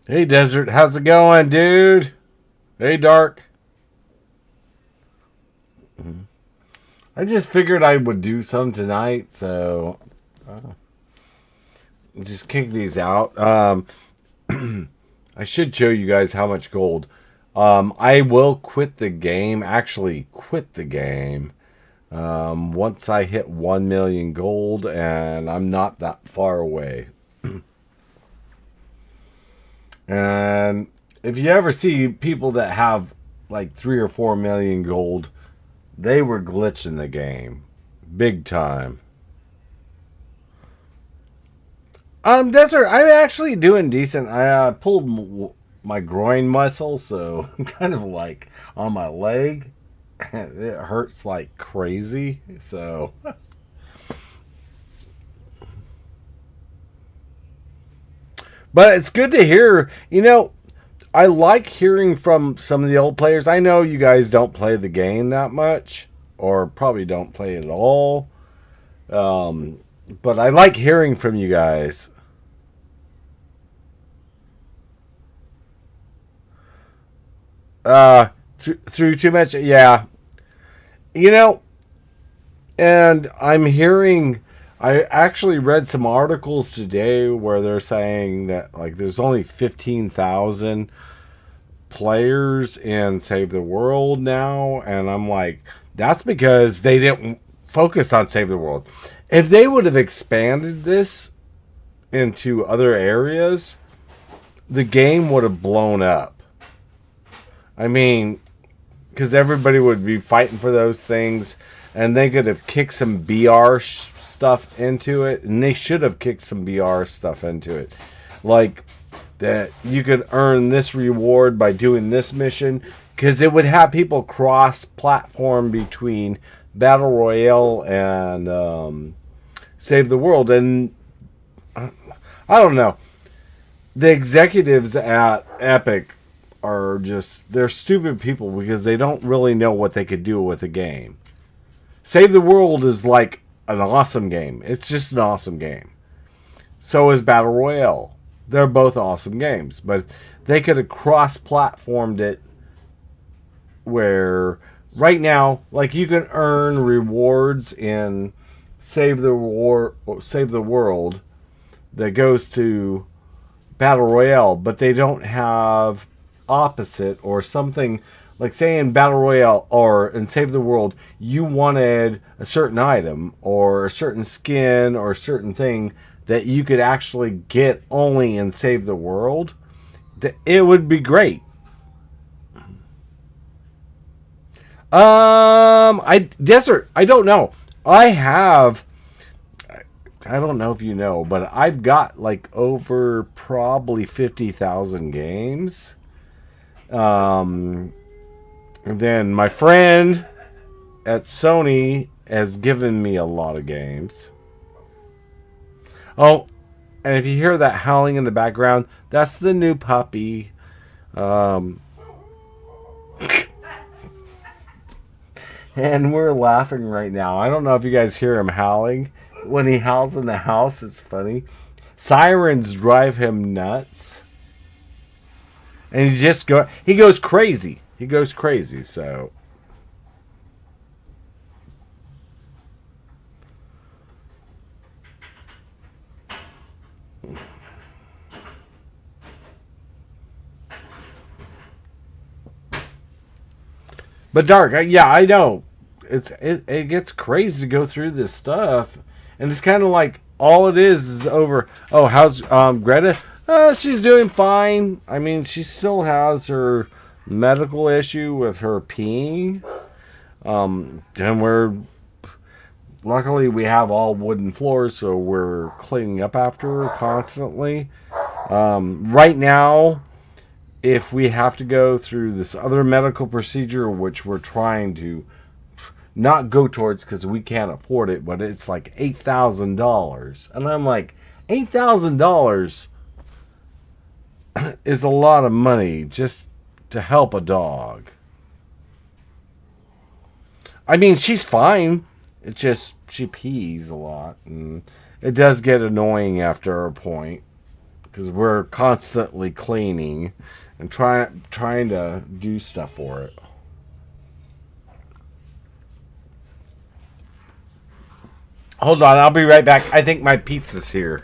Hey, Desert, how's it going, dude? Hey, Dark. I just figured I would do some tonight, so just kick these out. I should show you guys how much gold. I will quit the game, actually quit the game, once I hit 1 million gold, and I'm not that far away. And if you ever see people that have like 3 or 4 million gold, they were glitching the game big time. Desert, I'm actually doing decent. I pulled my groin muscle, so I'm kind of like on my leg. It hurts like crazy, so. But it's good to hear, I like hearing from some of the old players. I know you guys don't play the game that much, or probably don't play it at all. But I like hearing from you guys. Through too much, yeah. You know, and I'm hearing. I actually read some articles today where they're saying that like there's only 15,000 players in Save the World now, and I'm like, that's because they didn't focus on Save the World. If they would have expanded this into other areas, the game would have blown up. I mean, because everybody would be fighting for those things, and they could have kicked some BR stuff into it, and they should have kicked some BR stuff into it. Like, that you could earn this reward by doing this mission, because it would have people cross-platform between Battle Royale and Save the World. And I don't know. The executives at Epic are just, they're stupid people because they don't really know what they could do with a game. Save the World is like an awesome game. It's just an awesome game. So is Battle Royale. They're both awesome games, but they could have cross-platformed it where right now, like, you can earn rewards in Save the World that goes to Battle Royale, but they don't have opposite or something. Like, say in Battle Royale or in Save the World, you wanted a certain item or a certain skin or a certain thing that you could actually get only in Save the World, it would be great. Desert, I don't know. I don't know if you know, but I've got like over probably 50,000 games. And then my friend at Sony has given me a lot of games. Oh, and if you hear that howling in the background, that's the new puppy. And we're laughing right now. I don't know if you guys hear him howling. When he howls in the house, it's funny. Sirens drive him nuts. And he goes crazy. He goes crazy, so. But dark, yeah, I know. It gets crazy to go through this stuff, and it's kind of like all it is over. Oh, how's Greta? She's doing fine. I mean, she still has her medical issue with her peeing. And we're luckily we have all wooden floors, so we're cleaning up after her constantly. Right now, if we have to go through this other medical procedure, which we're trying to not go towards because we can't afford it, but it's like $8,000, and I'm like, $8,000 is a lot of money just to help a dog. I mean, she's fine. It's just she pees a lot, and it does get annoying after a point because we're constantly cleaning and trying to do stuff for it. Hold on, I'll be right back. I think my pizza's here.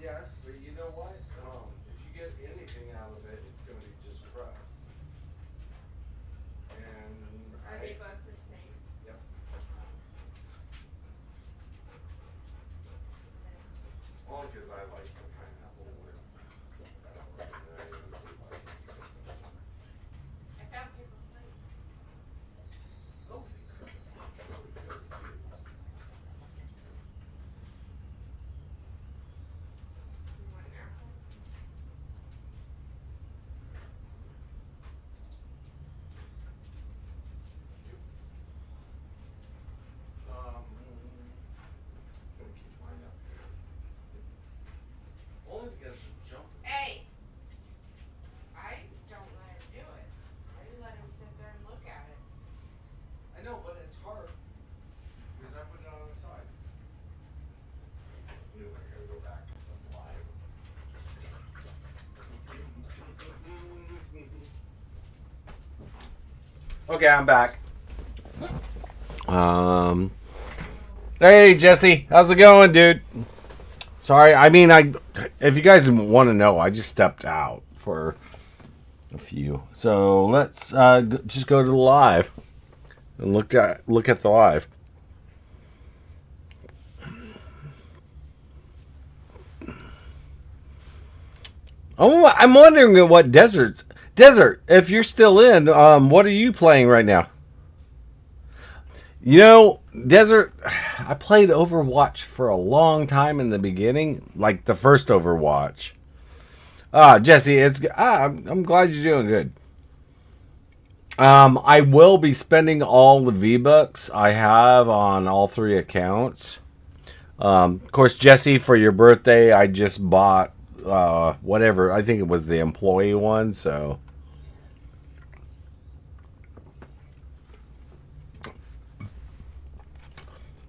Yes, but you know what? If you get anything out of it, it's going to be just crust. And Are they both the same? Yep. Only because I like the pineapple with. I found paper plates. Oh, You want apples? gonna keep mine up here. Only because the jump. Hey! I don't let him do it. I let him sit there and look at it. I know, but it's hard because I put it on the side. You know, I gotta go back to some live. Okay, I'm back. Hey Jesse, how's it going, dude? Sorry, I mean, if you guys want to know, I just stepped out for a few. So let's just go to the live and look at the live. Oh, I'm wondering what Desert. If you're still in, what are you playing right now? You know, Desert, I played Overwatch for a long time in the beginning, like the first Overwatch. Jesse, I'm glad you're doing good. I will be spending all the V-Bucks I have on all 3 accounts. Of course, Jesse, for your birthday, I just bought whatever. I think it was the employee one, so.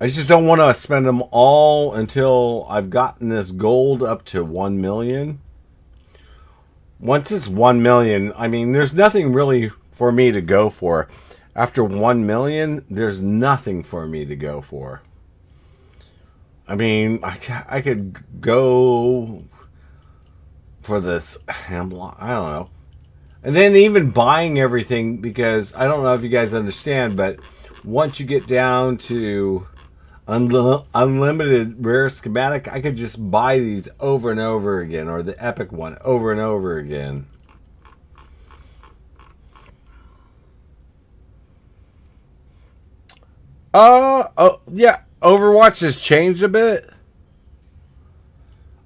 I just don't want to spend them all until I've gotten this gold up to 1 million. Once it's 1 million, I mean, there's nothing really for me to go for. After 1 million, there's nothing for me to go for. I mean, I could go for this. I don't know. And then even buying everything, because I don't know if you guys understand, but once you get down to unlimited rare schematic, I could just buy these over and over again, or the epic one over and over again. Oh yeah, Overwatch has changed a bit.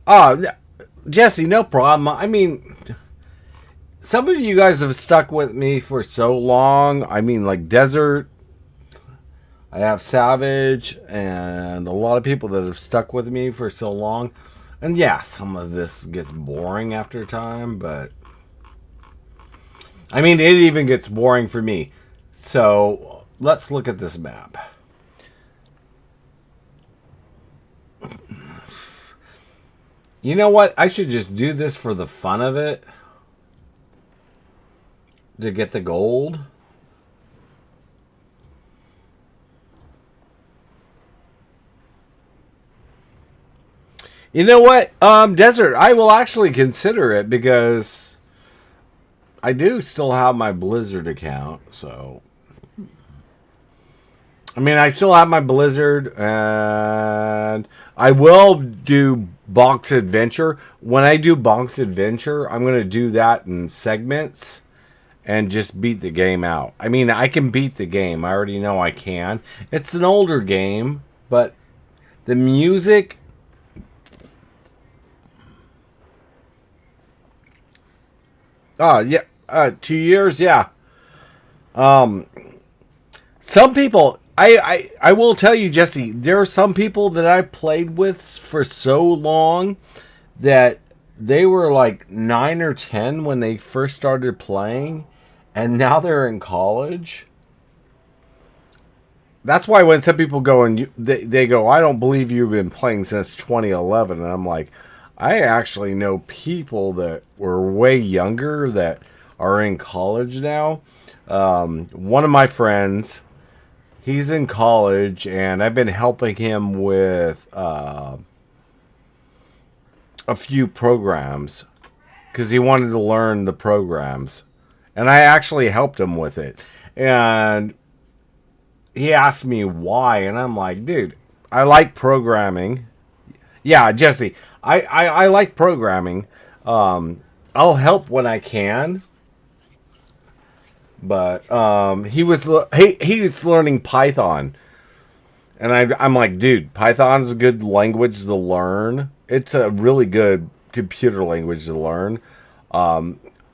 Oh, Jesse, no problem. I mean, some of you guys have stuck with me for so long. I mean, like Desert, I have Savage, and a lot of people that have stuck with me for so long. And yeah, some of this gets boring after time, but I mean, it even gets boring for me. So let's look at this map. You know what? I should just do this for the fun of it. To get the gold. You know what? Desert, I will actually consider it because I do still have my Blizzard account, so I mean, I still have my Blizzard, and I will do Bonk's Adventure. When I do Bonk's Adventure, I'm going to do that in segments and just beat the game out. I mean, I can beat the game. I already know I can. It's an older game, but the music... Oh, yeah. 2 years, yeah. Some people... I will tell you, Jesse, there are some people that I played with for so long that they were like 9 or 10 when they first started playing, and now they're in college. That's why when some people go and they go, I don't believe you've been playing since 2011. And I'm like, I actually know people that were way younger that are in college now. One of my friends... He's in college, and I've been helping him with a few programs because he wanted to learn the programs. And I actually helped him with it. And he asked me why. And I'm like, dude, I like programming. Yeah, Jesse, I like programming. I'll help when I can. But he was learning Python. And I'm like, dude, Python's a good language to learn. It's a really good computer language to learn.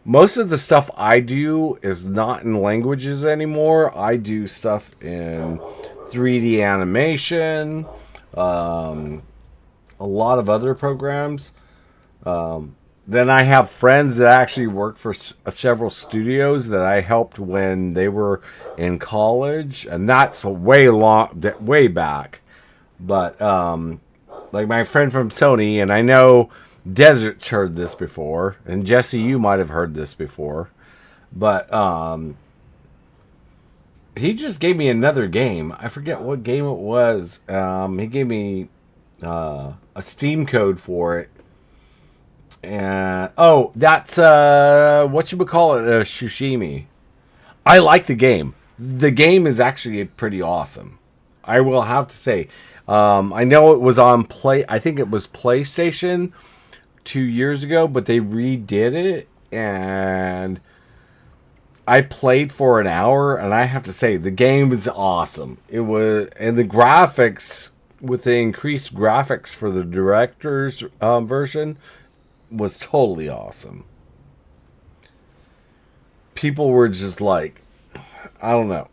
Most of the stuff I do is not in languages anymore. I do stuff in 3D animation, a lot of other programs. Then I have friends that actually work for several studios that I helped when they were in college, and that's way back. But like my friend from Sony, and I know Desert's heard this before, and Jesse, you might have heard this before, but he just gave me another game. I forget what game it was. He gave me a Steam code for it. And that's what you would call it, Shushimi. I like the game. The game is actually pretty awesome. I will have to say. I know it was on I think it was PlayStation 2 years ago, but they redid it, and I played for an hour, and I have to say the game is awesome. It was, and the graphics with the increased graphics for the director's version was totally awesome. People were just like, I don't know.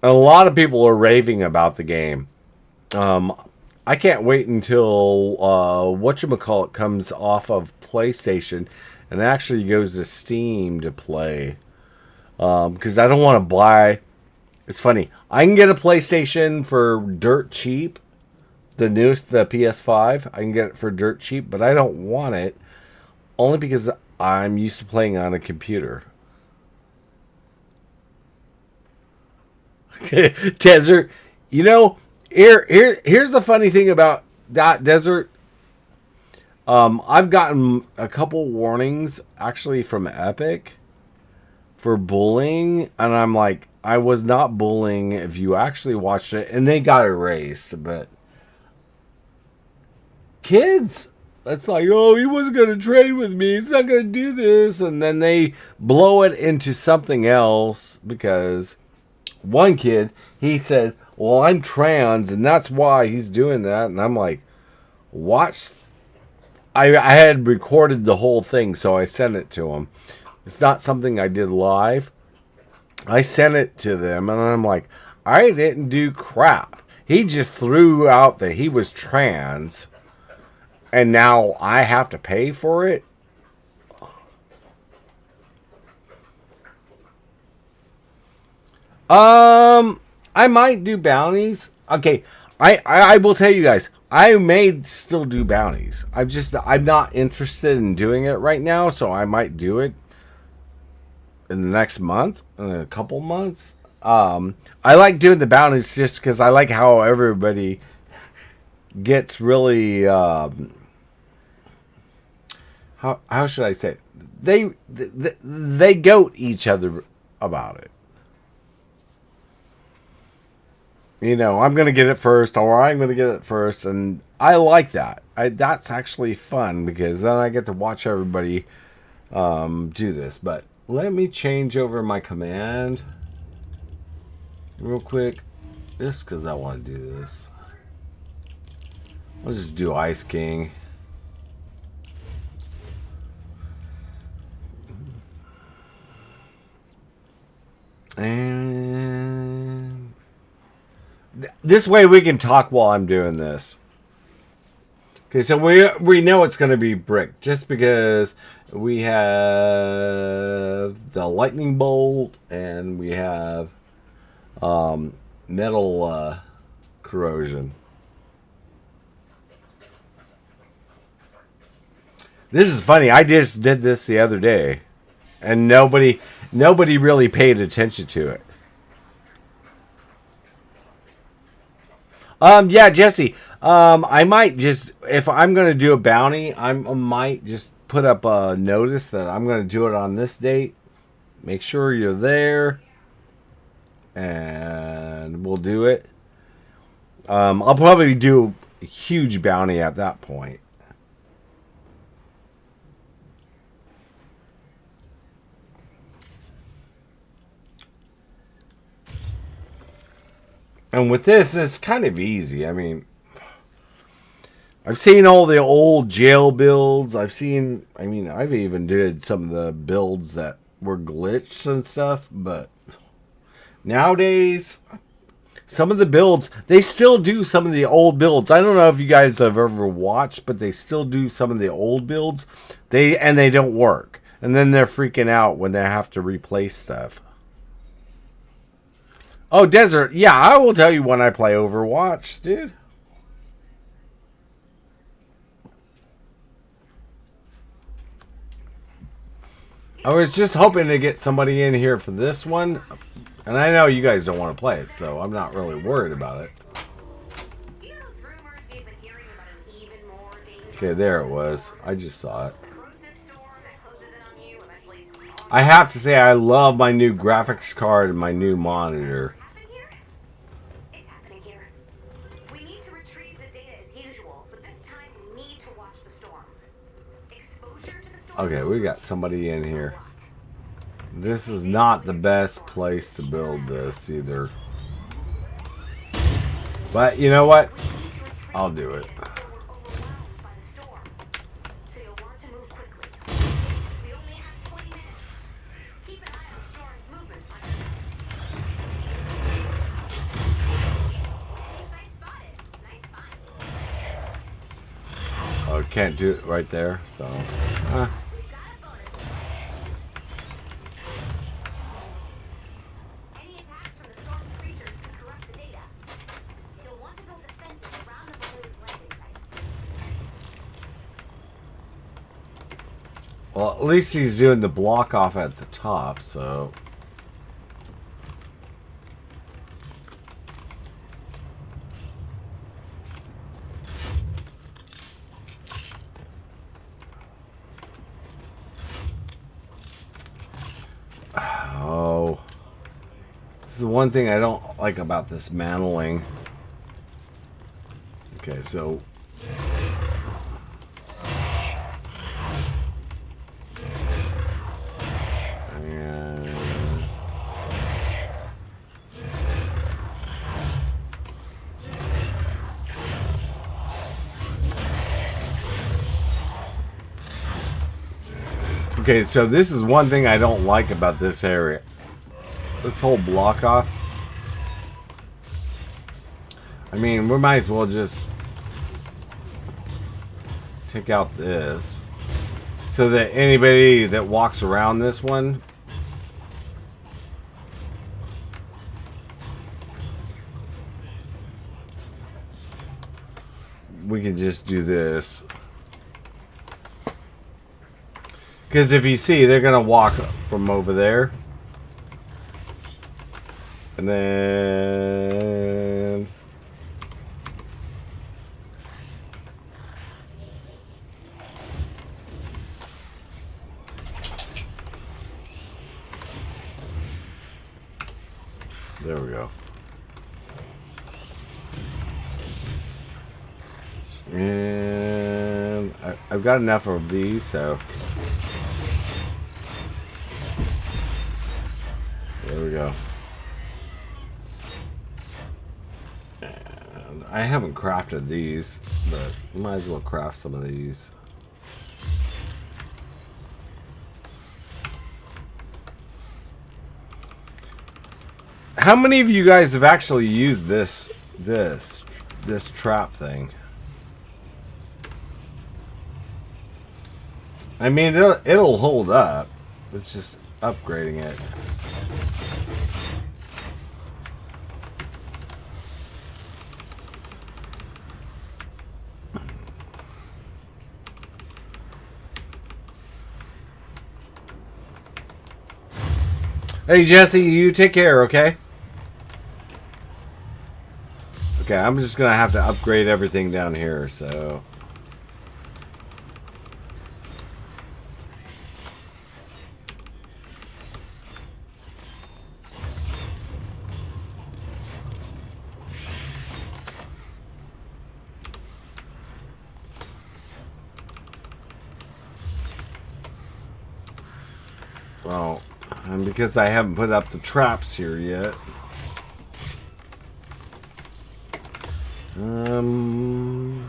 A lot of people are raving about the game. I can't wait until whatchamacallit comes off of PlayStation and actually goes to Steam to play. Because I don't want to buy. It's funny. I can get a PlayStation for dirt cheap. The newest, the PS5, I can get it for dirt cheap, but I don't want it only because I'm used to playing on a computer. Desert, here's the funny thing about that, Desert. I've gotten a couple warnings actually from Epic for bullying, and I'm like, I was not bullying if you actually watched it, and they got erased, but kids, that's like, oh, he wasn't going to trade with me, he's not going to do this, and then they blow it into something else because one kid, he said, well, I'm trans and that's why he's doing that, and I'm like, watch. I had recorded the whole thing, so I sent it to him. It's not something I did live. I sent it to them, and I'm like, I didn't do crap. He just threw out that he was trans, and now I have to pay for it? I might do bounties. Okay, I will tell you guys, I may still do bounties. I'm not interested in doing it right now, so I might do it in the next month, in a couple months. I like doing the bounties just because I like how everybody gets really how should I say it? They goat each other about it. I'm going to get it first, or I'm going to get it first, and I like that. That's actually fun because then I get to watch everybody do this. But let me change over my command real quick, just because I want to do this. Let's just do Ice King. And this way we can talk while I'm doing this. Okay, so we know it's going to be brick just because we have the lightning bolt and we have metal corrosion. This is funny. I just did this the other day, and nobody really paid attention to it. Yeah, Jesse. I might just, if I'm gonna do a bounty, I might just put up a notice that I'm gonna do it on this date. Make sure you're there, and we'll do it. I'll probably do a huge bounty at that point. And with this, it's kind of easy. I mean, I've seen all the old jail builds. I've even did some of the builds that were glitched and stuff. But nowadays, some of the builds, they still do some of the old builds. I don't know if you guys have ever watched, but they still do some of the old builds. They don't work. And then they're freaking out when they have to replace stuff. Oh, Desert. Yeah, I will tell you when I play Overwatch, dude. I was just hoping to get somebody in here for this one. And I know you guys don't want to play it, so I'm not really worried about it. Okay, there it was. I just saw it. I have to say, I love my new graphics card and my new monitor. Okay, we got somebody in here. This is not the best place to build this either. But you know what? I'll do it. Oh, can't do it right there, so. Well, at least he's doing the block off at the top, so. Oh. This is the one thing I don't like about this mantling. Okay, so. Okay, so this is one thing I don't like about this area. This whole block off. I mean, we might as well just take out this. So that anybody that walks around this one, we can just do this. Because if you see, they're going to walk from over there. And then. There we go. And I've got enough of these, so. There we go. And I haven't crafted these, but might as well craft some of these. How many of you guys have actually used this trap thing? I mean, it'll hold up. It's just upgrading it. Hey Jesse, you take care, okay? Okay, I'm just gonna have to upgrade everything down here, so. Well, and because I haven't put up the traps here yet. I'm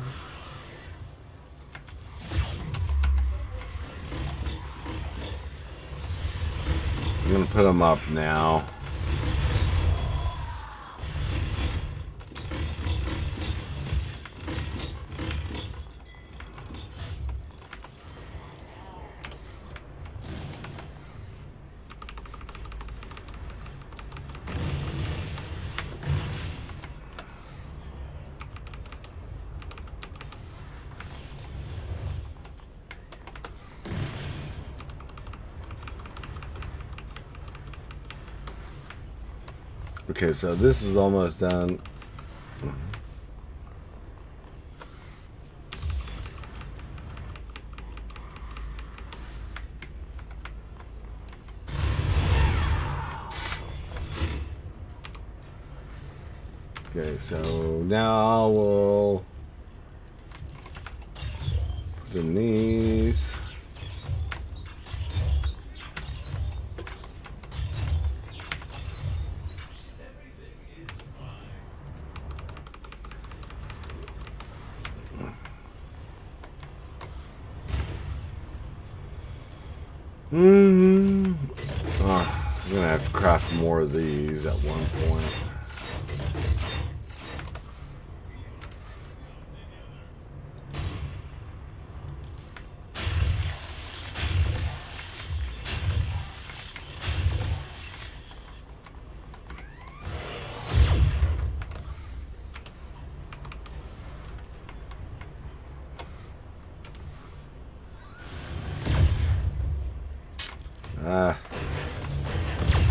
gonna put them up now. Okay, so this is almost done. Okay, so now we'll put in these. I'm gonna have to craft more of these at one point.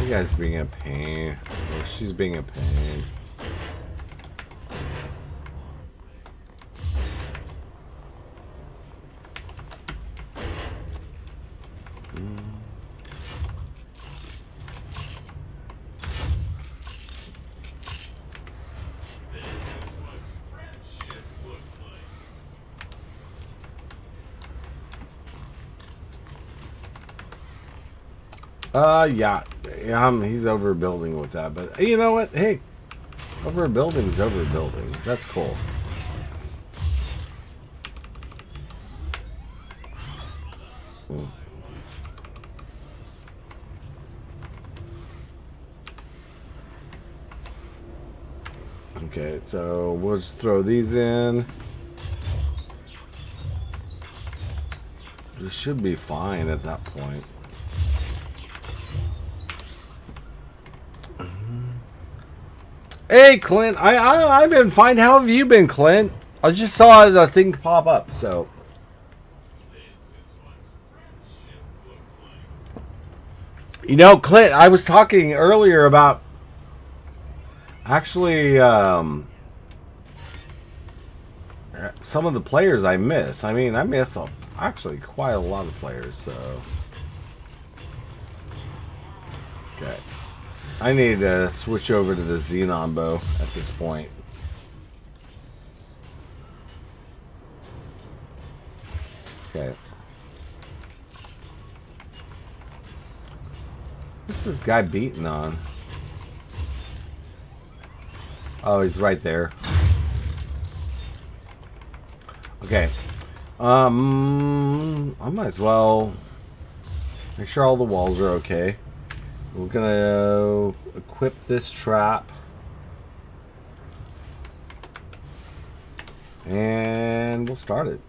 You guys being a pain. Well, she's being a pain. Yeah, he's overbuilding with that, but you know what? Hey, overbuilding's overbuilding. That's cool. Okay, so we'll just throw these in. We should be fine at that point. Hey, Clint, I've been fine. How have you been, Clint? I just saw the thing pop up, so. You know, Clint, I was talking earlier about actually some of the players I miss. I mean, I miss actually quite a lot of players, so. Okay. I need to switch over to the Xenon bow at this point. Okay. What's this guy beating on? Oh, he's right there. Okay. I might as well make sure all the walls are okay. We're gonna equip this trap. And we'll start it.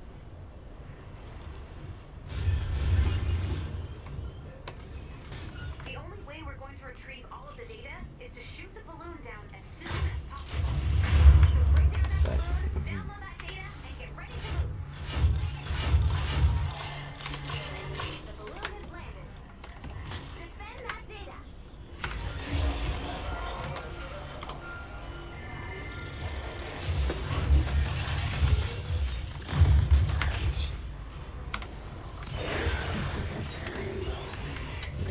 The only way we're going to retrieve all of the data is to shoot the balloon down as soon as possible. So bring down that balloon, download that data, and get ready to move. The balloon has landed. Defend that data.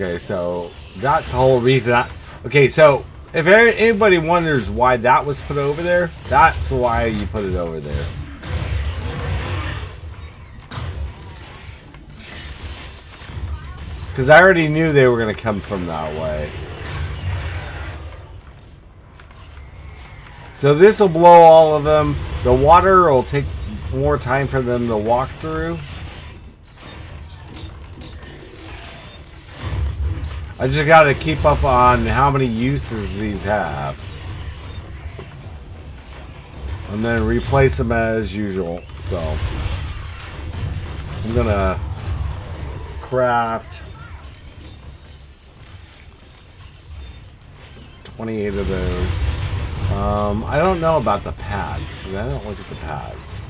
Okay, so that's the whole reason. Okay, so if anybody wonders why that was put over there, that's why you put it over there. Because I already knew they were going to come from that way. So this will blow all of them. The water will take more time for them to walk through. I just got to keep up on how many uses these have. And then replace them as usual. So I'm going to craft 28 of those. I don't know about the pads, because I don't look at the pads.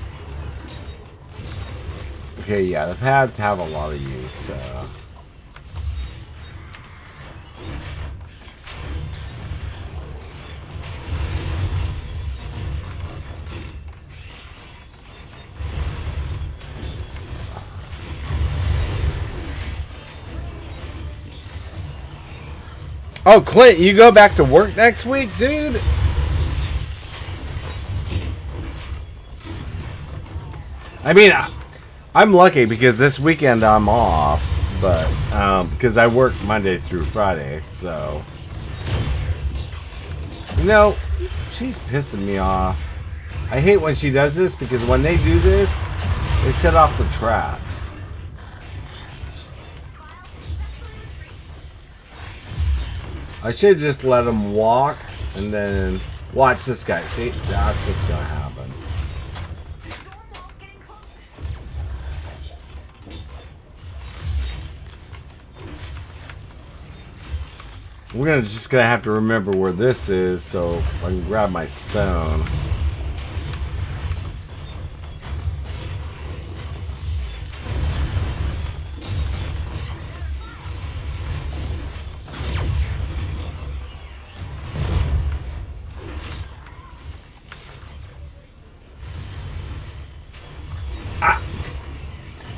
Okay, yeah, the pads have a lot of use, so... Oh, Clint, you go back to work next week, dude? I mean, I'm lucky because this weekend I'm off, but because I work Monday through Friday, so... You know, she's pissing me off. I hate when she does this because when they do this, they set off the traps. I should just let him walk and then watch this guy. See, that's what's gonna happen. We're just gonna have to remember where this is, so I can grab my stone.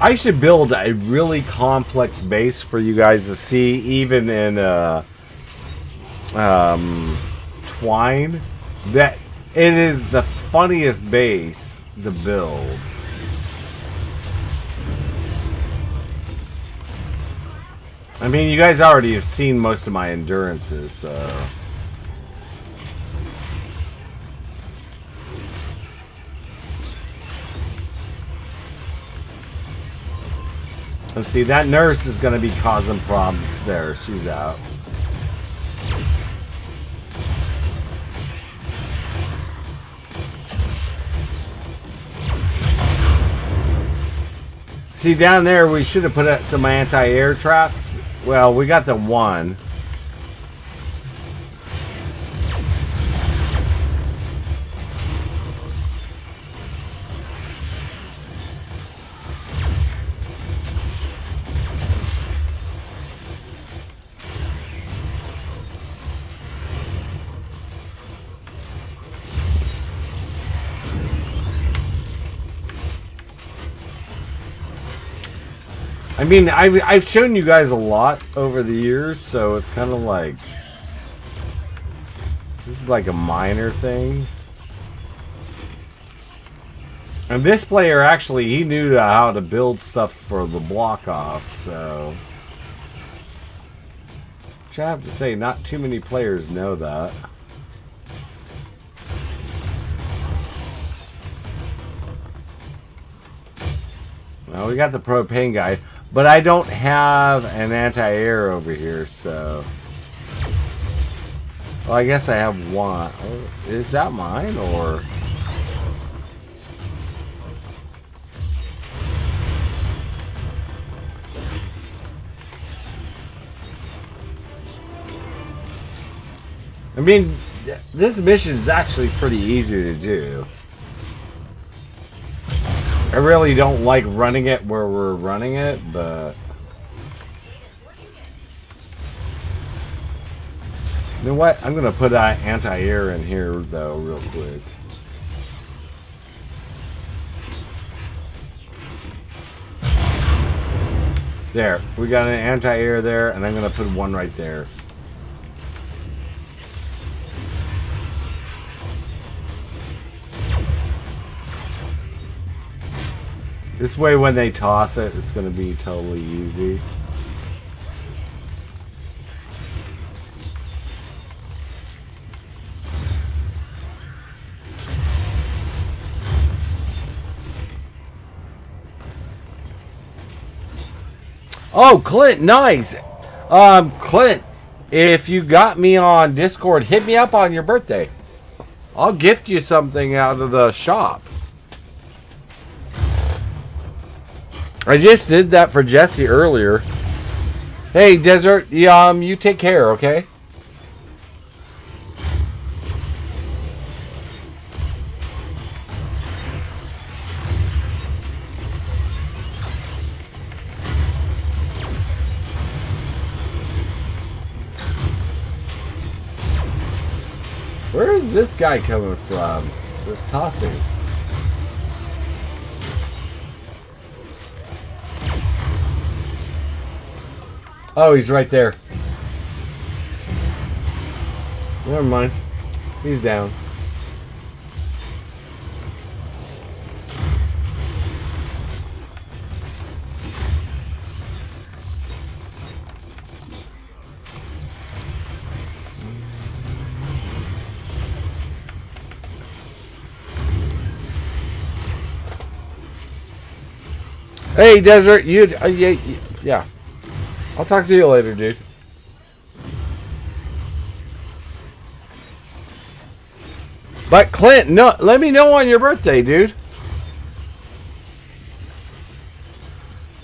I should build a really complex base for you guys to see, even in Twine. That it is the funniest base to build. I mean, you guys already have seen most of my endurances, so... Let's see, that nurse is going to be causing problems there. She's out. See, down there we should have put up some anti-air traps. Well, we got the one. I mean, I've shown you guys a lot over the years, so it's kind of like... This is like a minor thing. And this player, actually, he knew how to build stuff for the block-offs, so... Which I have to say, not too many players know that. Well, we got the propane guy. But I don't have an anti-air over here, so... Well, I guess I have one. Is that mine, or... I mean, this mission is actually pretty easy to do. I really don't like running it where we're running it, but... You know what? I'm going to put anti-air in here, though, real quick. There, we got an anti-air there, and I'm gonna put one right there. This way, when they toss it, it's gonna be totally easy. Oh, Clint, nice. Clint, if you got me on Discord, hit me up on your birthday. I'll gift you something out of the shop. I just did that for Jesse earlier. Hey, Desert, you take care, okay? Where is this guy coming from? This tossing. Oh, he's right there. Never mind. He's down. Hey, Desert, yeah. I'll talk to you later, dude. But Clint, no, let me know on your birthday, dude.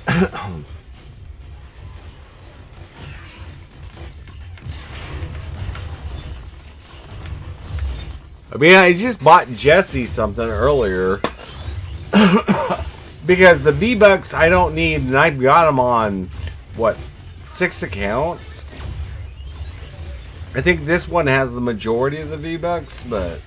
I mean, I just bought Jesse something earlier. Because the V-Bucks I don't need, and I've got them on, what, 6 accounts? I think this one has the majority of the V-Bucks, but...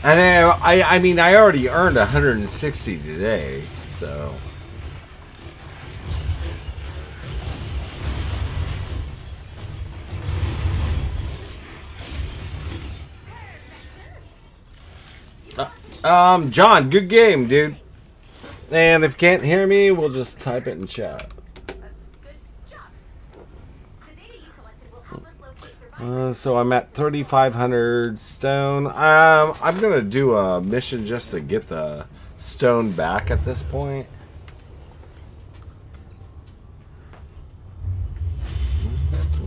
And I mean, I already earned 160 today, so... John, good game, dude. And if you can't hear me, we'll just type it in chat. So I'm at 3,500 stone. I'm gonna do a mission just to get the stone back at this point.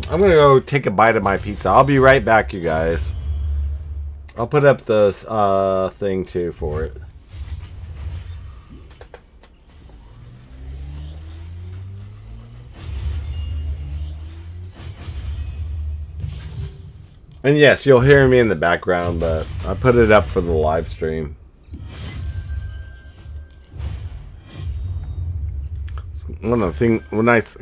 I'm gonna go take a bite of my pizza. I'll be right back, you guys. I'll put up the thing too for it. And yes, you'll hear me in the background, but I put it up for the live stream. One of the thing, nice.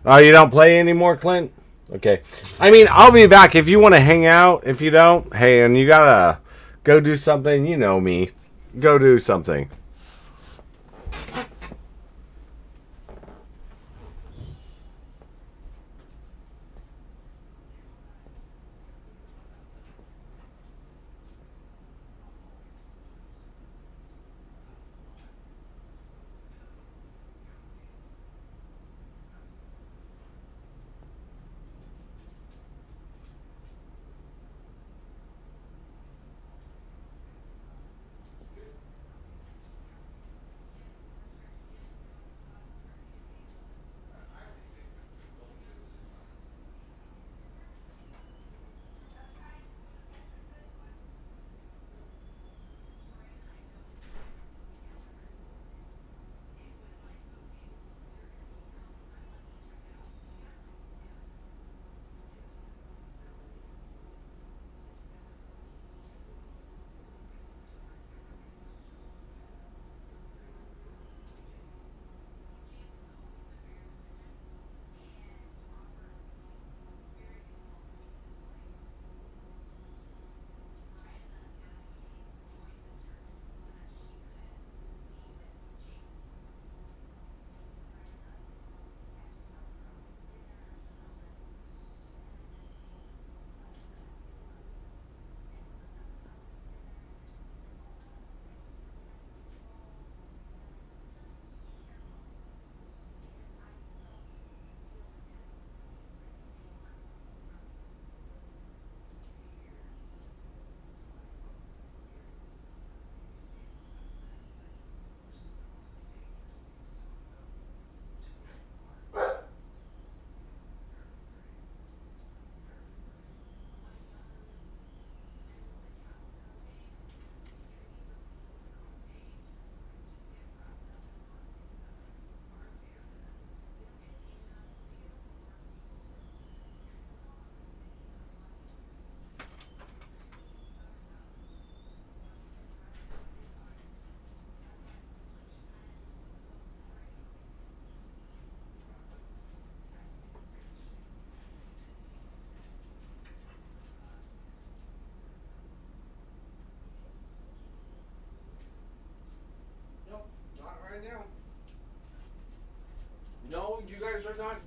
Oh, you don't play anymore, Clint? Okay. I mean, I'll be back if you want to hang out. If you don't, hey, and you gotta go do something, you know me. Go do something.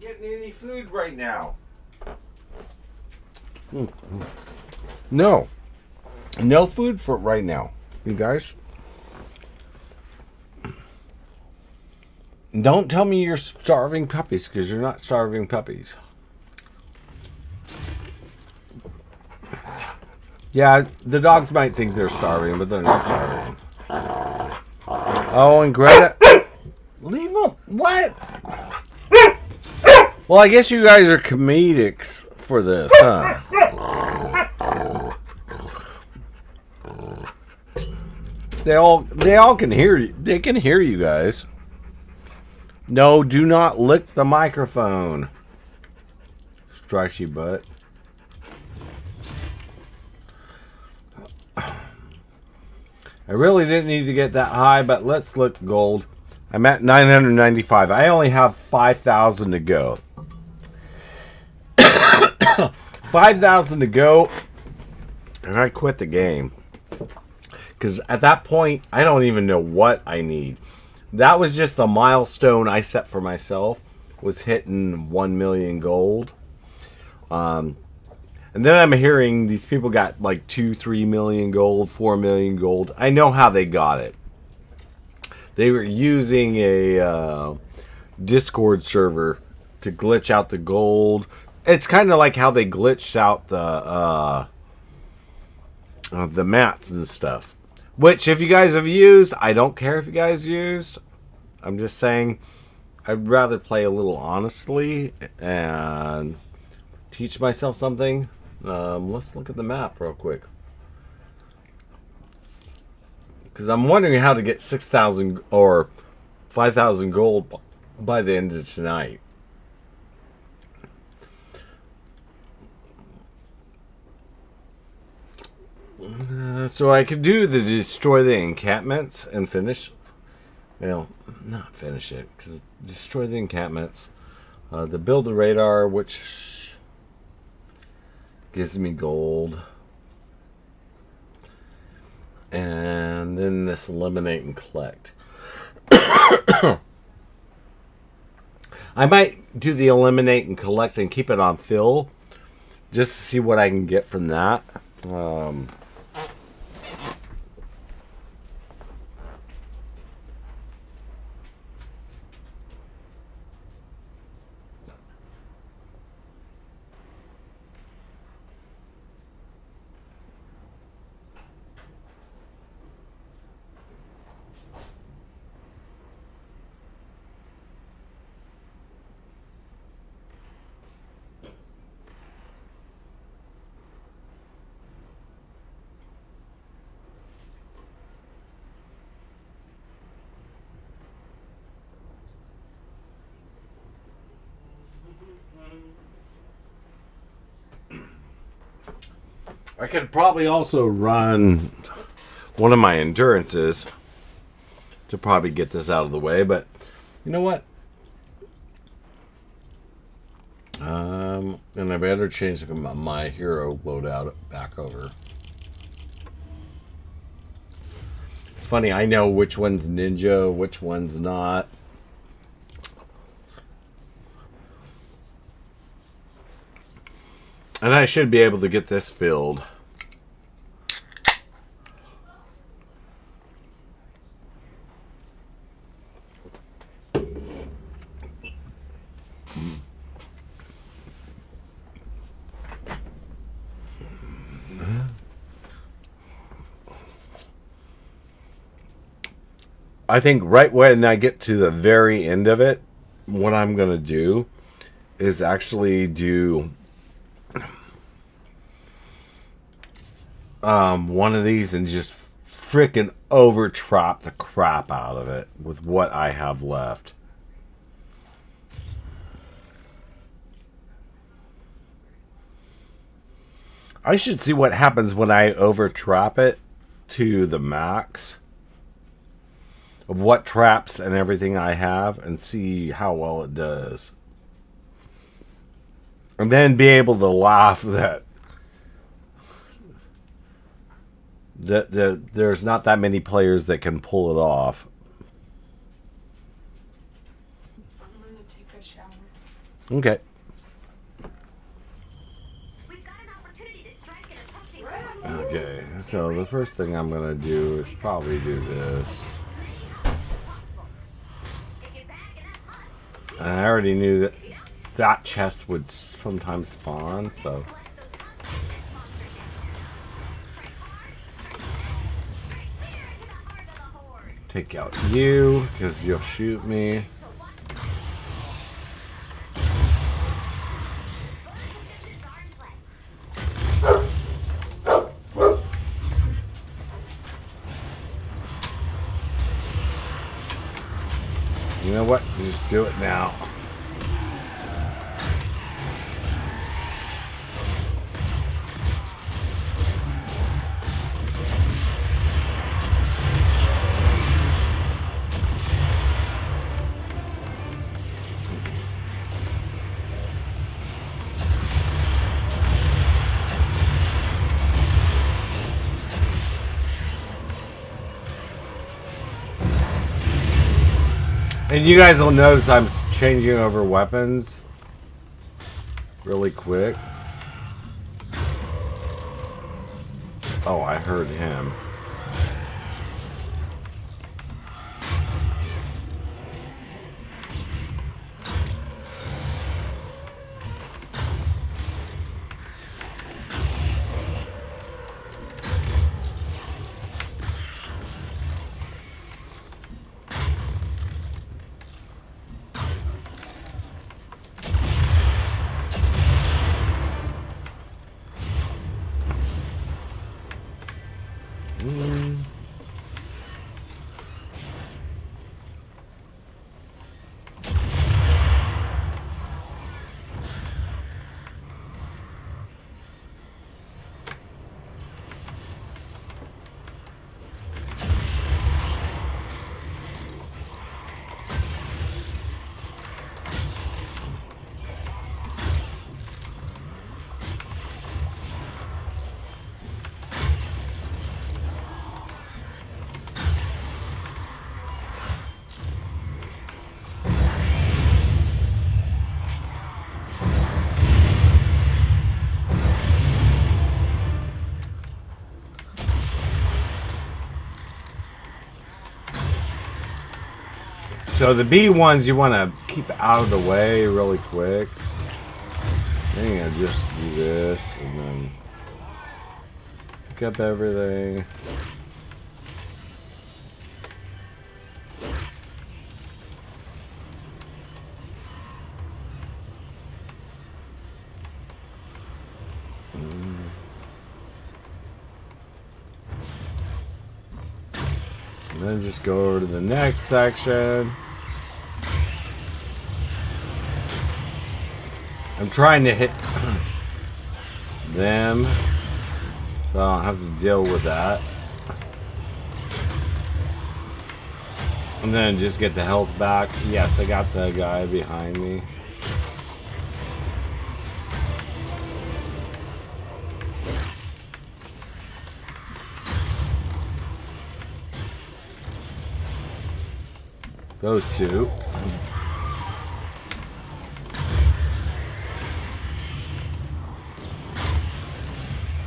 getting any food right now. No. No food for right now. You guys? Don't tell me you're starving puppies, because you're not starving puppies. Yeah, the dogs might think they're starving, but they're not starving. Oh, and Greta... Leave them. What? Well, I guess you guys are comedics for this, huh? They all can hear you. They can hear you guys. No, do not lick the microphone. Stripey butt. I really didn't need to get that high, but let's look gold. I'm at 995. I only have 5,000 to go. 5,000 to go, and I quit the game. Because at that point, I don't even know what I need. That was just a milestone I set for myself, was hitting 1 million gold. And then I'm hearing these people got like 2-3 million gold, 4 million gold. I know how they got it. They were using a Discord server to glitch out the gold. It's kind of like how they glitched out the mats and stuff. Which, if you guys have used, I don't care if you guys used. I'm just saying, I'd rather play a little honestly and teach myself something. Let's look at the map real quick. Because I'm wondering how to get 6,000 or 5,000 gold by the end of tonight. So I could do the destroy the encampments and finish. Well, not finish it, because destroy the encampments. The build the radar, which gives me gold. And then this eliminate and collect. I might do the eliminate and collect and keep it on fill, just to see what I can get from that. I could probably also run one of my endurances to probably get this out of the way, but you know what? And I better change my hero loadout back over. It's funny, I know which one's ninja, which one's not. And I should be able to get this filled. I think right when I get to the very end of it, what I'm going to do is actually do one of these and just freaking overtrap the crap out of it with what I have left. I should see what happens when I overtrap it to the max of what traps and everything I have and see how well it does. And then be able to laugh that there's not that many players that can pull it off. I'm gonna take a shower. Okay. We've got an opportunity to strike an approaching Right force. on the Okay. So the first thing I'm gonna do is probably do this. If you're back in that hunt, And I already knew that if you don't, that chest would sometimes spawn, so collect those consciousness monsters in here. Strike hard, strike fast, strike clear into the heart of the horde. take out you because you'll shoot me. So watch the consciousness are in play. You know what? Just do it now. And you guys will notice I'm changing over weapons really quick. Oh, I heard him. So the B ones you want to keep out of the way really quick. Then you're gonna just do this and then pick up everything. And then just go over to the next section. I'm trying to hit them so I don't have to deal with that. And then just get the health back. Yes, I got the guy behind me. Those two.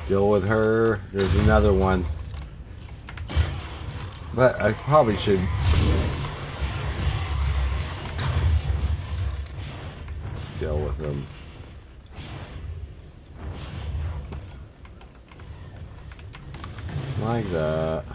Deal with her. There's another one. But I probably should deal with them. Like that.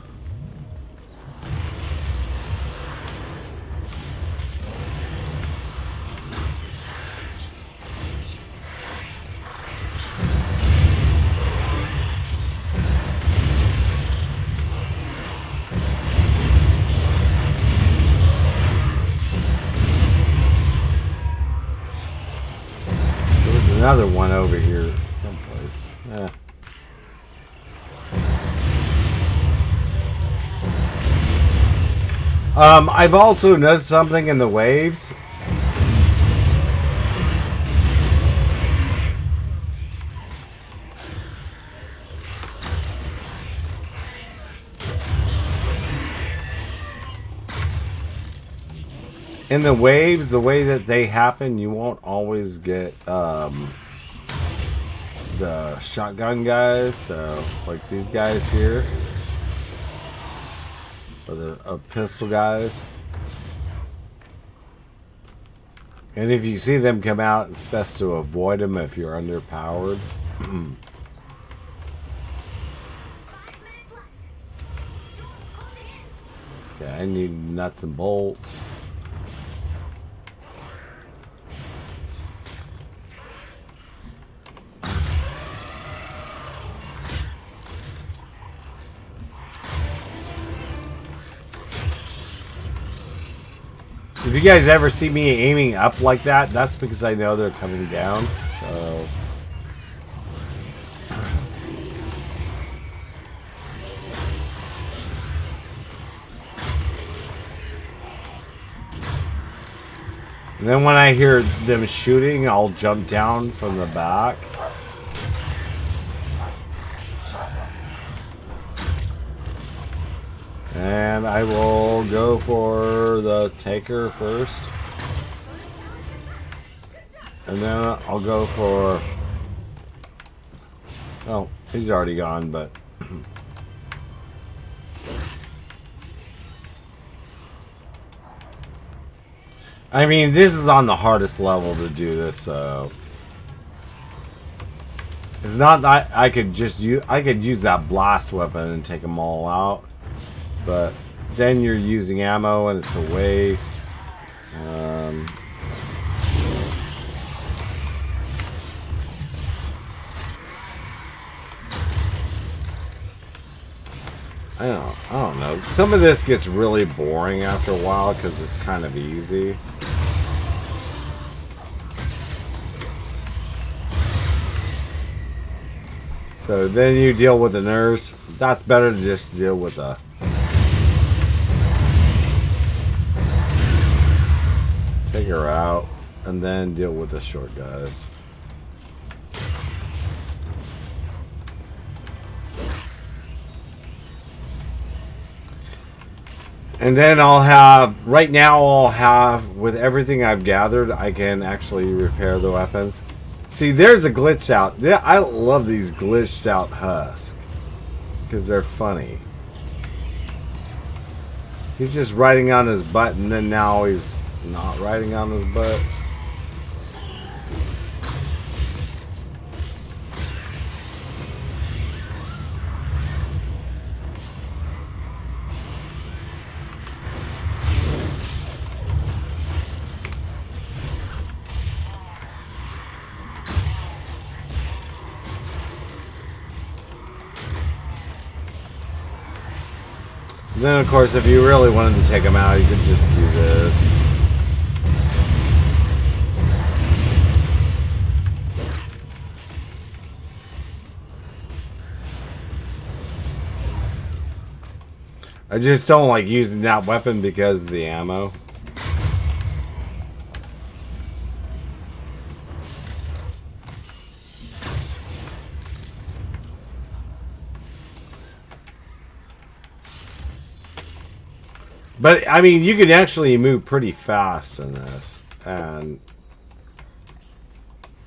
Another one over here someplace. Yeah. I've also noticed something in the waves. in the waves, the way that they happen, you won't always get the shotgun guys. So, like these guys here, or the pistol guys. And if you see them come out, it's best to avoid them if you're underpowered. 5 minutes left. Closing in. Okay, I need nuts and bolts. If you guys ever see me aiming up like that, that's because I know they're coming down. So. And then when I hear them shooting, I'll jump down from the back. And I will go for the taker first. And then I'll go for... Oh, he's already gone, but... I mean, this is on the hardest level to do this, so... It's not that I could just use... I could use that blast weapon and take them all out. But then you're using ammo and it's a waste. I don't know. Some of this gets really boring after a while because it's kind of easy. So then you deal with the nurse. That's better to just deal with a... Take her out, and then deal with the short guys. And then I'll have, right now I'll have, with everything I've gathered, I can actually repair the weapons. See, there's a glitched out. Yeah, I love these glitched out husks. Because they're funny. He's just riding on his butt, and then now he's not riding on his butt. And then, of course, if you really wanted to take him out, you could just do this. I just don't like using that weapon because of the ammo. But, I mean, you can actually move pretty fast in this. And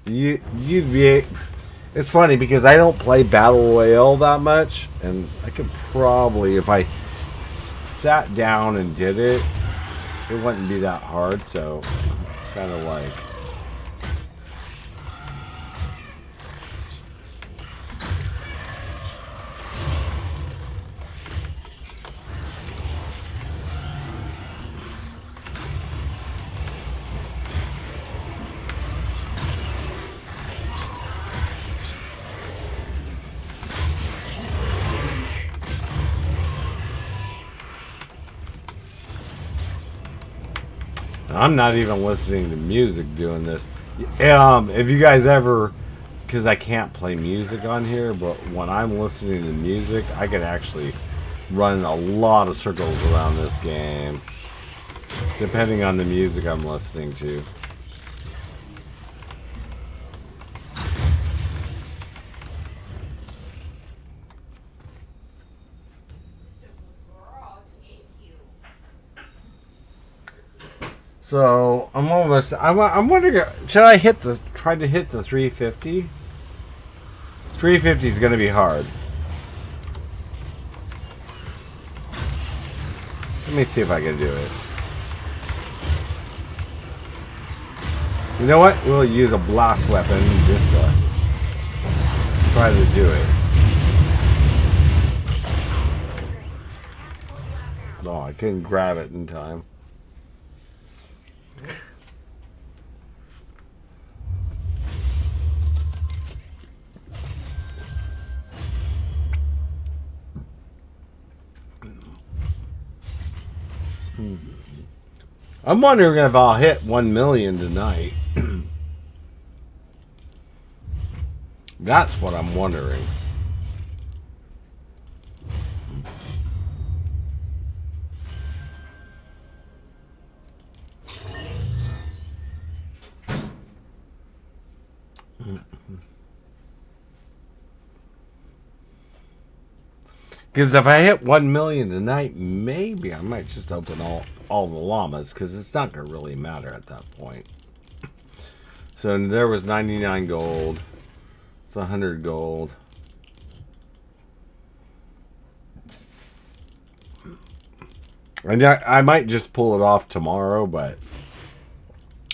you'd be... It's funny because I don't play Battle Royale that much. And I could probably, if I sat down and did it, it wouldn't be that hard. So, it's kind of like... I'm not even listening to music doing this. If you guys ever, because I can't play music on here, but when I'm listening to music, I can actually run a lot of circles around this game, depending on the music I'm listening to. So I'm almost. I'm wondering. Should I try to hit the 350? 350 is going to be hard. Let me see if I can do it. You know what? We'll use a blast weapon just to try to do it. No, I couldn't grab it in time. I'm wondering if I'll hit 1 million tonight. That's what I'm wondering. Because if I hit 1 million tonight, maybe I might just open all the llamas, because it's not going to really matter at that point. So there was 99 gold. It's 100 gold. And I might just pull it off tomorrow, but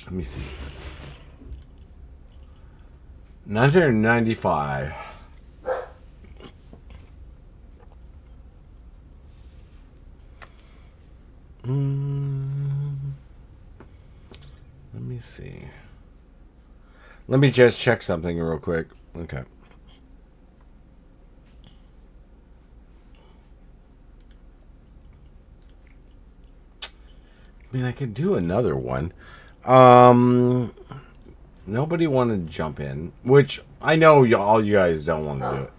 let me see. 995. Let me see. Let me just check something real quick. Okay. I mean, I could do another one. Nobody wanted to jump in, which I know all you guys don't want to do it.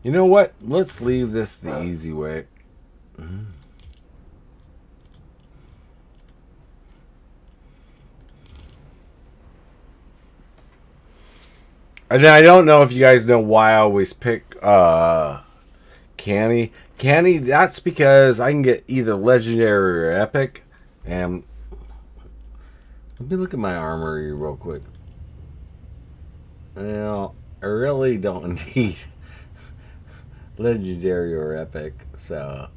You know what? Let's leave this the easy way. And I don't know if you guys know why I always pick Canny. Canny, that's because I can get either legendary or epic. And let me look at my armory real quick. Well, I really don't need legendary or epic, so.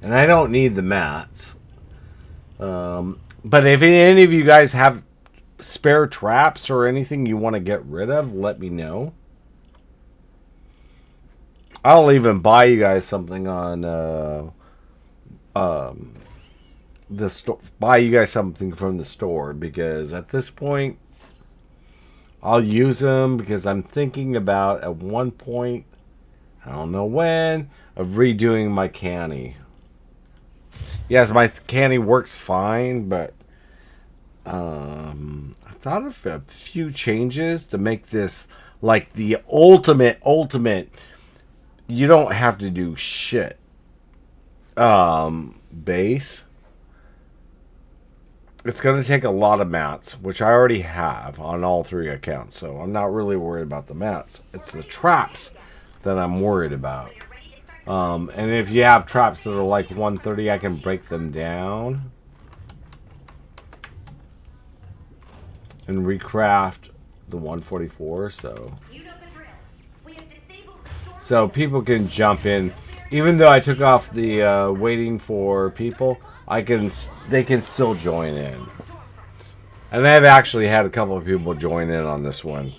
And I don't need the mats. But if any of you guys have spare traps or anything you want to get rid of, let me know. I'll even buy you guys something on the store. Buy you guys something from the store, because at this point I'll use them, because I'm thinking about at one point, I don't know when, of redoing my canny. Yes, my canny works fine, but I thought of a few changes to make this like the ultimate. You don't have to do shit. Base. It's going to take a lot of mats, which I already have on all 3 accounts, so I'm not really worried about the mats. It's the traps that I'm worried about. And if you have traps that are like 130, I can break them down and recraft the 144, so people can jump in. Even though I took off the waiting for people, they can still join in. And I've actually had a couple of people join in on this one.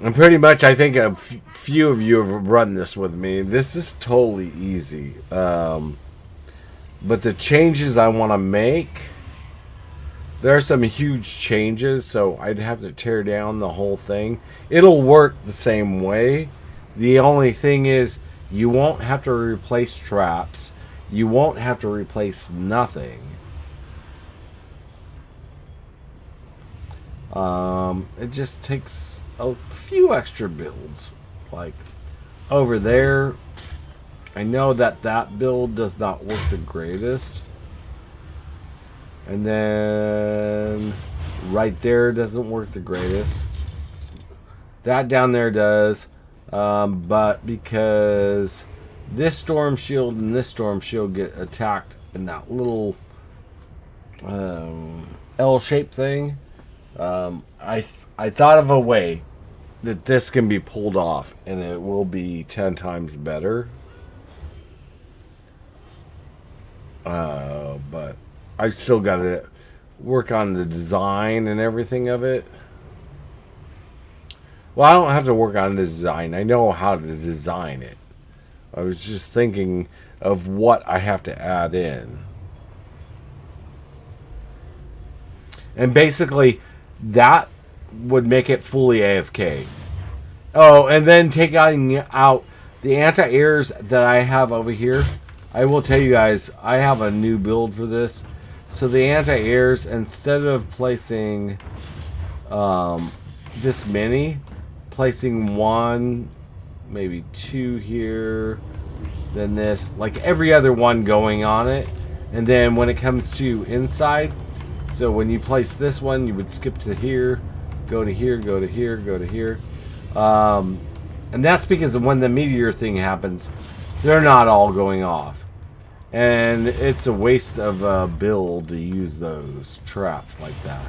And pretty much, I think a few of you have run this with me. This is totally easy. But the changes I want to make, there are some huge changes, so I'd have to tear down the whole thing. It'll work the same way. The only thing is, you won't have to replace traps. You won't have to replace nothing. It just takes a few extra builds. Like over there, I know that build does not work the greatest. And then right there doesn't work the greatest. That down there does, but because this storm shield and this storm shield get attacked in that little L-shaped thing, I thought of a way that this can be pulled off, and it will be 10 times better. But I've still got to work on the design and everything of it. Well, I don't have to work on the design. I know how to design it. I was just thinking of what I have to add in. And basically, that would make it fully AFK. Oh, and then taking out the anti-airs that I have over here. I will tell you guys, I have a new build for this. So the anti-airs, instead of placing this many, placing one, maybe two here, then this, like every other one going on it. And then when it comes to inside, so when you place this one, you would skip to here, go to here, go to here, go to here. And that's because when the meteor thing happens, they're not all going off. And it's a waste of a build to use those traps like that.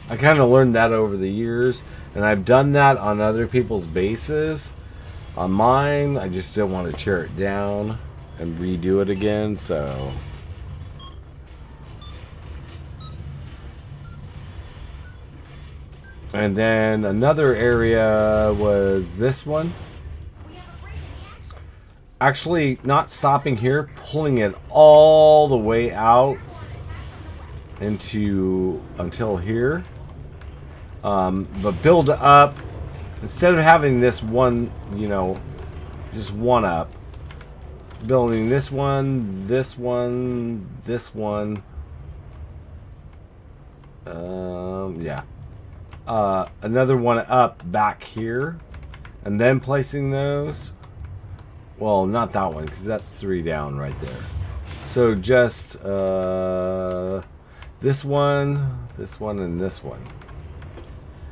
I kind of learned that over the years, and I've done that on other people's bases. On mine, I just didn't want to tear it down and redo it again, so... And then another area was this one. Actually, not stopping here, pulling it all the way out until here. But build up, instead of having this one, you know, just one up, building this one, this one, this one. Yeah. Another one up back here, and then placing those. Well, not that one, because that's 3 down right there. So just this one, and this one.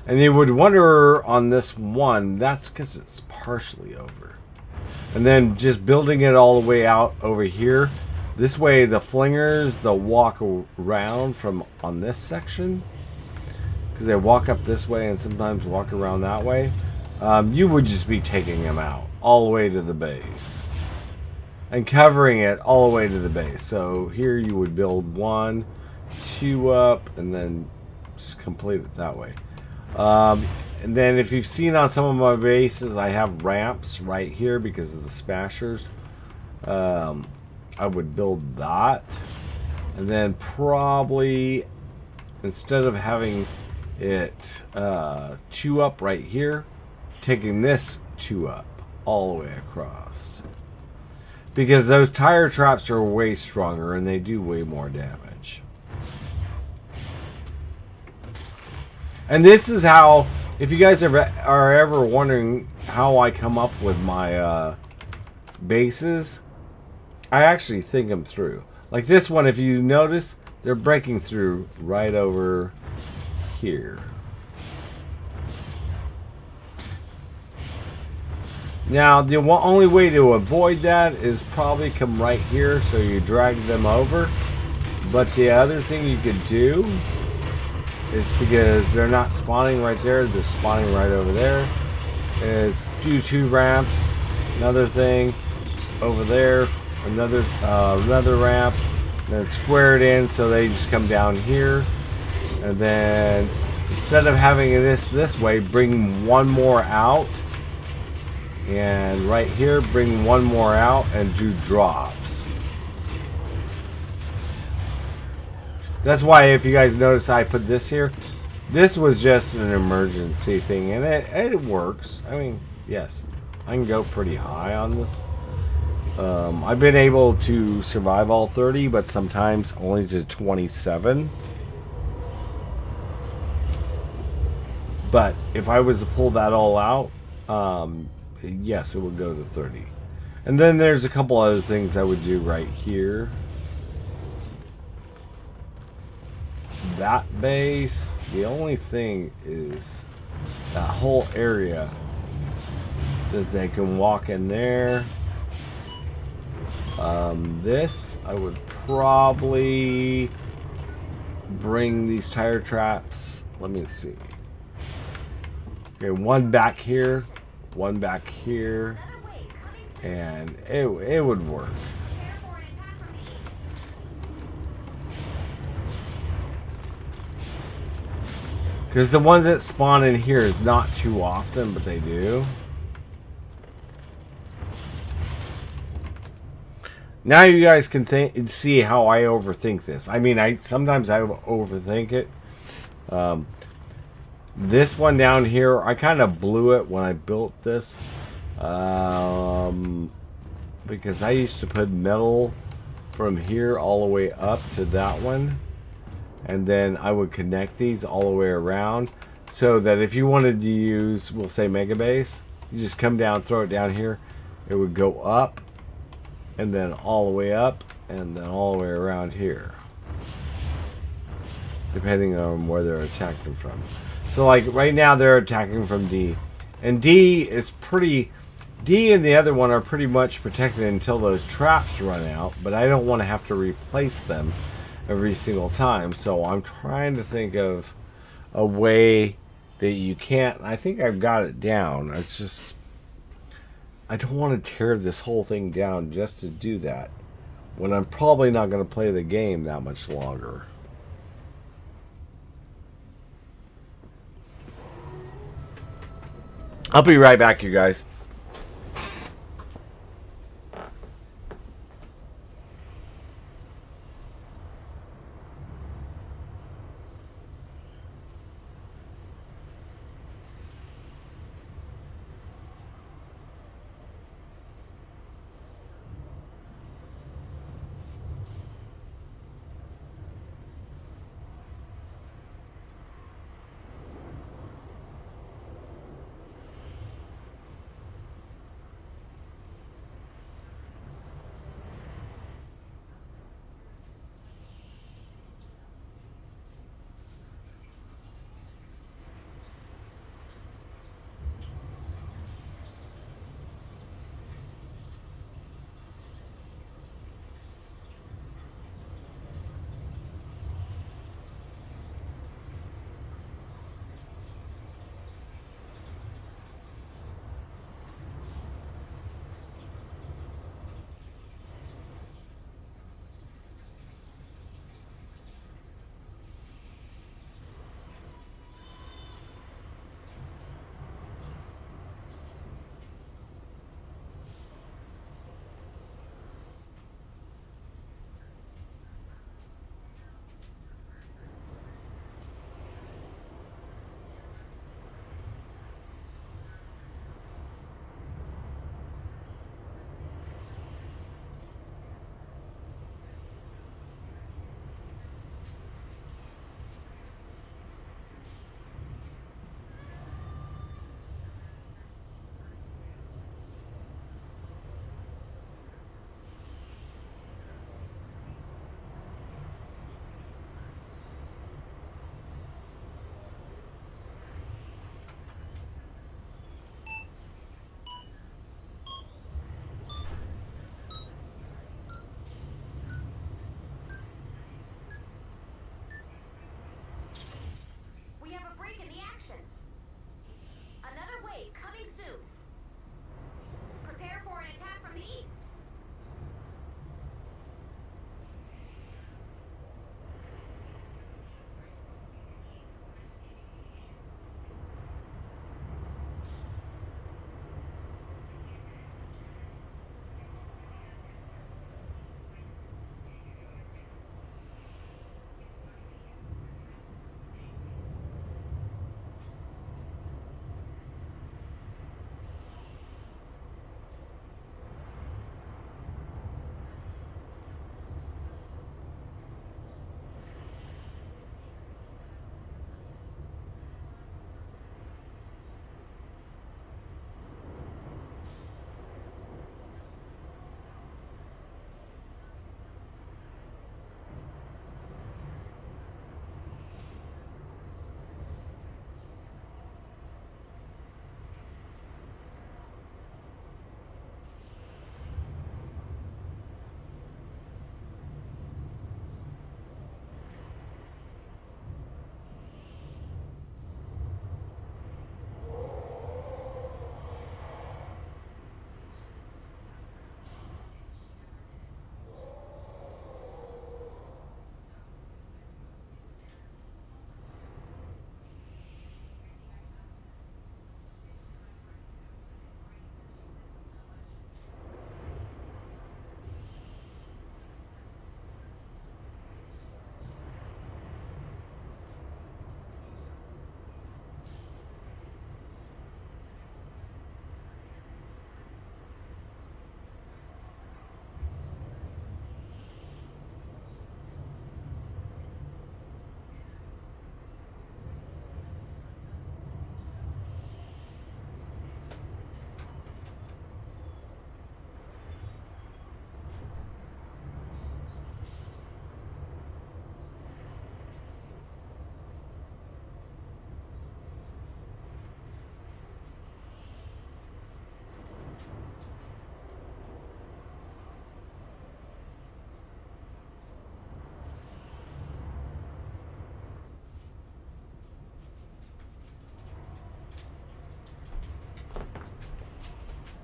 And you would wonder on this one, that's because it's partially over. And then just building it all the way out over here. This way the flingers, they'll walk around from on this section. Because they walk up this way and sometimes walk around that way. You would just be taking them out all the way to the base. And covering it all the way to the base. So here you would build 1, 2 up, and then just complete it that way. And then if you've seen on some of my bases, I have ramps right here because of the smashers. I would build that. And then probably, instead of having it 2 up right here, taking this 2 up all the way across. Because those tire traps are way stronger and they do way more damage. And this is how, if you guys are ever wondering how I come up with my bases, I actually think them through. Like this one, if you notice, they're breaking through right over here. Now, the only way to avoid that is probably come right here, so you drag them over. But the other thing you could do is, because they're not spawning right there, they're spawning right over there, is do 2 ramps, another thing over there, another ramp, then square it in so they just come down here. And then instead of having this way, bring 1 more out. And right here, bring 1 more out and do drops. That's why, if you guys notice, I put this here. This was just an emergency thing, and it works. I mean, yes, I can go pretty high on this. I've been able to survive all 30, but sometimes only to 27. But if I was to pull that all out, yes, it would go to 30. And then there's a couple other things I would do right here. that base. The only thing is that whole area that they can walk in there. This, I would probably bring these tire traps. Let me see. Okay, one back here, one back here, and it would work. Because the ones that spawn in here is not too often, but they do. Now you guys can see how I overthink this. I mean, sometimes I overthink it. This one down here, I kind of blew it when I built this. Because I used to put metal from here all the way up to that one. And then I would connect these all the way around. So that if you wanted to use, we'll say Mega Base, you just come down, throw it down here. It would go up. And then all the way up. And then all the way around here. Depending on where they're attacking from. So like right now they're attacking from D. And D is pretty... D and the other one are pretty much protected until those traps run out. But I don't want to have to replace them every single time. So I'm trying to think of a way that you can't... I think I've got it down. It's just... I don't want to tear this whole thing down just to do that. When I'm probably not going to play the game that much longer. I'll be right back, you guys.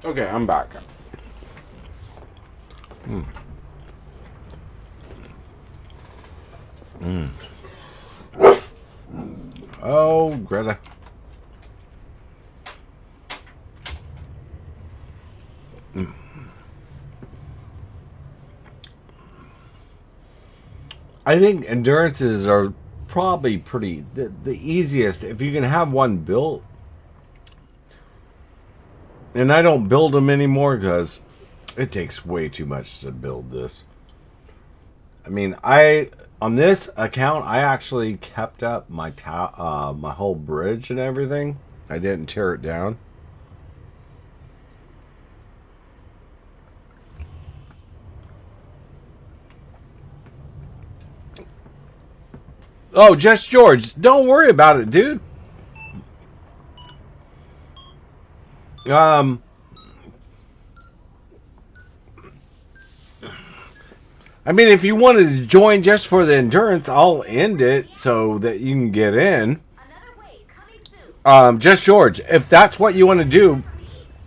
Okay, I'm back. Oh, Greta. I think endurances are probably the easiest. If you can have one built, and I don't build them anymore because it takes way too much to build this. I mean, on this account, I actually kept up my whole bridge and everything. I didn't tear it down. Oh, just George. Don't worry about it, dude. Um, I mean, if you wanted to join just for the endurance, I'll end it so that you can get in. Another wave coming soon. Just George, if that's what you want to do,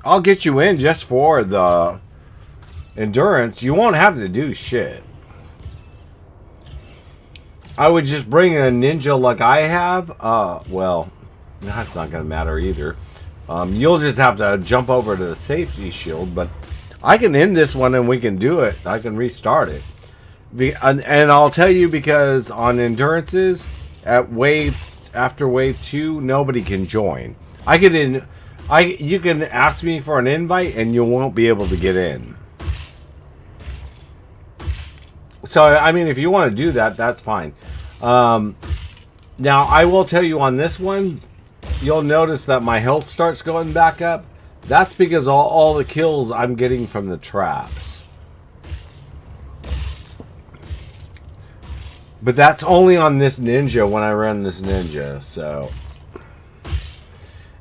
I'll get you in just for the endurance. You won't have to do shit. I would just bring a ninja like I have. Well, that's not going to matter either. You'll just have to jump over to the safety shield, but I can end this one and we can do it. I can restart it. And I'll tell you, because on endurances after wave 2, nobody can join. You can ask me for an invite and you won't be able to get in. So I mean, if you want to do that, that's fine. Now I will tell you, on this one, you'll notice that my health starts going back up. That's because all the kills I'm getting from the traps. But that's only on this ninja when I run this ninja, so...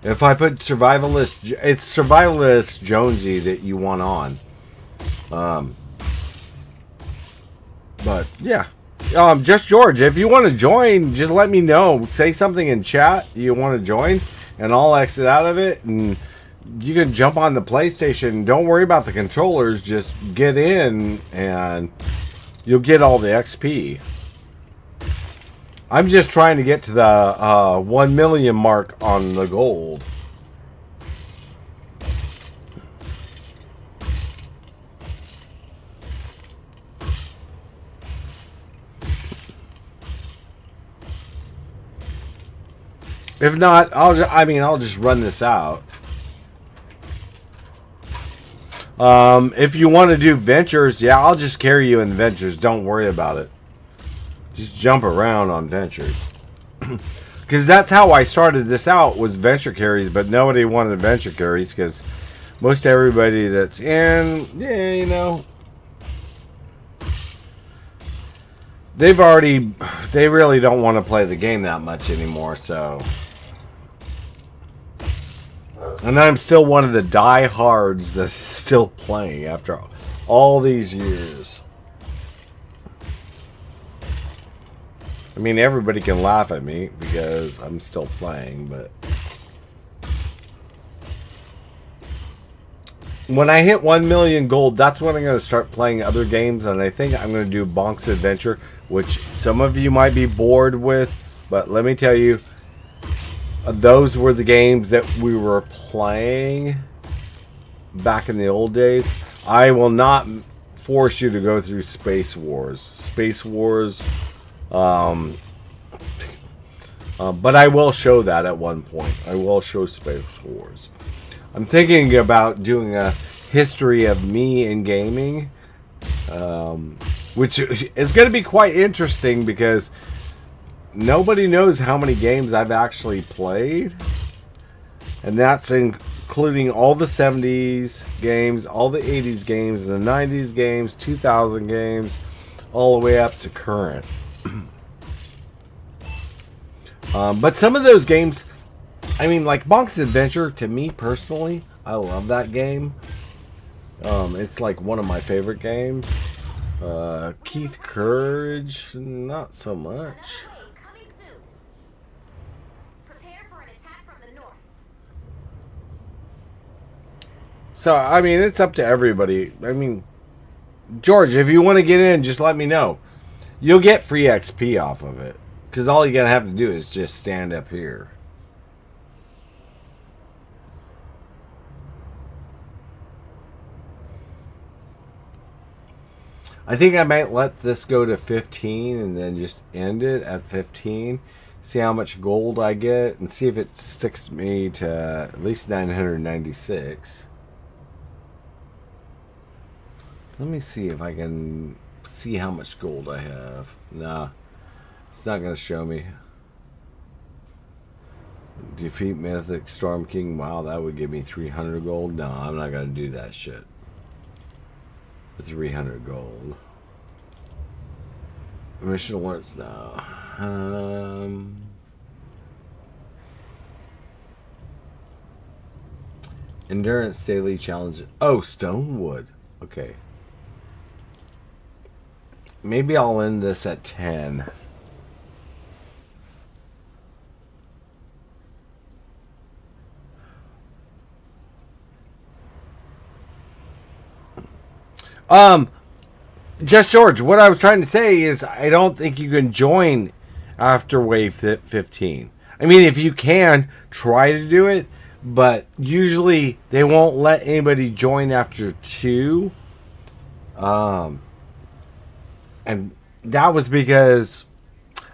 If I put survivalist... It's survivalist Jonesy that you want on. But, yeah. Just George, if you want to join, just let me know. Say something in chat you want to join, and I'll exit out of it, and you can jump on the PlayStation. Don't worry about the controllers. Just get in, and you'll get all the XP. I'm just trying to get to the 1 million mark on the gold. If not, I'll just run this out. If you want to do ventures, yeah, I'll just carry you in ventures. Don't worry about it. Just jump around on ventures. Because that's how I started this out, was venture carries, but nobody wanted venture carries because most everybody that's in, yeah, you know, they really don't want to play the game that much anymore, so. And I'm still one of the diehards that's still playing after all these years. I mean, everybody can laugh at me because I'm still playing, but... When I hit 1 million gold, that's when I'm going to start playing other games, and I think I'm going to do Bonk's Adventure, which some of you might be bored with, but let me tell you, those were the games that we were playing back in the old days. I will not force you to go through Space Wars. Space Wars... but I will show that at one point. I will show Space Wars. I'm thinking about doing a history of me in gaming, which is going to be quite interesting because nobody knows how many games I've actually played, and that's including all the 70s games, all the 80s games, the 90s games, 2000 games, all the way up to current. But some of those games, I mean, like Bonk's Adventure, to me personally, I love that game. It's like one of my favorite games. Keith Courage, not so much. Coming soon. Prepare for an attack from the north. So, I mean, it's up to everybody. I mean, George, if you want to get in, just let me know. You'll get free XP off of it. Because all you're going to have to do is just stand up here. I think I might let this go to 15 and then just end it at 15. See how much gold I get and see if it sticks me to at least 996. Let me see if I can see how much gold I have. Nah, it's not going to show me. Defeat Mythic Storm King. Wow, that would give me 300 gold. No, I'm not going to do that shit. 300 gold. Mission alerts now. Endurance daily challenge. Oh, Stonewood. Okay. Maybe I'll end this at 10. Just George, what I was trying to say is I don't think you can join after wave 15. I mean, if you can, try to do it, but usually they won't let anybody join after 2. And that was because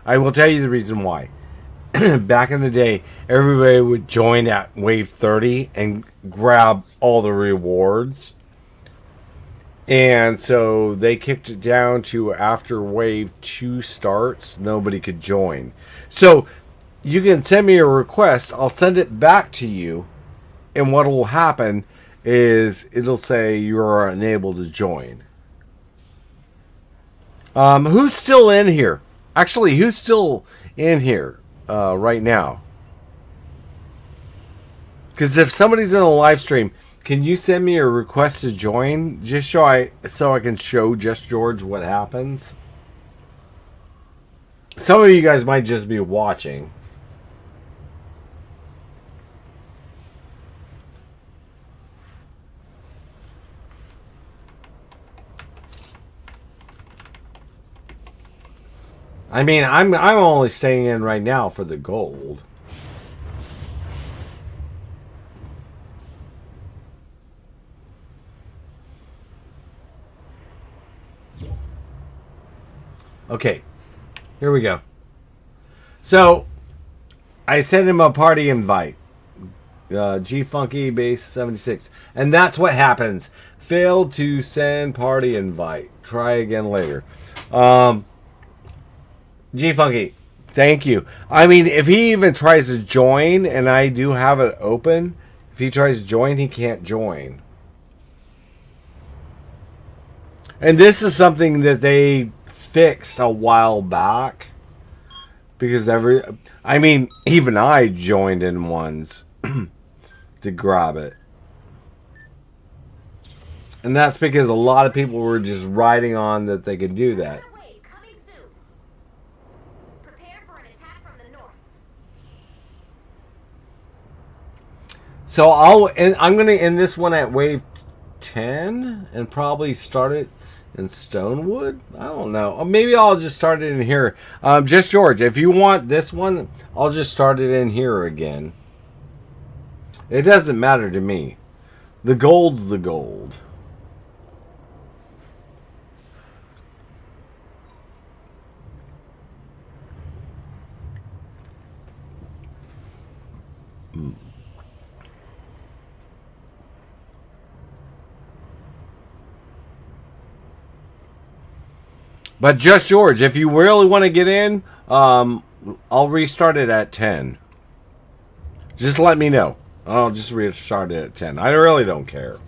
I will tell you the reason why. Back in the day, everybody would join at wave 30 and grab all the rewards. And so they kicked it down to after wave 2 starts, nobody could join. So you can send me a request. I'll send it back to you. And what will happen is it'll say you are unable to join. Who's still in here? Actually, who's still in here right now? Because if somebody's in a live stream, can you send me a request to join just so I can show Just George what happens? Some of you guys might just be watching. I mean, I'm only staying in right now for the gold. Okay, here we go. So, I sent him a party invite. G Funky Base 76. And that's what happens. Failed to send party invite. Try again later. G Funky, thank you. I mean, if he even tries to join, and I do have it open, if he tries to join, he can't join. And this is something that they fixed a while back, because even I joined in ones to grab it, and that's because a lot of people were just riding on that they could do that. So I'm gonna end this one at wave 10 and probably start it in Stonewood? I don't know. Or maybe I'll just start it in here. Just George, if you want this one, I'll just start it in here again. It doesn't matter to me. The gold's the gold. But Just George, if you really want to get in, I'll restart it at 10. Just let me know. I'll just restart it at 10. I really don't care.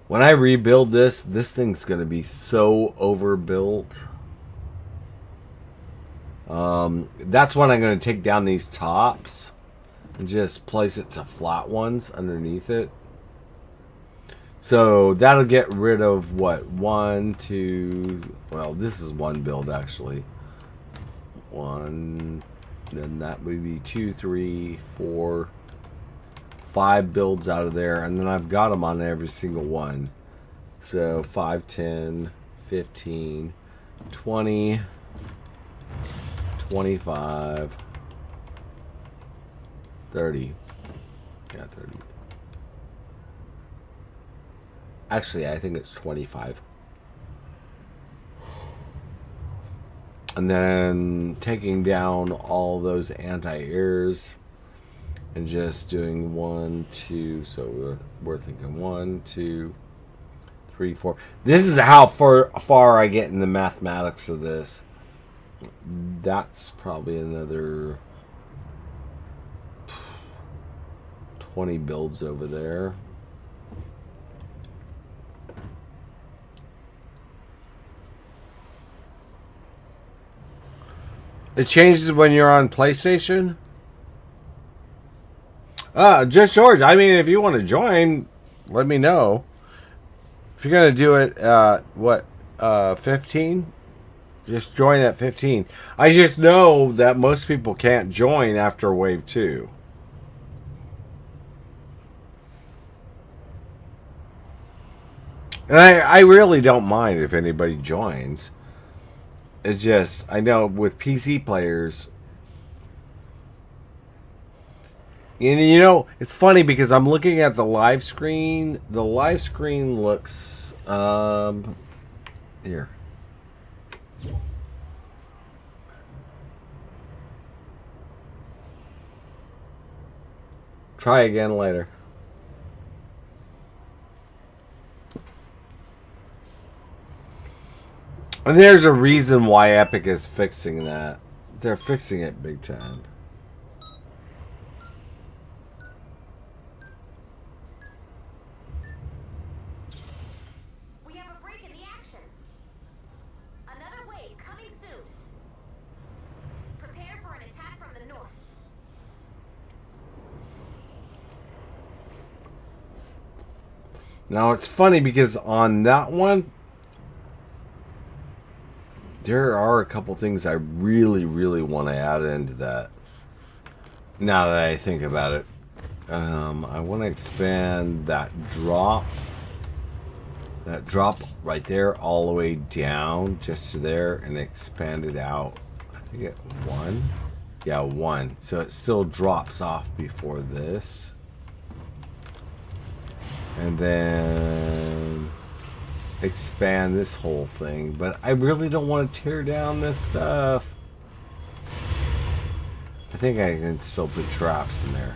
When I rebuild this thing's going to be so overbuilt. That's when I'm going to take down these tops and just place it to flat ones underneath it. So that'll get rid of what? One, two. Well, this is one build actually. One. Then that would be 2, 3, 4, 5 builds out of there. And then I've got them on every single one. So 5, 10, 15, 20, 25, 30. Yeah, 30. Actually, I think it's 25. And then taking down all those anti-airs and just doing 1, 2. So we're thinking 1, 2, 3, 4. This is how far I get in the mathematics of this. That's probably another 20 builds over there. It changes when you're on PlayStation? Just George. I mean, if you want to join, let me know. If you're going to do it at, 15? Just join at 15. I just know that most people can't join after Wave 2. And I really don't mind if anybody joins. It's just, I know with PC players, and you know, it's funny because I'm looking at the live screen. The live screen looks, here. Try again later. And there's a reason why Epic is fixing that. They're fixing it big time. We have a break in the action. Another wave coming soon. Prepare for an attack from the north. Now it's funny because on that one, there are a couple things I really, really want to add into that. Now that I think about it, I want to expand that drop right there all the way down just to there and expand it out. I think at 1. Yeah, 1. So it still drops off before this. And then expand this whole thing, but I really don't want to tear down this stuff. I think I can still put traps in there.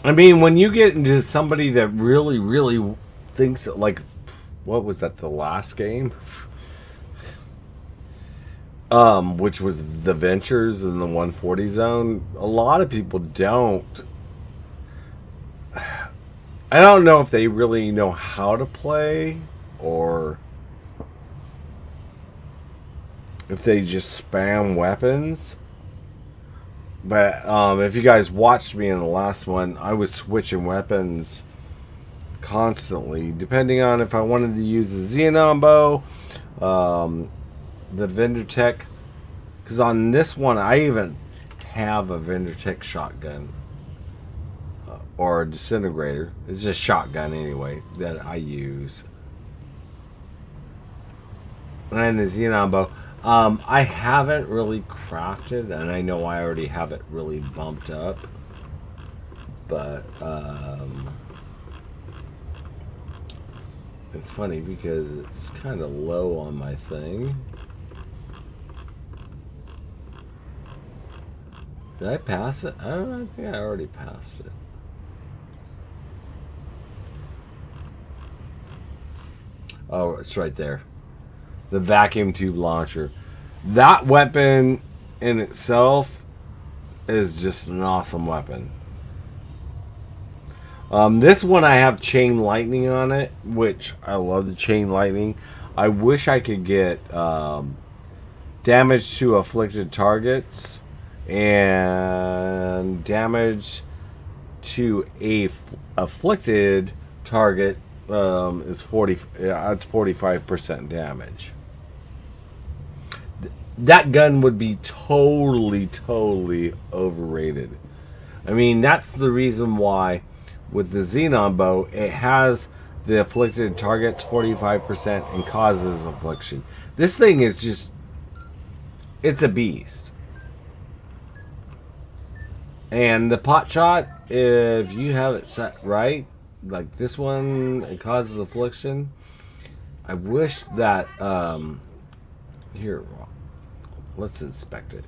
I mean, when you get into somebody that really, really thinks like, what was that? The last game, which was the Ventures in the 140 zone. A lot of people don't. I don't know if they really know how to play or if they just spam weapons. But if you guys watched me in the last one, I was switching weapons constantly, depending on if I wanted to use the Xenon bow, the Vendertech. Because on this one, I even have a Vendertech shotgun or a disintegrator. It's just shotgun anyway that I use, and the Xenon bow. I haven't really crafted, and I know I already have it really bumped up, but it's funny because it's kind of low on my thing. Did I pass it? I think I already passed it. Oh, it's right there. The vacuum tube launcher. That weapon in itself is just an awesome weapon. This one I have chain lightning on it, which I love the chain lightning. I wish I could get damage to afflicted targets and damage to a afflicted target is 40. That's 45% damage. That gun would be totally overrated. I mean, that's the reason why with the Xenon bow, it has the afflicted targets 45% and causes affliction. This thing is just, it's a beast. And the pot shot, if you have it set right, like this one, it causes affliction. I wish that, here, let's inspect it.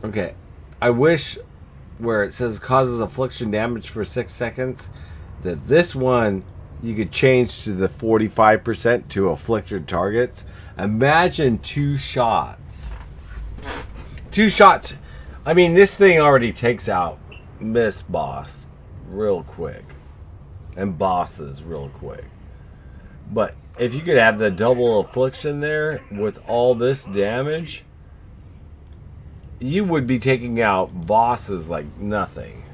Okay, I wish where it says causes affliction damage for 6 seconds, that this one you could change to the 45% to afflicted targets. Imagine 2 shots. 2 shots. I mean, this thing already takes out Miss Boss real quick. And bosses real quick. But if you could have the double affliction there with all this damage, you would be taking out bosses like nothing.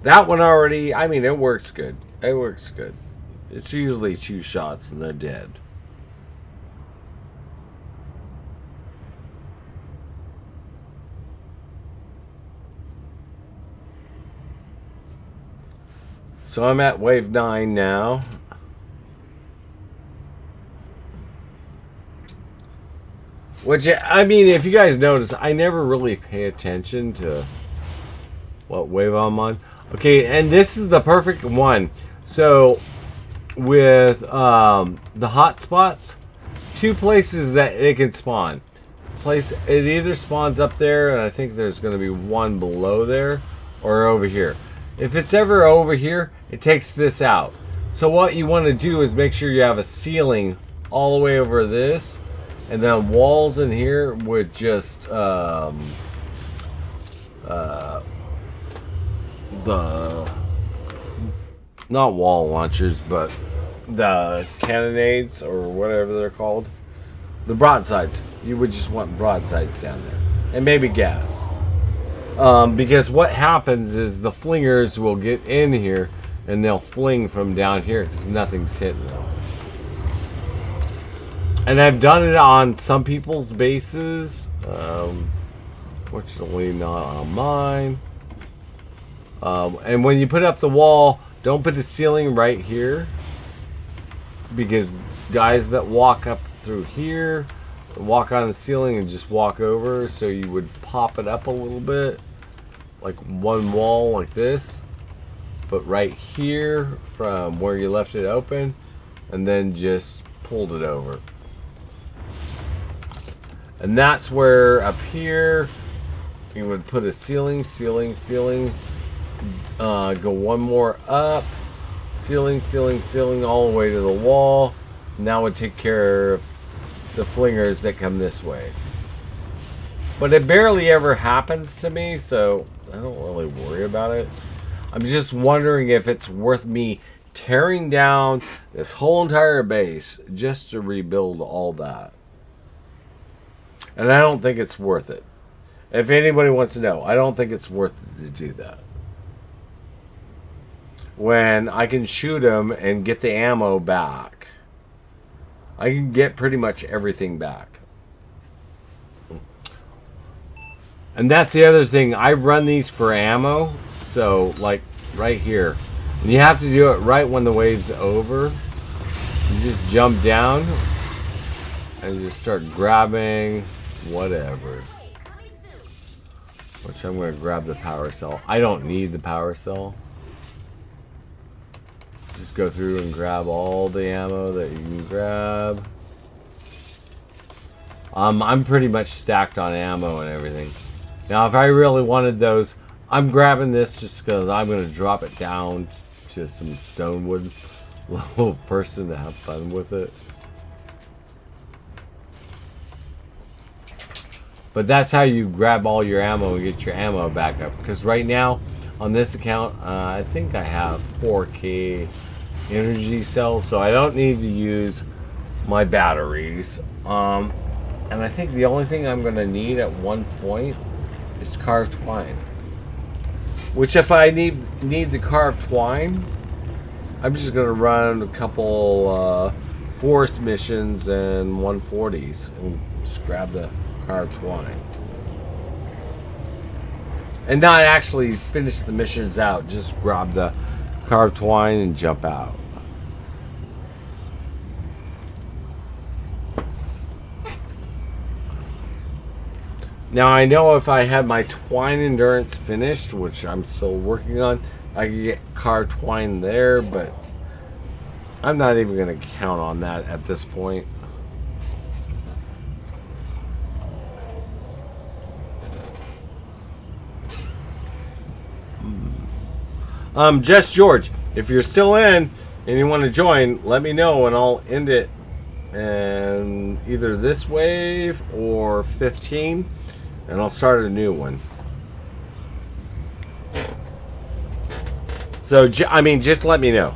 That one already, I mean, it works good. It works good. It's usually 2 shots and they're dead. So I'm at wave 9 now. Which, I mean, if you guys notice, I never really pay attention to what wave I'm on. Okay, and this is the perfect one. So, with the hot spots, 2 places that it can spawn. It either spawns up there, and I think there's going to be one below there, or over here. If it's ever over here, it takes this out. So what you want to do is make sure you have a ceiling all the way over this, and then walls in here with just the not wall launchers, but the cannonades or whatever they're called, the broadsides. You would just want broadsides down there, and maybe gas. Because what happens is the flingers will get in here and they'll fling from down here because nothing's hitting them. And I've done it on some people's bases. Fortunately not on mine. And when you put up the wall, don't put the ceiling right here, because guys that walk up through here walk on the ceiling and just walk over, so you would pop it up a little bit, like one wall like this, but right here from where you left it open, and then just pulled it over. And that's where up here you would put a ceiling, go one more up, ceiling, all the way to the wall. And that would take care of the flingers that come this way. But it barely ever happens to me, so I don't really worry about it. I'm just wondering if it's worth me tearing down this whole entire base just to rebuild all that. And I don't think it's worth it. If anybody wants to know, I don't think it's worth it to do that. When I can shoot them and get the ammo back. I can get pretty much everything back. And that's the other thing. I run these for ammo. So, like, right here. And you have to do it right when the wave's over. You just jump down. And just start grabbing whatever. Which I'm going to grab the power cell. I don't need the power cell. Just go through and grab all the ammo that you can grab. I'm pretty much stacked on ammo and everything. Now, if I really wanted those, I'm grabbing this just because I'm going to drop it down to some stonewood little person to have fun with it. But that's how you grab all your ammo and get your ammo back up. Because right now, on this account, I think I have 4K energy cells, so I don't need to use my batteries. And I think the only thing I'm going to need at one point is carved twine. Which, if I need the carved twine, I'm just going to run a couple forest missions and 140s and just grab the carved twine. And not actually finish the missions out, just grab the carved twine and jump out. Now I know if I had my twine endurance finished, which I'm still working on, I could get carved twine there, but I'm not even going to count on that at this point. Just George, if you're still in and you want to join, let me know and I'll end it in either this wave or 15, and I'll start a new one. So, I mean, just let me know.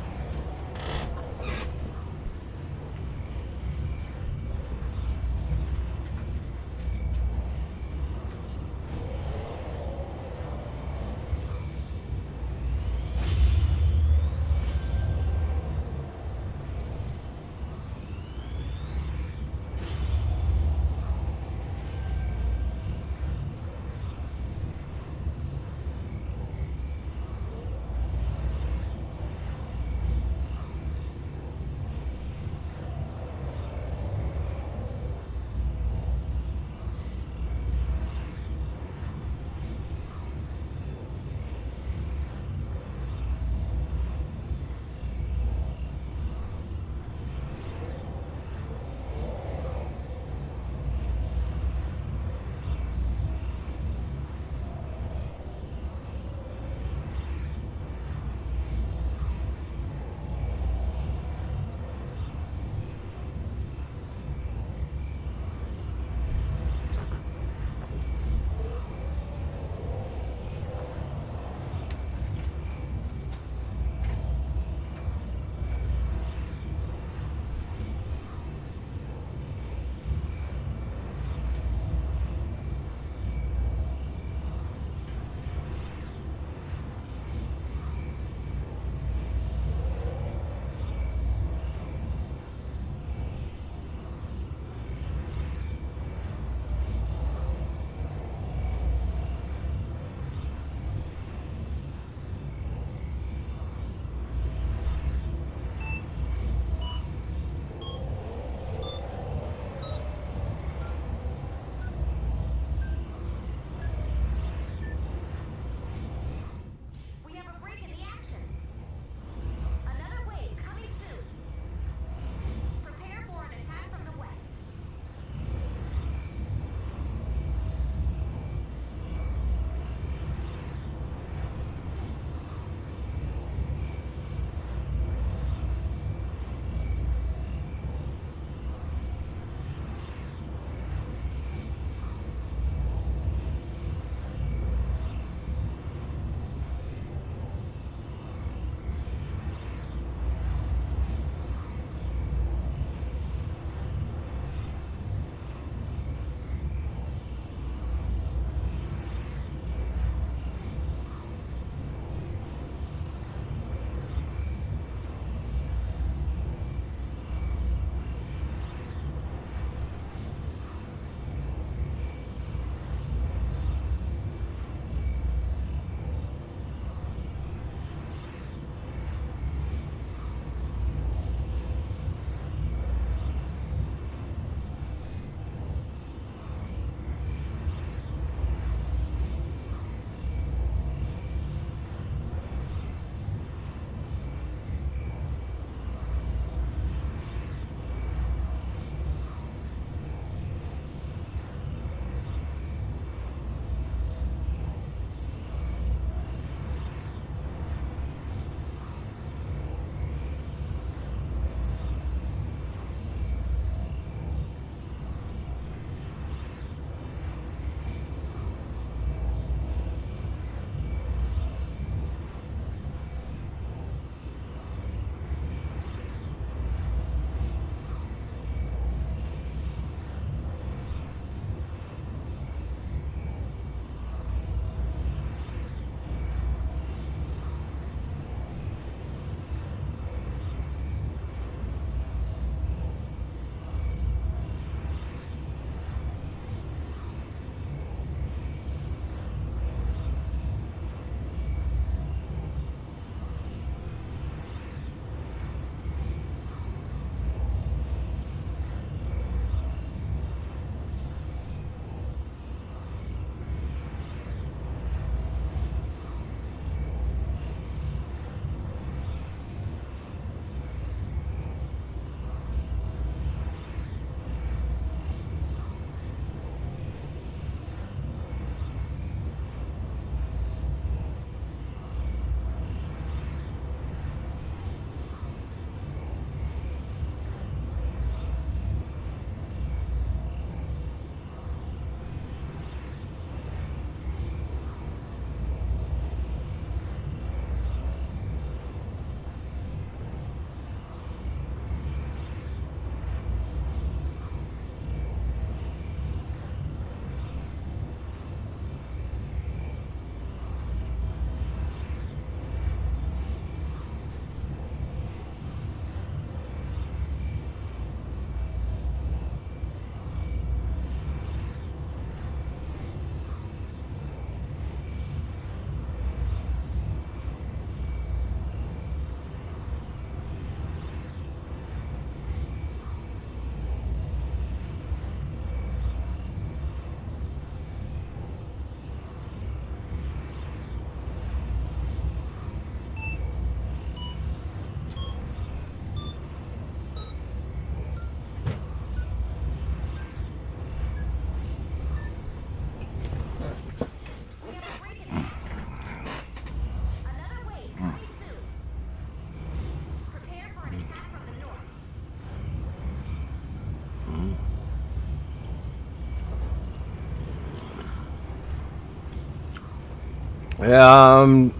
Um,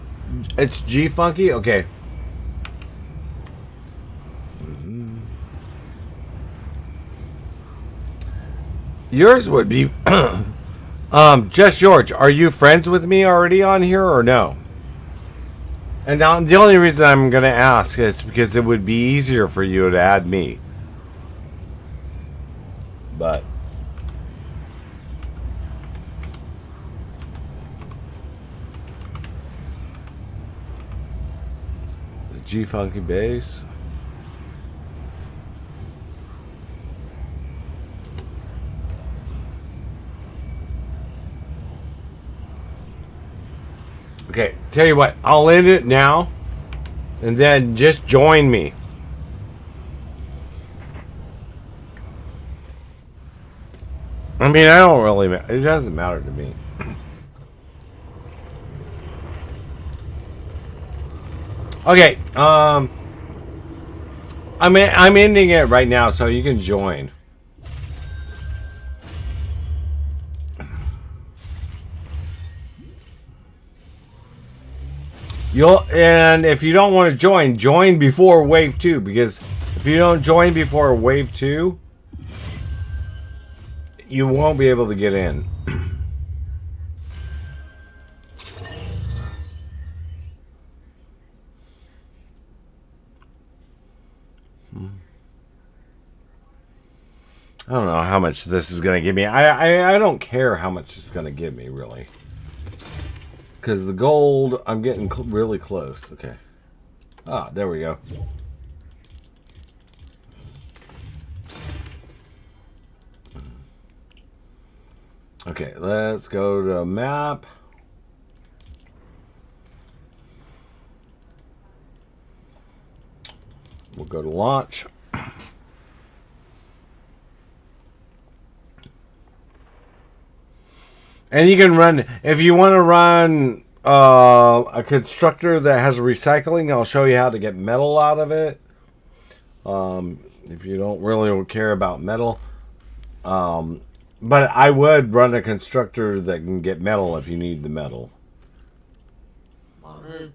it's G Funky. Okay. Yours would be just George. Are you friends with me already on here or no? And now the only reason I'm gonna ask is because it would be easier for you to add me. But the G Funky bass. Okay, tell you what, I'll end it now, and then just join me. I mean, I don't really. It doesn't matter to me. Okay, I'm ending it right now, so you can join. And if you don't want to join before wave 2, because if you don't join before wave 2, you won't be able to get in. I don't know how much this is going to give me. I don't care how much it's going to give me, really. Because the gold, I'm getting really close. Okay. Ah, there we go. Okay, let's go to map. We'll go to launch. And you can run, if you want to run a constructor that has recycling, I'll show you how to get metal out of it. If you don't really care about metal. But I would run a constructor that can get metal if you need the metal. Alright.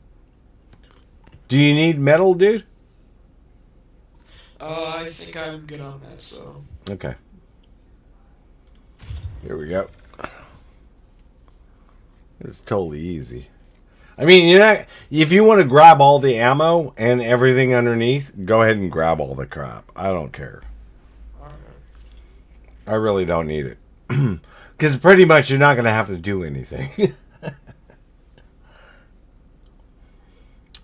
Do you need metal, dude? I think I'm good on that, so. Okay. Here we go. It's totally easy. I mean, if you want to grab all the ammo and everything underneath, go ahead and grab all the crap. I don't care. Alright. I really don't need it. Because pretty much you're not going to have to do anything.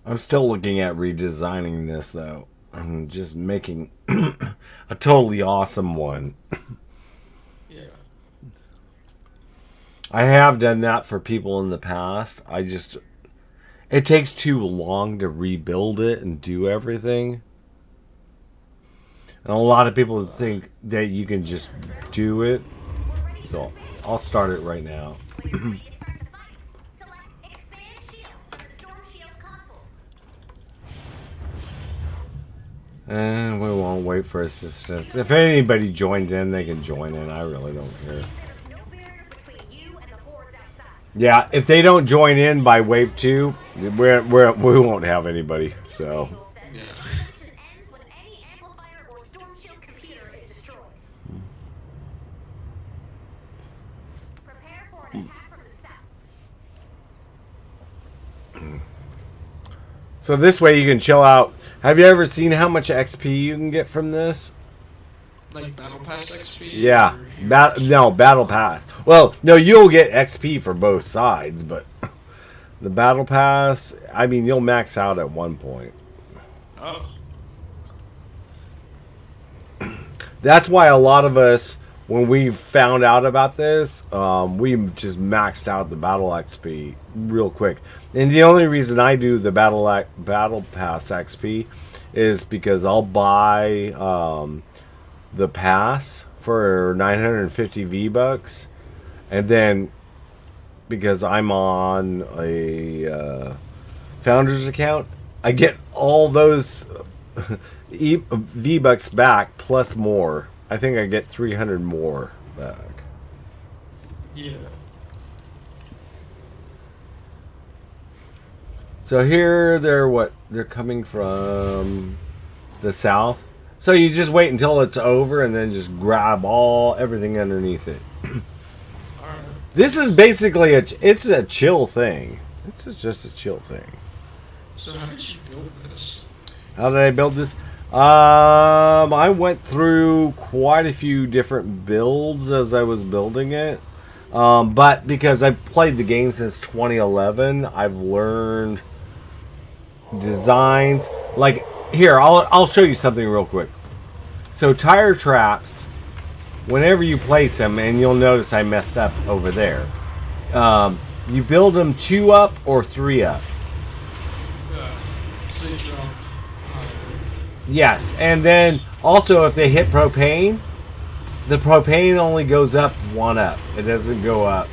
I'm still looking at redesigning this, though. I'm just making a totally awesome one. Yeah. I have done that for people in the past. It takes too long to rebuild it and do everything. And a lot of people think that you can just do it. So I'll start it right now. And we won't wait for assistance. If anybody joins in, they can join in. I really don't care. Yeah, if they don't join in by wave 2, we won't have anybody. So. Yeah. So this way you can chill out. Have you ever seen how much XP you can get from this? Like Battle Pass XP? Yeah. Battle Pass. Well, no, you'll get XP for both sides, but the Battle Pass, I mean, you'll max out at one point. Oh. That's why a lot of us, when we found out about this, we just maxed out the Battle XP real quick. And the only reason I do the Battle Pass XP is because I'll buy the pass for 950 V-Bucks, and then because I'm on a Founders account, I get all those V-Bucks back plus more. I think I get 300 more back. Yeah. So here they're coming from the south. So you just wait until it's over and then just grab everything underneath it. Alright. This is basically it's a chill thing. It's just a chill thing. So how did you build this? How did I build this? I went through quite a few different builds as I was building it. But because I've played the game since 2011, I've learned designs. Like here, I'll show you something real quick. So tire traps, whenever you place them, and you'll notice I messed up over there. You build them 2 up or 3 up. So you jump higher. Yes, and then also if they hit propane, the propane only goes up 1 up. It doesn't go up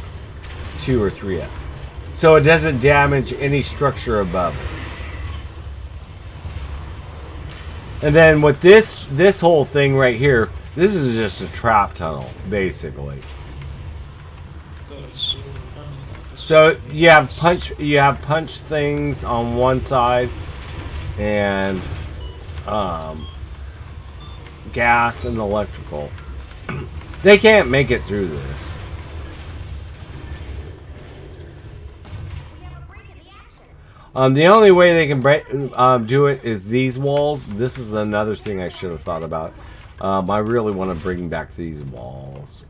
2 or 3 up. So it doesn't damage any structure above it. And then with this whole thing right here, this is just a trap tunnel, basically. That's So you have punch things on one side, and gas and electrical. They can't make it through this. We have a break in the action. The only way they can do it is these walls. This is another thing I should have thought about. I really want to bring back these walls.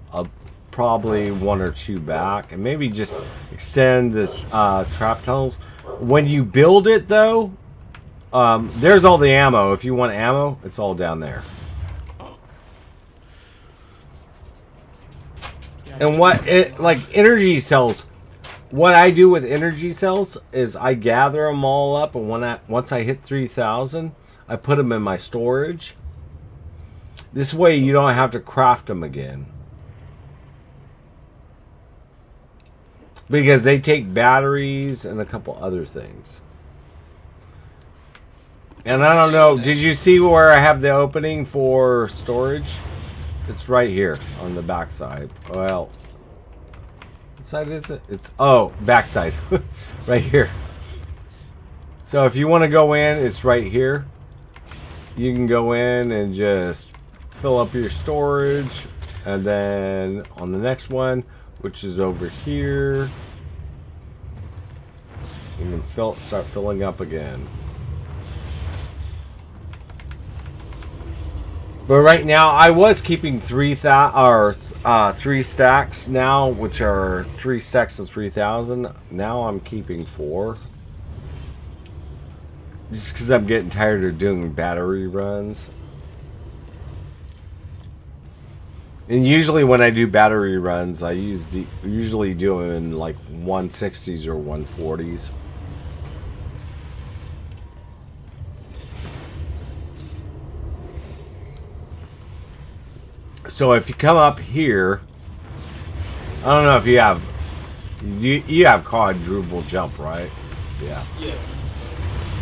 Probably 1 or 2 back, and maybe just extend the trap tunnels. When you build it, though, there's all the ammo. If you want ammo, it's all down there. And like energy cells, what I do with energy cells is I gather them all up, and once I hit 3,000, I put them in my storage. This way you don't have to craft them again. Because they take batteries and a couple other things. And I don't know, did you see where I have the opening for storage? It's right here on the back side. Well, what side is it? It's, oh, back side. Right here. So if you want to go in, it's right here. You can go in and just fill up your storage. And then on the next one, which is over here, you can start filling up again. But right now, I was keeping 3 stacks now, which are 3 stacks of 3,000. Now I'm keeping 4, just because I'm getting tired of doing battery runs. And usually when I do battery runs, I usually do them in like 160s or 140s. So if you come up here, I don't know if you have quadruple jump, right? Yeah. Yeah.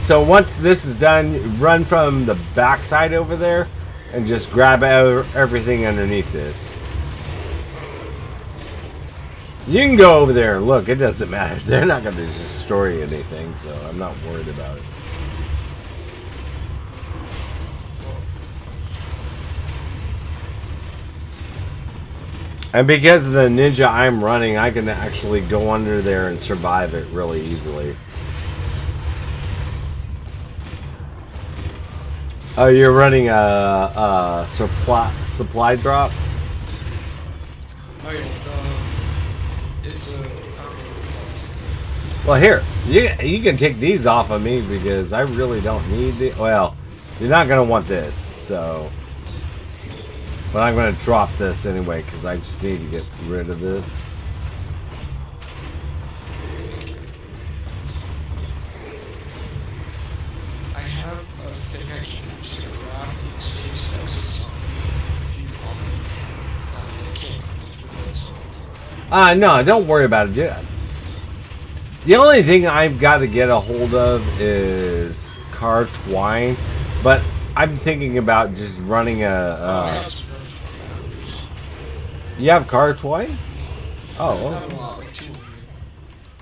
So once this is done, run from the backside over there and just grab everything underneath this. You can go over there and look. It doesn't matter. They're not going to destroy anything, so I'm not worried about it. And because of the ninja I'm running, I can actually go under there and survive it really easily. Oh, you're running a supply drop? Oh yeah, it's a. Well, here, you can take these off of me because I really don't need the. Well, you're not gonna want this, so. But I'm gonna drop this anyway because I just need to get rid of this. I have a thing I can just craft. It's 2 stacks of something. If you want it, I can't do this. No, don't worry about it, dude. The only thing I've got to get a hold of is car twine, but I'm thinking about just running a. You have car twine? Oh, well,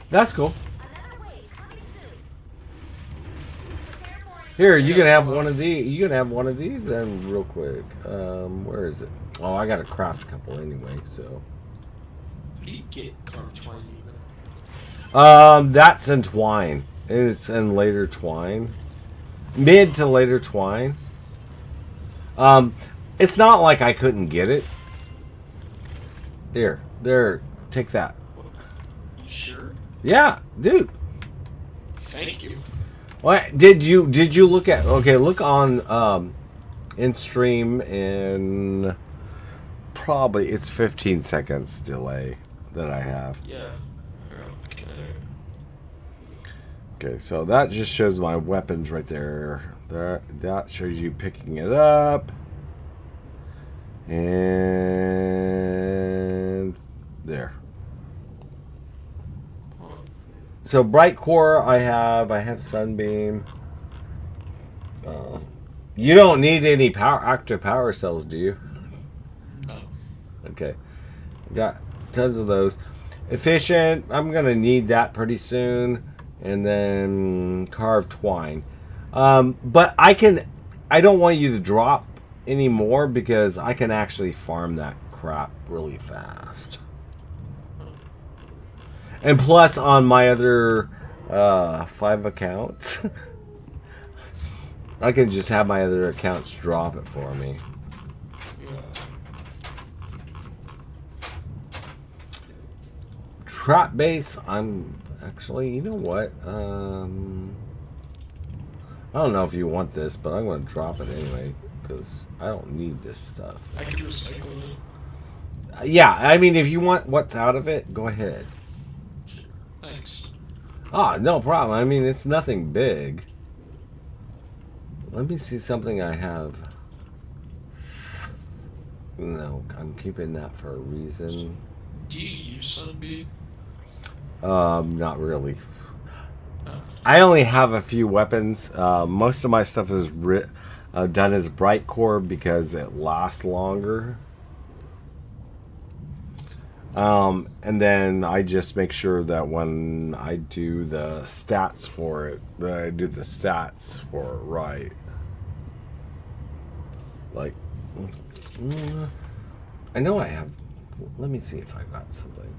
that's cool. Another wave coming soon. Here, you can have one of these. You can have one of these then, real quick. Where is it? Oh, I got to craft a couple anyway. So. How do you get carved twine even? That's in twine. It's in later twine, mid to later twine. It's not like I couldn't get it. There, take that. You sure? Yeah, dude. Thank you. What did you look at? Okay, look on in stream in probably it's 15 seconds delay that I have. Yeah. Okay. Okay, so that just shows my weapons right there. That shows you picking it up. And there. So bright core I have sunbeam. You don't need any active power cells, do you? No. Okay. Got tons of those. Efficient, I'm gonna need that pretty soon. And then carved twine. But I don't want you to drop anymore because I can actually farm that crap really fast. And plus on my other 5 accounts, I can just have my other accounts drop it for me. Yeah. Trap base, I'm actually, you know what? I don't know if you want this, but I'm going to drop it anyway because I don't need this stuff. I can recycle it. Yeah, I mean, if you want what's out of it, go ahead. Thanks. Ah, no problem. I mean, it's nothing big. Let me see something I have. No, I'm keeping that for a reason. Do you use Sunbeam? Not really. No. I only have a few weapons. Most of my stuff is done as bright core because it lasts longer. And then I just make sure that when I do the stats for it, that I do the stats for it right. Like, I know I have. Let me see if I got something.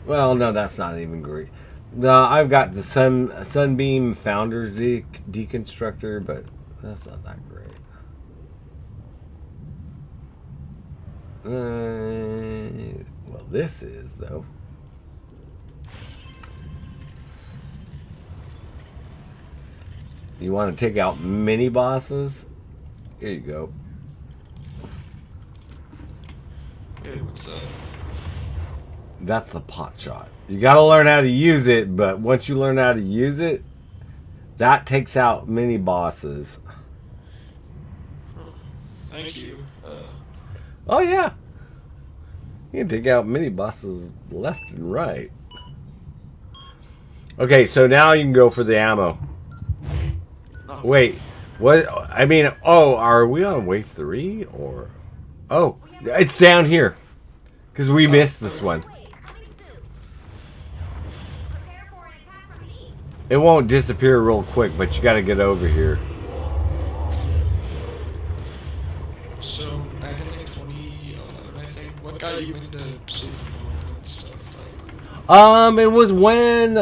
Well, no, that's not even great. No, I've got the Sunbeam Founders Deconstructor, but that's not that great. Well, this is, though. You want to take out mini bosses? Here you go. Hey, what's that? That's the pot shot. You got to learn how to use it, but once you learn how to use it, that takes out mini bosses. Thank you. Oh, yeah. You can take out mini bosses left and right. Okay, so now you can go for the ammo. No. Wait, what? I mean, oh, are we on wave 3 or? Oh, it's down here because we missed this one. Prepare for an attack from the east. It won't disappear real quick, but you got to get over here. So, back in like 2011, I think, what got you into Super Bowl and stuff? It was when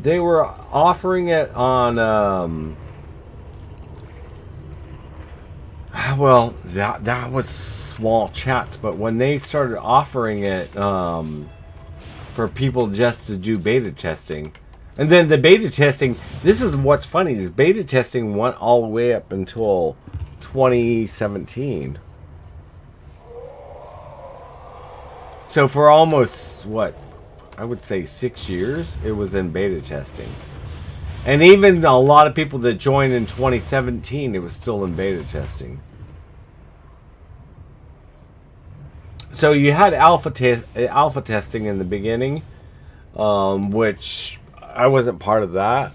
they were offering it on well, that was small chats, but when they started offering it for people just to do beta testing, and then the beta testing, this is what's funny, is beta testing went all the way up until 2017. So for almost, what, I would say 6 years, it was in beta testing. And even a lot of people that joined in 2017, it was still in beta testing. So you had alpha testing in the beginning, which I wasn't part of that.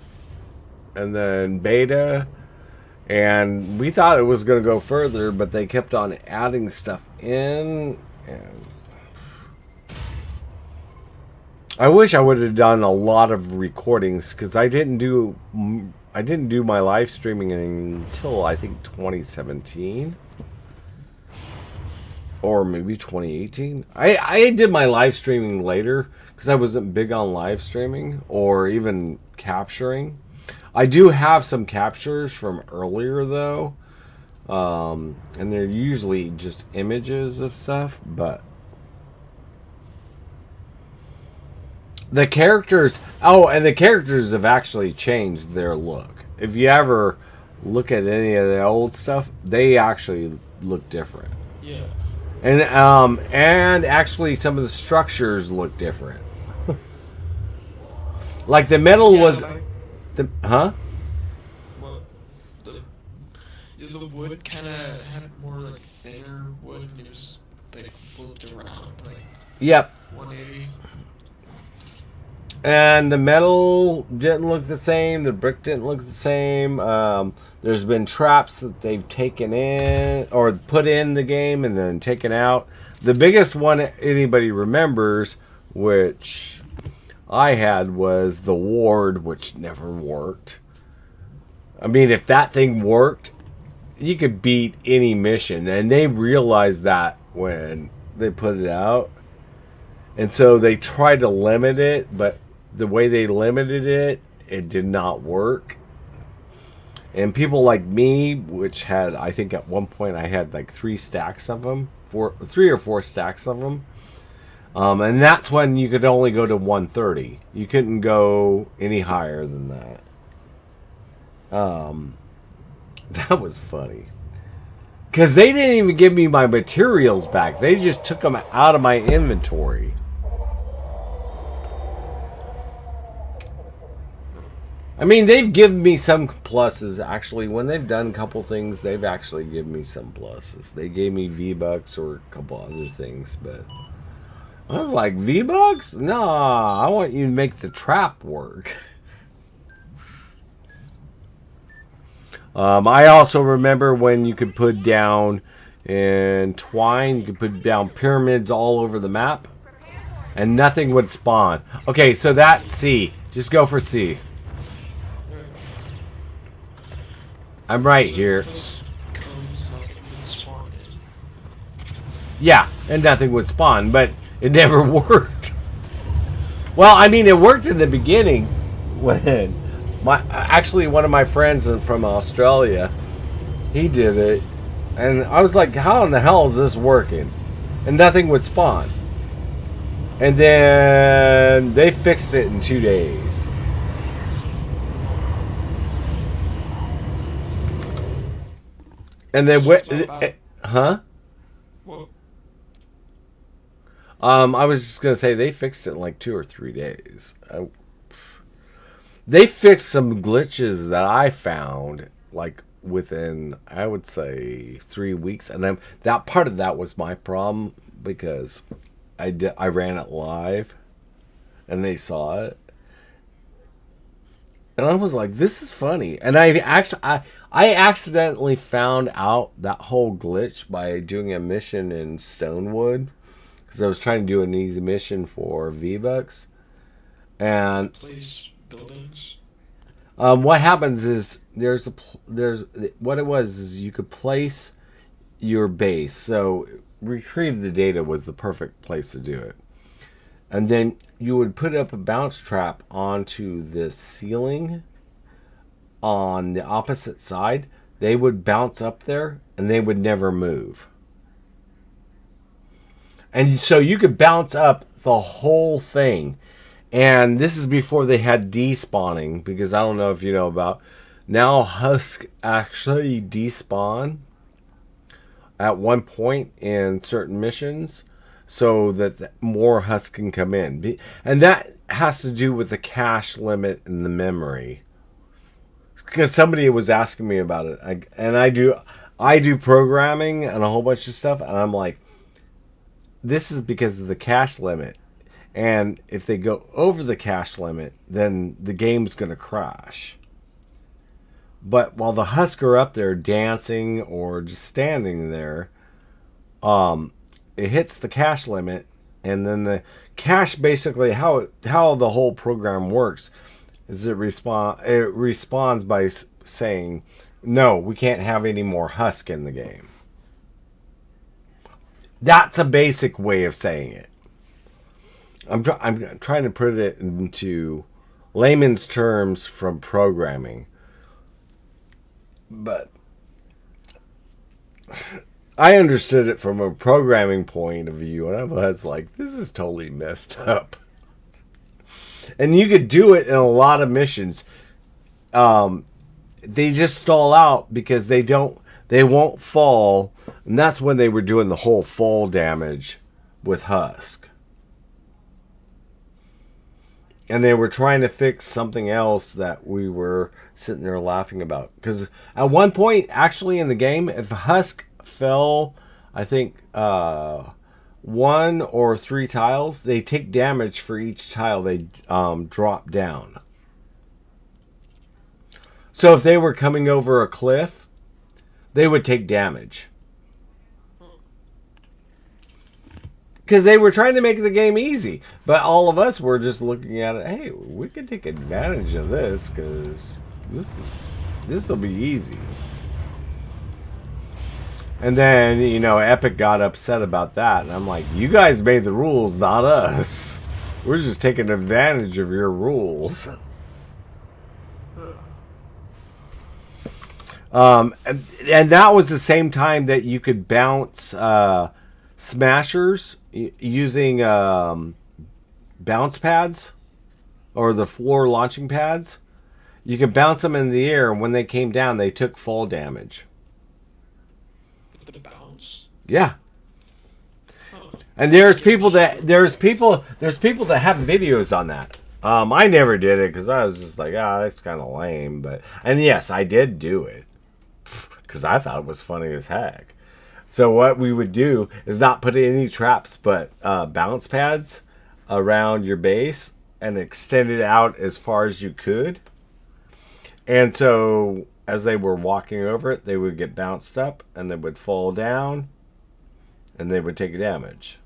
And then beta, and we thought it was going to go further, but they kept on adding stuff in. And I wish I would have done a lot of recordings because I didn't do my live streaming until I think 2017 or maybe 2018. I did my live streaming later because I wasn't big on live streaming or even capturing. I do have some captures from earlier though, and they're usually just images of stuff, but the characters, oh, and the characters have actually changed their look. If you ever look at any of the old stuff, they actually look different. Yeah. And actually some of the structures look different. Like the metal Yeah, was like, the huh? well, the yeah, the wood kind of had more like thinner wood, and it was like flipped around like Yep. 180. And the metal didn't look the same. The brick didn't look the same. There's been traps that they've taken in or put in the game and then taken out. The biggest one anybody remembers, which I had, was the ward, which never worked. I mean, if that thing worked, you could beat any mission. And they realized that when they put it out. And so they tried to limit it, but the way they limited it, it did not work. And people like me, which had, I think at one point I had like 3 stacks of them, 3 or 4 stacks of them. And that's when you could only go to 130. You couldn't go any higher than that. That was funny. Because they didn't even give me my materials back. They just took them out of my inventory. I mean, they've given me some pluses, actually. When they've done a couple things, they've actually given me some pluses. They gave me V-Bucks or a couple other things, but I was like, V-Bucks? Nah, I want you to make the trap work. I also remember when you could put down in Twine, you could put down pyramids all over the map, and nothing would spawn. Okay, so that's C. Just go for C. I'm right here. Yeah, and nothing would spawn, but it never worked. Well, I mean, it worked in the beginning when actually one of my friends from Australia, he did it, and I was like, how in the hell is this working? And nothing would spawn. And then they fixed it in 2 days. And then huh? Well, I was just gonna say they fixed it in like 2 or 3 days. They fixed some glitches that I found like within, I would say, 3 weeks, and then that part of that was my problem because I ran it live, and they saw it. And I was like, this is funny. And I accidentally found out that whole glitch by doing a mission in Stonewood. Because I was trying to do an easy mission for V-Bucks. And place buildings. what happens is what it was is you could place your base. So retrieve the data was the perfect place to do it. And then you would put up a bounce trap onto the ceiling on the opposite side. They would bounce up there and they would never move. And so you could bounce up the whole thing. And this is before they had despawning, because I don't know if you know about, now Husk actually despawn at one point in certain missions, so that more Husks can come in. And that has to do with the cache limit in the memory. Because somebody was asking me about it. I do programming and a whole bunch of stuff, and I'm like, this is because of the cache limit. And if they go over the cache limit, then the game's going to crash. But while the Husks are up there dancing or just standing there, it hits the cache limit, And then the cache, basically how the whole program works is it responds by saying, no, we can't have any more husk in the game. That's a basic way of saying it. I'm trying to put it into layman's terms from programming. But I understood it from a programming point of view, and I was like, this is totally messed up. And you could do it in a lot of missions. They just stall out because they won't fall, and that's when they were doing the whole fall damage with husk. And they were trying to fix something else that we were sitting there laughing about. Because at one point, actually in the game, if husk fell, I think, 1 or 3 tiles, they take damage for each tile they drop down. So if they were coming over a cliff, they would take damage. Because they were trying to make the game easy. But all of us were just looking at it, hey, we can take advantage of this because this will be easy. And then, you know, Epic got upset about that. And I'm like, you guys made the rules, not us. We're just taking advantage of your rules. And that was the same time that you could bounce smashers using bounce pads or the floor launching pads. You could bounce them in the air, and when they came down, they took fall damage. The bounce. Yeah. And there's people that have videos on that. I never did it because I was just like, that's kind of lame. And yes, I did do it because I thought it was funny as heck. So what we would do is not put any traps, but bounce pads around your base and extend it out as far as you could. And so as they were walking over it, they would get bounced up and they would fall down and they would take damage.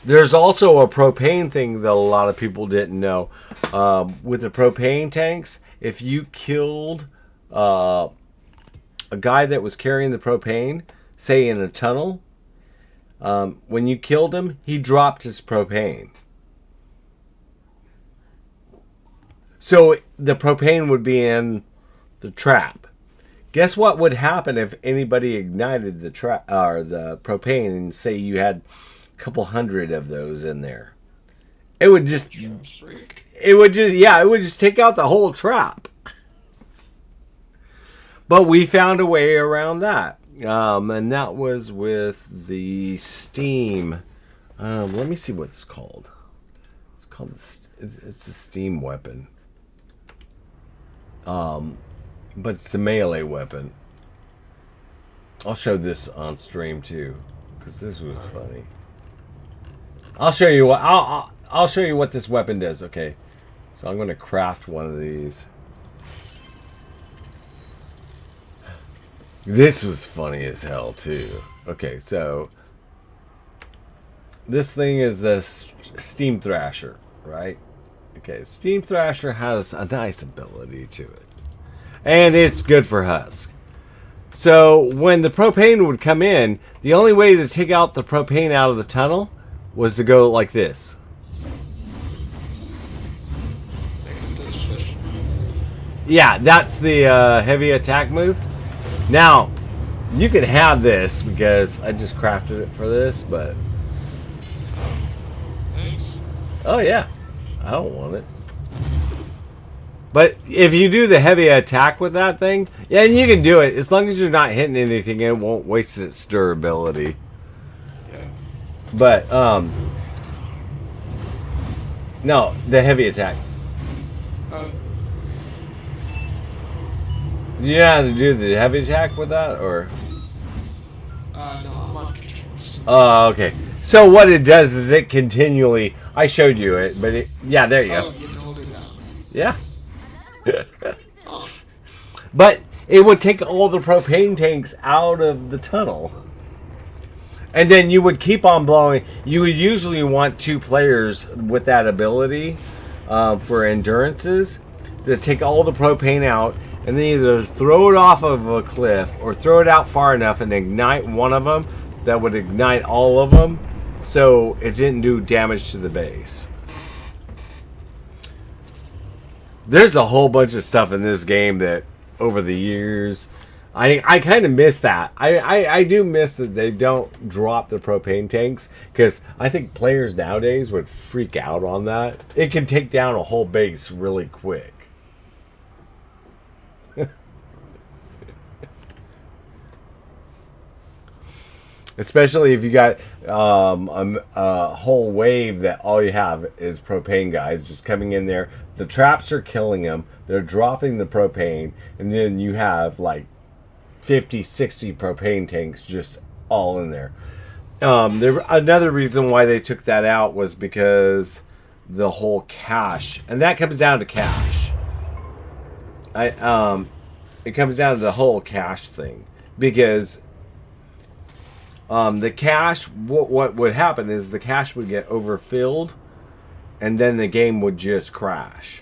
There's also a propane thing that a lot of people didn't know. With the propane tanks, if you killed a guy that was carrying the propane, say in a tunnel, when you killed him, he dropped his propane. So the propane would be in the trap. Guess what would happen if anybody ignited the trap or the propane and say you had a couple hundred of those in there? It would just take out the whole trap. But we found a way around that. And that was with the Steam. Let me see what it's called. It's called, it's a Steam weapon. But it's a melee weapon. I'll show this on stream too, because this was funny. I'll show you what I'll show you what this weapon does. Okay, so I'm going to craft one of these. This was funny as hell too. Okay, so this thing is this Steam Thrasher, right? Okay, Steam Thrasher has a nice ability to it. And it's good for husk. So when the propane would come in, the only way to take out the propane out of the tunnel was to go like this. Yeah, that's the heavy attack move. Now, you can have this because I just crafted it for this, but... Thanks. Oh yeah, I don't want it. But if you do the heavy attack with that thing, yeah, and you can do it. As long as you're not hitting anything, it won't waste its durability. Yeah. But, no, the heavy attack. You know how to do the heavy attack with that, or? No, I'm on controls. Oh, okay. So what it does is it continually... I showed you it, but it... Yeah, there you go. Oh, you have to hold it down. Yeah. Oh. But it would take all the propane tanks out of the tunnel. And then you would keep on blowing. You would usually want 2 players with that ability for endurances to take all the propane out and then either throw it off of a cliff or throw it out far enough and ignite one of them that would ignite all of them so it didn't do damage to the base. There's a whole bunch of stuff in this game that over the years I kind of miss that. I do miss that they don't drop the propane tanks because I think players nowadays would freak out on that. It can take down a whole base really quick. Especially if you got a whole wave that all you have is propane guys just coming in there. The traps are killing them. They're dropping the propane. And then you have like 50, 60 propane tanks just all in there. Another reason why they took that out was because the whole cache. And that comes down to cache. It comes down to the whole cache thing. Because the cache, what would happen is the cache would get overfilled, and then the game would just crash.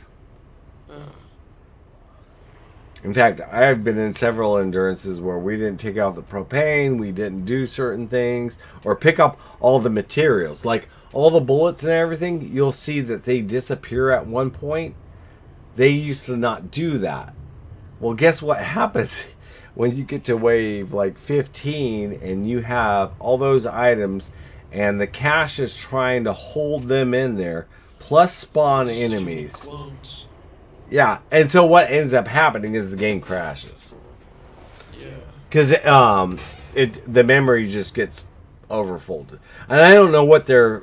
In fact, I've been in several endurances where we didn't take out the propane, we didn't do certain things, or pick up all the materials. Like all the bullets and everything, you'll see that they disappear at one point. They used to not do that. Well, guess what happens? When you get to wave like 15 and you have all those items and the cache is trying to hold them in there plus spawn enemies. Clones. Yeah, and so what ends up happening is the game crashes. Yeah. Because the memory just gets overfolded. And I don't know what their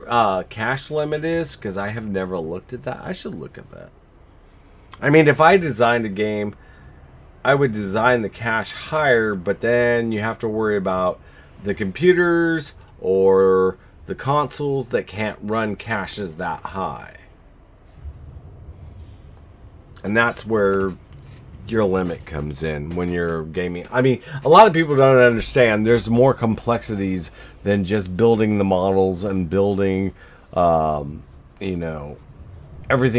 cache limit is because I have never looked at that. I should look at that. I mean, if I designed a game, I would design the cache higher, but then you have to worry about the computers or the consoles that can't run caches that high. And that's where your limit comes in when you're gaming. I mean, a lot of people don't understand there's more complexities than just building the models and building, everything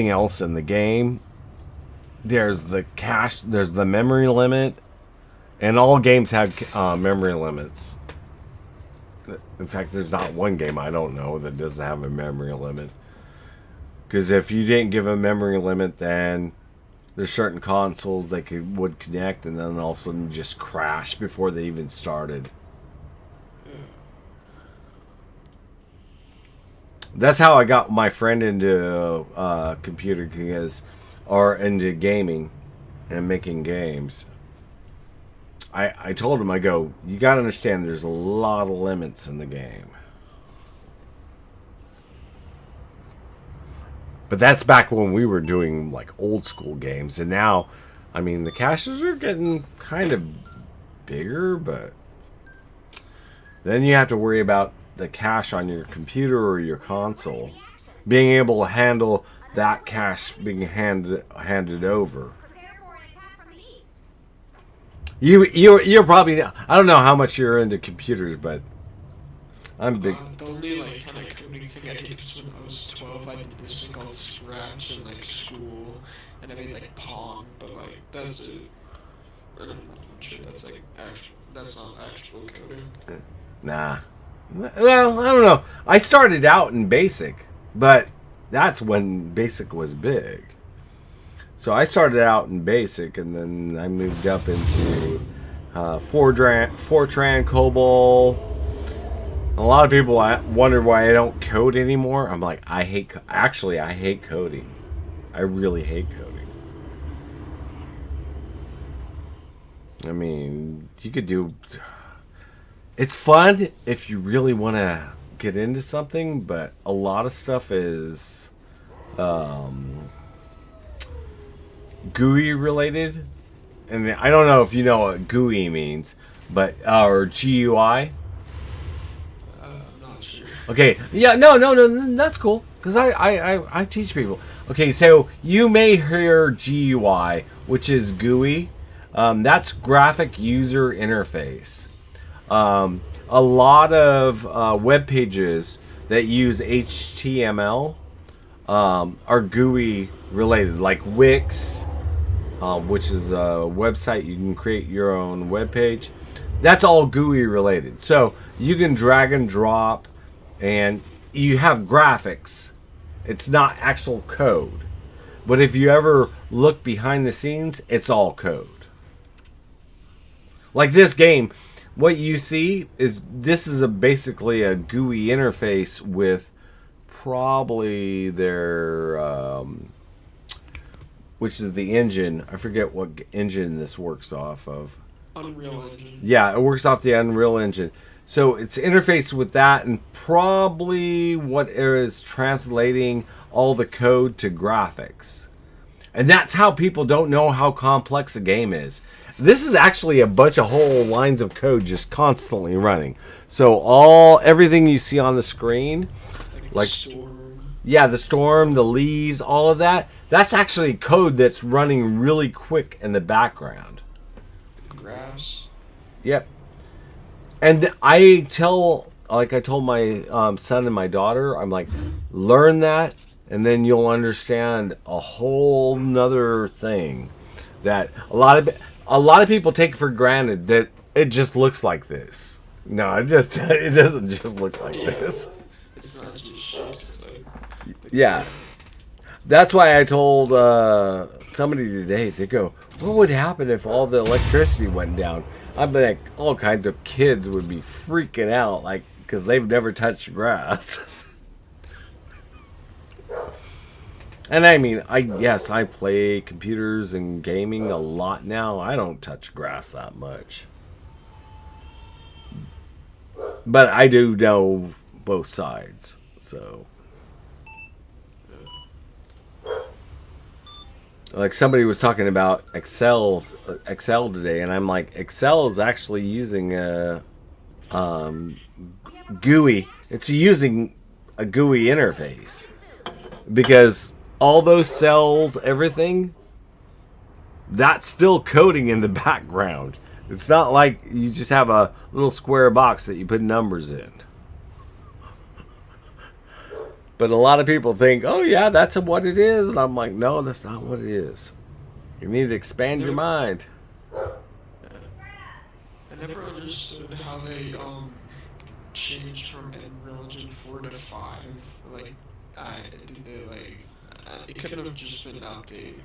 else in the game. There's the cache, there's the memory limit, and all games have memory limits. In fact, there's not one game I don't know that doesn't have a memory limit. Because if you didn't give a memory limit, then there's certain consoles that would connect and then all of a sudden just crash before they even started. That's how I got my friend into computer or into gaming and making games. I told him, I go, you got to understand there's a lot of limits in the game. But that's back when we were doing like old school games. And now, I mean, the caches are getting kind of bigger, but then you have to worry about the cache on your computer or your console being able to handle that cache being handed over. You're probably, I don't know how much you're into computers, but I'm big. The only kind of coding thing I did was when I was 12. I did this thing called Scratch in school, and I made Pong, but that's it. I'm not sure that's that's not actual coding. Nah. Well, I don't know. I started out in BASIC, but that's when BASIC was big. So I started out in BASIC, and then I moved up into Fortran, COBOL. A lot of people wonder why I don't code anymore. I'm like, I hate coding. I really hate coding. I mean, you could do... It's fun if you really want to get into something, but a lot of stuff is GUI related. And I don't know if you know what GUI means, but or GUI. Not sure. Okay, yeah, no, that's cool, because I teach people. Okay, so you may hear GUI, which is GUI. That's graphic user interface. a lot of web pages that use HTML are GUI related, like Wix, which is a website you can create your own web page. That's all GUI related. So you can drag and drop, and you have graphics. It's not actual code. But if you ever look behind the scenes, it's all code. Like this game, what you see is this is basically a GUI interface with probably their which is the engine. I forget what engine this works off of. Unreal Engine. Yeah, it works off the Unreal Engine. So it's interfaced with that, and probably what is translating all the code to graphics. And that's how people don't know how complex a game is. This is actually a bunch of whole lines of code just constantly running. So everything you see on the screen, like Storm. yeah, the storm, the leaves, all of that, that's actually code that's running really quick in the background. Grass. Yep. And I told my son and my daughter, I'm like, learn that, and then you'll understand a whole nother thing that a lot of people take for granted, that it just looks like this. No, it doesn't just look like this. It's not just shapes. It's like Yeah. That's why I told somebody today, they go, what would happen if all the electricity went down? I'd be like, all kinds of kids would be freaking out, like, because they've never touched grass. And I mean, I play computers and gaming a lot now. I don't touch grass that much. But I do know both sides, so. Like somebody was talking about Excel today, and I'm like, Excel is actually using a GUI. It's using a GUI interface because all those cells, everything, that's still coding in the background. It's not like you just have a little square box that you put numbers in. But a lot of people think, oh yeah, that's what it is. And I'm like, no, that's not what it is. You need to expand your mind. I never understood how they changed from Unreal Engine 4 to 5. Like, it couldn't have just been updated.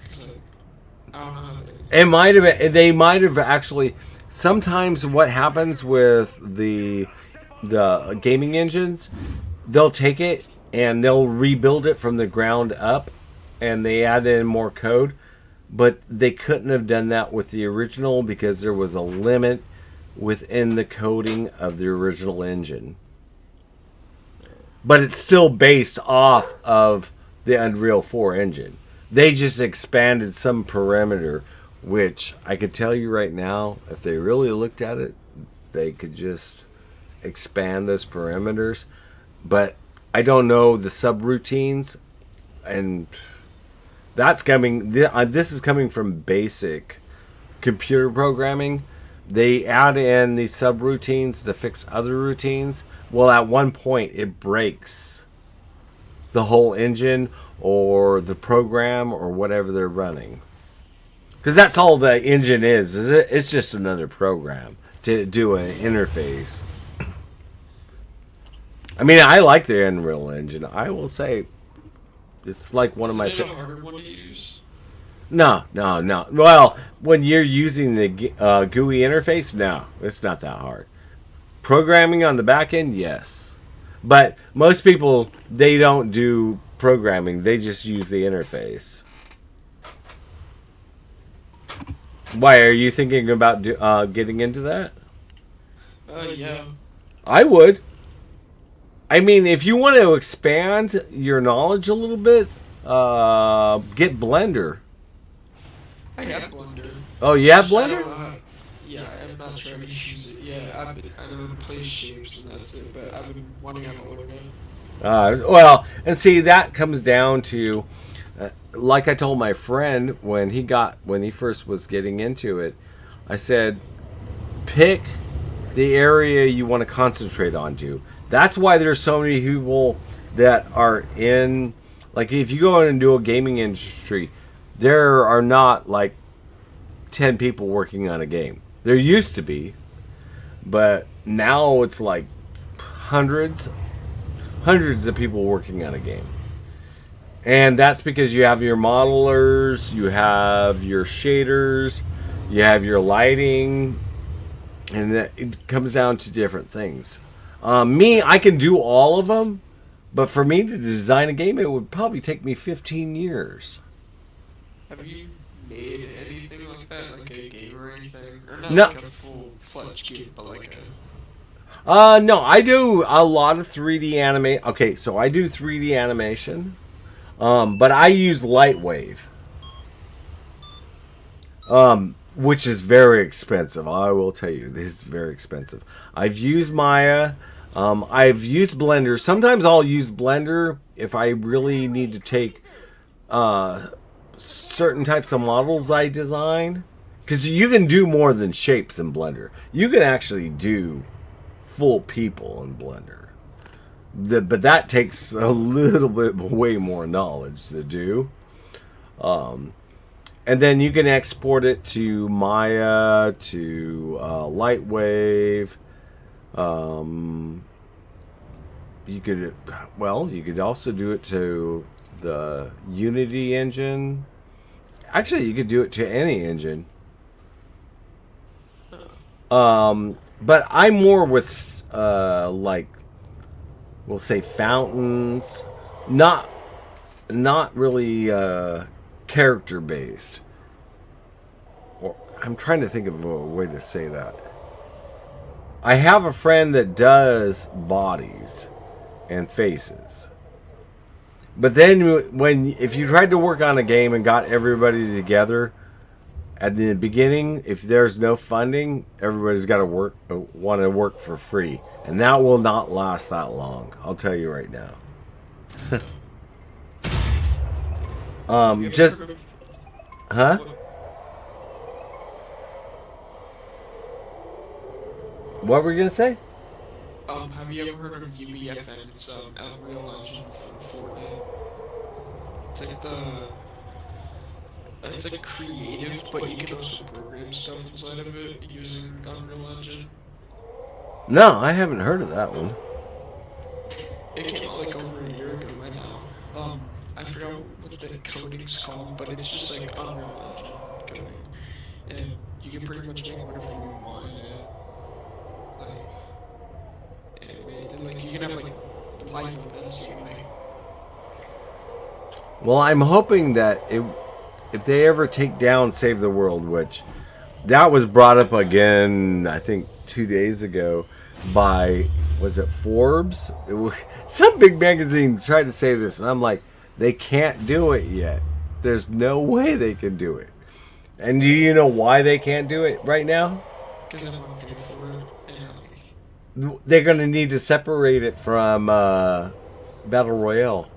'Cause, like, I don't know. It might have. They might have actually. Sometimes what happens with the gaming engines, they'll take it and they'll rebuild it from the ground up, and they add in more code. But they couldn't have done that with the original because there was a limit within the coding of the original engine. But it's still based off of the Unreal 4 engine. They just expanded some parameter, which I could tell you right now, if they really looked at it, they could just expand those parameters. But I don't know the subroutines, and that's coming. This is coming from basic computer programming. They add in these subroutines to fix other routines. Well, at one point, it breaks the whole engine or the program or whatever they're running. Because that's all the engine is. It's just another program to do an interface. I mean, I like the Unreal Engine. I will say, it's like one of my Is it a harder one to use? No. Well, when you're using the GUI interface, no, it's not that hard. Programming on the back end, yes. But most people, they don't do programming. They just use the interface. Why, are you thinking about getting into that? Yeah. I would. I mean, if you want to expand your knowledge a little bit, get Blender. I have Blender. Oh, you have I Blender? don't, yeah, I'm not sure how to use it. Yeah, I know place shapes and that's it, but I've been wanting to learn it. Well, and see, that comes down to, like I told my friend when he first was getting into it, I said, pick the area you want to concentrate on to. That's why there's so many people that are in, like, if you go into a gaming industry, there are not like 10 people working on a game. There used to be, but now it's like hundreds of people working on a game. And that's because you have your modelers, you have your shaders, you have your lighting, and it comes down to different things. Me, I can do all of them, but for me to design a game, it would probably take me 15 years. Have you made anything like that, like a game or anything? Or not No. like a full-fledged game, but like No, I do a lot of 3D anime. Okay, so I do 3D animation, but I use Lightwave, which is very expensive. I will tell you, this is very expensive. I've used Maya. I've used Blender. Sometimes I'll use Blender if I really need to take certain types of models I design. Because you can do more than shapes in Blender. You can actually do full people in Blender. But that takes a little bit way more knowledge to do. And then you can export it to Maya, to Lightwave. You could also do it to the Unity engine. Actually, you could do it to any engine. But I'm more with like, we'll say fountains, not really character based. Or I'm trying to think of a way to say that. I have a friend that does bodies and faces. But then if you tried to work on a game and got everybody together at the beginning, if there's no funding, everybody's got to want to work for free, and that will not last that long. I'll tell you right now. Just, huh? What were you gonna say? Have you ever heard of UEFN? It's Unreal Engine for Fortnite. It's like creative, but you can also program stuff inside of it using Unreal Engine. No, I haven't heard of that one. It came out like over a year ago right now. I forgot what the coding's called, but it's just like Unreal Engine coding. And you can pretty much make whatever you want in it. Like you can have like live events you can make. Well, I'm hoping that if they ever take down Save the World, which that was brought up again, I think 2 days ago by, was it Forbes? Some big magazine tried to say this, and I'm like, they can't do it yet. There's no way they can do it. And do you know why they can't do it right now? Because they want to pay for it. They're going to need to separate it from Battle Royale.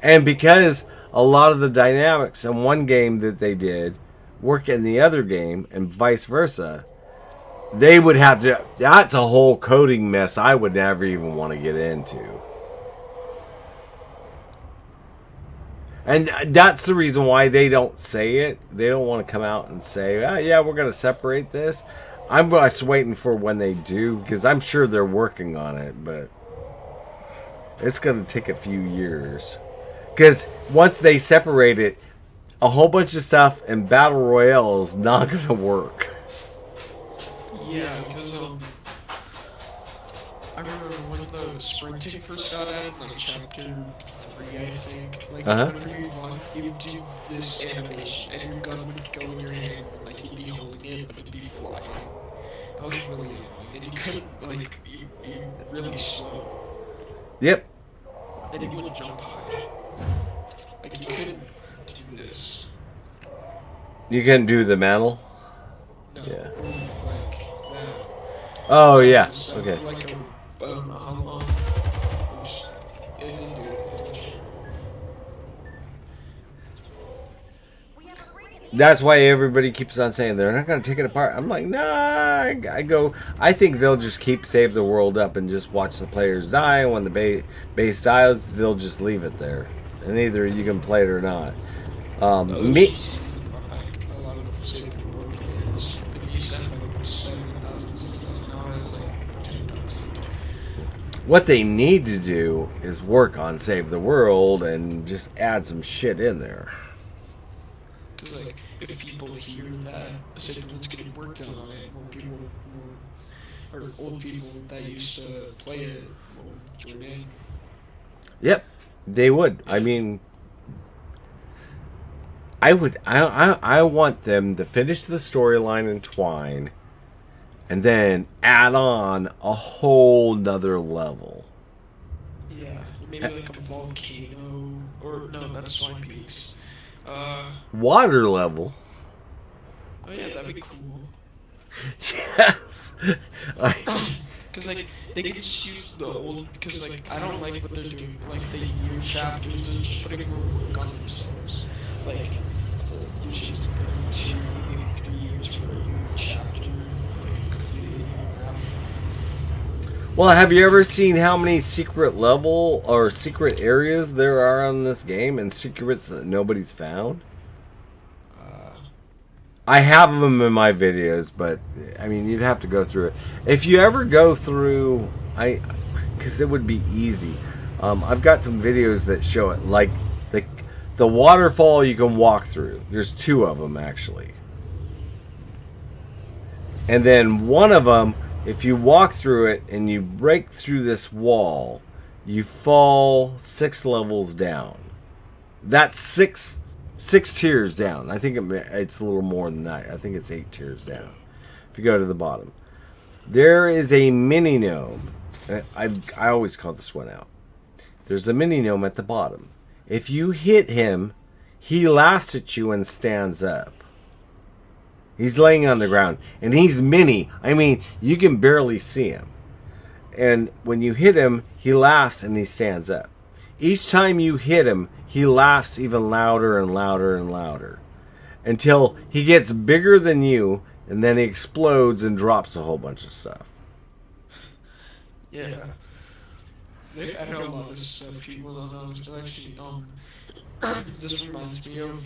And because a lot of the dynamics in one game that they did work in the other game and vice versa, they would have to... That's a whole coding mess I would never even want to get into. And that's the reason why they don't say it. They don't want to come out and say, oh, yeah, we're going to separate this. I'm just waiting for when they do, because I'm sure they're working on it, but it's going to take a few years. Because once they separate it, a whole bunch of stuff in Battle Royale is not going to work. Yeah, because I remember when the sprinting first got added, like chapter 3, I think. Like whenever you run, you would do this animation, and your gun would go in your hand, and like you'd be holding it, but it'd be flying. That was really annoying, and you couldn't, like, you really slow. Yep. And you wouldn't jump high. Like, you couldn't do this. You can do the mantle? No. Yeah. Like, that. Oh, yeah. So, Okay. like, how long? It didn't do it much. We have a break in That's why everybody keeps on saying they're not going to take it apart. I'm like, nah. I think they'll just keep Save the World up and just watch the players die. When the base dies, they'll just leave it there, and either you can play it or not. Me. Like a lot of Save the World players, but you said like 7,000, 6,000 hours, like 10,000. What they need to do is work on Save the World and just add some shit in there. Because like, if people hear that Save the World's getting worked on it, more people, or old people that used to play it will join in. Yep, they would. I mean, I would. I want them to finish the storyline in Twine, and then add on a whole nother level. Yeah, maybe like a volcano, or no, that's Swine Peaks. Water level. Oh yeah, that'd be cool. Yes. Cause like they could just use the old. Because like I don't like what they're doing. Like the year chapters, they're just putting more work on themselves. Like you should every 2, maybe 3 years for a new chapter. Like completely new map. Well, have you ever seen how many secret level or secret areas there are on this game and secrets that nobody's found? I have them in my videos, but I mean, you'd have to go through it. If you ever go through, because it would be easy. I've got some videos that show it, like the waterfall you can walk through. There's 2 of them actually, and then one of them, if you walk through it and you break through this wall, you fall 6 levels down. That's 6 tiers down. I think it's a little more than that. I think it's 8 tiers down. If you go to the bottom, there is a mini gnome. I always call this one out. There's a mini gnome at the bottom. If you hit him, he laughs at you and stands up. He's laying on the ground, and he's mini. I mean, you can barely see him. And when you hit him, he laughs and he stands up. Each time you hit him, he laughs even louder and louder and louder until he gets bigger than you, and then he explodes and drops a whole bunch of stuff. Yeah. I know a lot of stuff people don't know. So actually, this reminds me of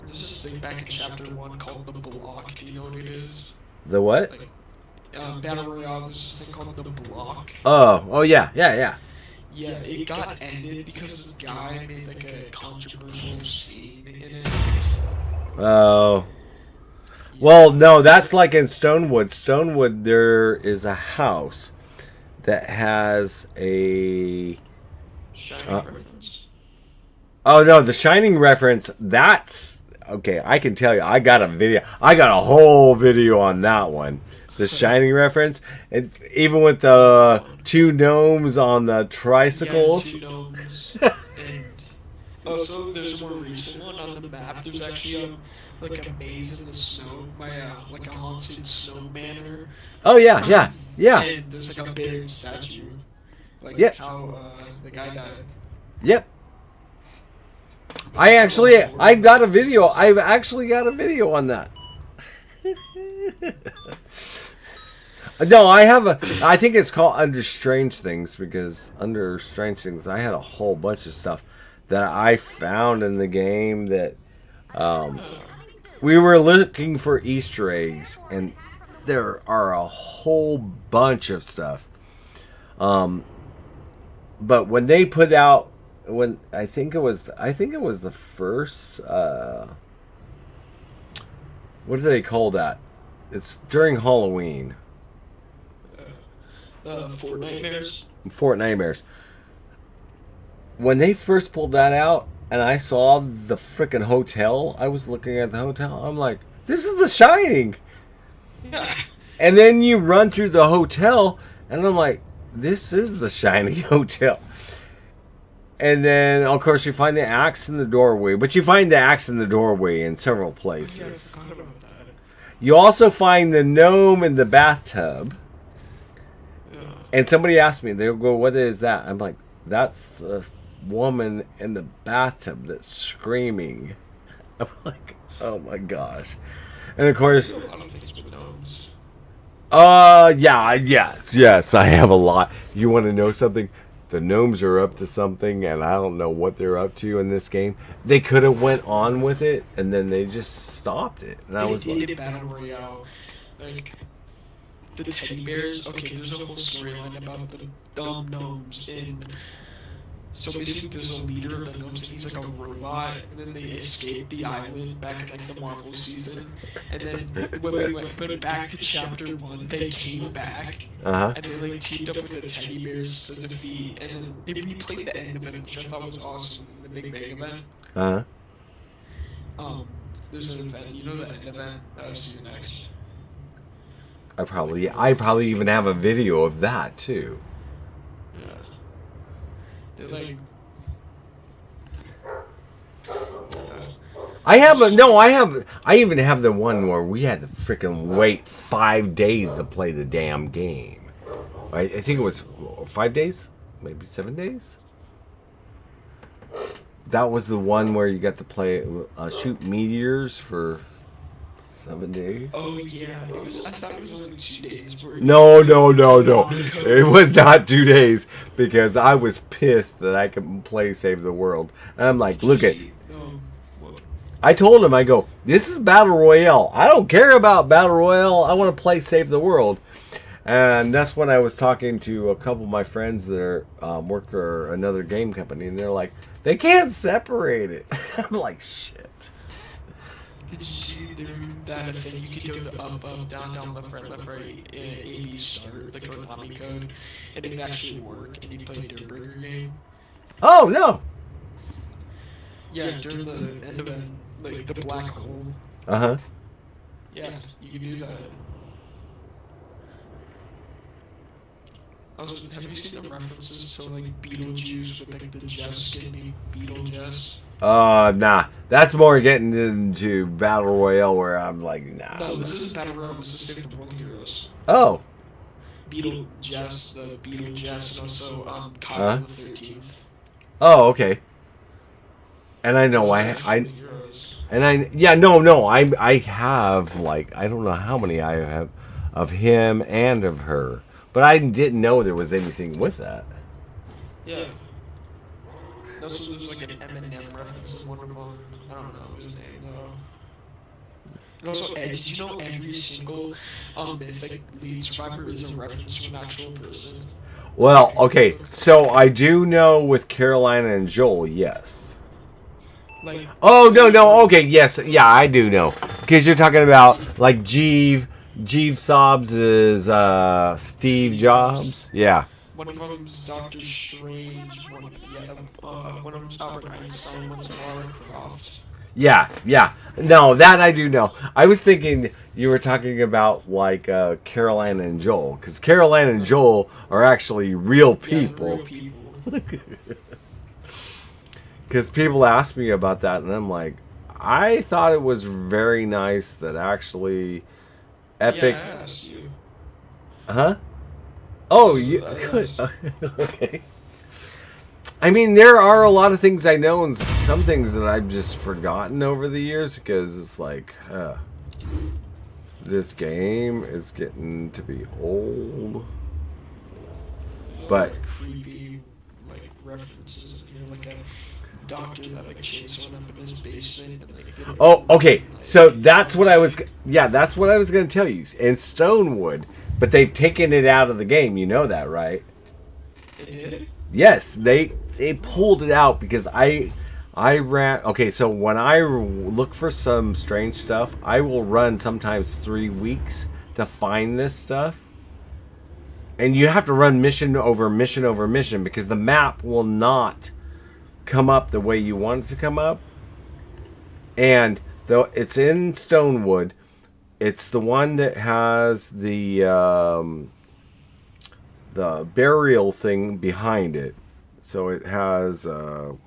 this is thing back in chapter 1 called the Block. Do you know what it is? The what? Like, Battle Royale. There's this thing called the Block. Oh yeah. Yeah, it got ended because this guy made like a controversial scene in it. Oh. Well, no, that's like in Stonewood. Stonewood, there is a house that has a Shining reference. Oh no, the Shining reference. That's okay. I can tell you, I got a video. I got a whole video on that one. The Shining reference, and even with the 2 gnomes on the tricycles. Yeah, 2 gnomes. And also, there's a more recent one on the map. There's actually like a maze in the snow by like a haunted snow manor. Oh yeah. And there's like a big statue, like how the guy died. Yep. I've got a video. I've actually got a video on that. No, I think it's called Under Strange Things, because Under Strange Things, I had a whole bunch of stuff that I found in the game that we were looking for Easter eggs, and there are a whole bunch of stuff. But when they put out, I think it was the first. What do they call that? It's during Halloween. Fortnite. Fortnite. When they first pulled that out, and I saw the frickin' hotel, I was looking at the hotel. I'm like, this is The Shining. Yeah. And then you run through the hotel, and I'm like, this is The Shining hotel. And then, of course, you find the axe in the doorway. But you find the axe in the doorway in several places. Yeah, I forgot about that. You also find the gnome in the bathtub. And somebody asked me, they'll go, what is that? I'm like, that's the woman in the bathtub that's screaming. I'm like, Oh my gosh. And of course, A lot of things with gnomes. yeah, yes, I have a lot. You want to know something? The gnomes are up to something, and I don't know what they're up to in this game. They could have went on with it, and then they just stopped it. And I They was did like, a battle royale. Like, the teddy bears. Okay, there's a whole storyline about the dumb gnomes in. So basically, there's a leader of the gnomes, and he's like a robot, and then they escaped the island back in like the Marvel season. And then when we went back to chapter 1, they came back, uh and they like teamed up with the teddy bears to defeat. And then they replayed the end event, which I thought was awesome. The Big Bang event. huh, uh Um, there's an event, you know, the end event season X. I probably even have a video of that too. Yeah. They're like. I even have the one where we had to freaking wait 5 days to play the damn game. I think it was 5 days, maybe 7 days. That was the one where you got to play shoot meteors for 7 days. Oh yeah, it was. I thought it was only 2 days. No. It was not 2 days because I was pissed that I could play Save the World. And I'm like, look at. Well, I told him, I go, this is Battle Royale. I don't care about Battle Royale. I want to play Save the World. And that's when I was talking to a couple of my friends that are, work for another game company. And they're like, they can't separate it. I'm like, shit. did you see that thing? You could go the up, down, left, right, A, B, start, the Konami code, and it would actually work, and you play a Dirt Burger game. Oh, no. Yeah, during the end event, like the black hole. Uh-huh. Yeah, you can do that. Also, have you seen the references to like Beetlejuice with like the Jess skin being Beetlejuice? Nah. That's more getting into Battle Royale where I'm like, nah. No, this isn't Battle Royale. This is Save the World Heroes. Oh. Beetlejuice, the Beetlejuice, and also Huh? Kyle the 13th. Oh, okay. And I know I have like I don't know how many I have of him and of her, but I didn't know there was anything with that. Yeah. Also, there's like an Eminem reference in one of them. I don't know his name though. And also, did you know every single mythic lead survivor is a reference to an actual person? Well, okay, so I do know with Carolina and Joel, yes. Like. Oh no, okay, yes, yeah, I do know because you're talking about like Jeeve Sobs is Steve Jobs, yeah. One of them's Doctor Strange. One of them's Albert Einstein. One's Lara Croft. Yeah. No, that I do know. I was thinking you were talking about like Caroline and Joel, because Caroline and Joel are actually real people. Yeah, real people. Because people ask me about that, and I'm like, I thought it was very nice that actually Epic. Yeah, I asked you. Huh? Oh, you could. Okay. I mean, there are a lot of things I know, and some things that I've just forgotten over the years because it's like, this game is getting to be old. But Like creepy, like references in here, like a doctor that like chased someone up in his basement and like. oh, okay. So that's what I was. Yeah, that's what I was going to tell you. In Stonewood, but they've taken it out of the game. You know that, right? They did? Yes, they pulled it out because I ran. Okay, so when I look for some strange stuff, I will run sometimes 3 weeks to find this stuff. And you have to run mission over mission over mission because the map will not come up the way you want it to come up. And though it's in Stonewood, it's the one that has the burial thing behind it. So it has I'm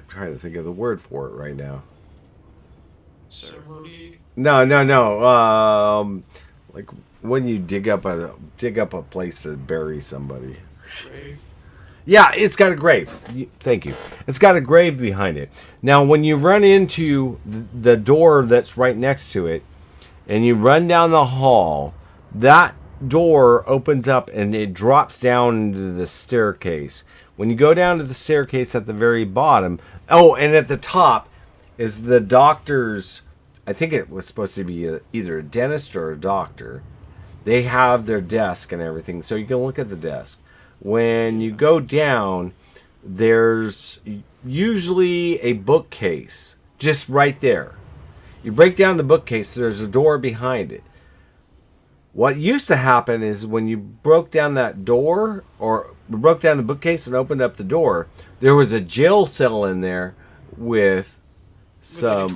trying to think of the word for it right now. Ceremony? No. Like when you dig up a place to bury somebody. Grave? Yeah, it's got a grave. Thank you. It's got a grave behind it. Now, when you run into the door that's right next to it, and you run down the hall, that door opens up and it drops down into the staircase. When you go down to the staircase at the very bottom, oh, and at the top is the doctor's. I think it was supposed to be either a dentist or a doctor. They have their desk and everything, so you can look at the desk. When you go down, there's usually a bookcase just right there. You break down the bookcase, there's a door behind it. What used to happen is when you broke down that door or broke down the bookcase and opened up the door, there was a jail cell in there with some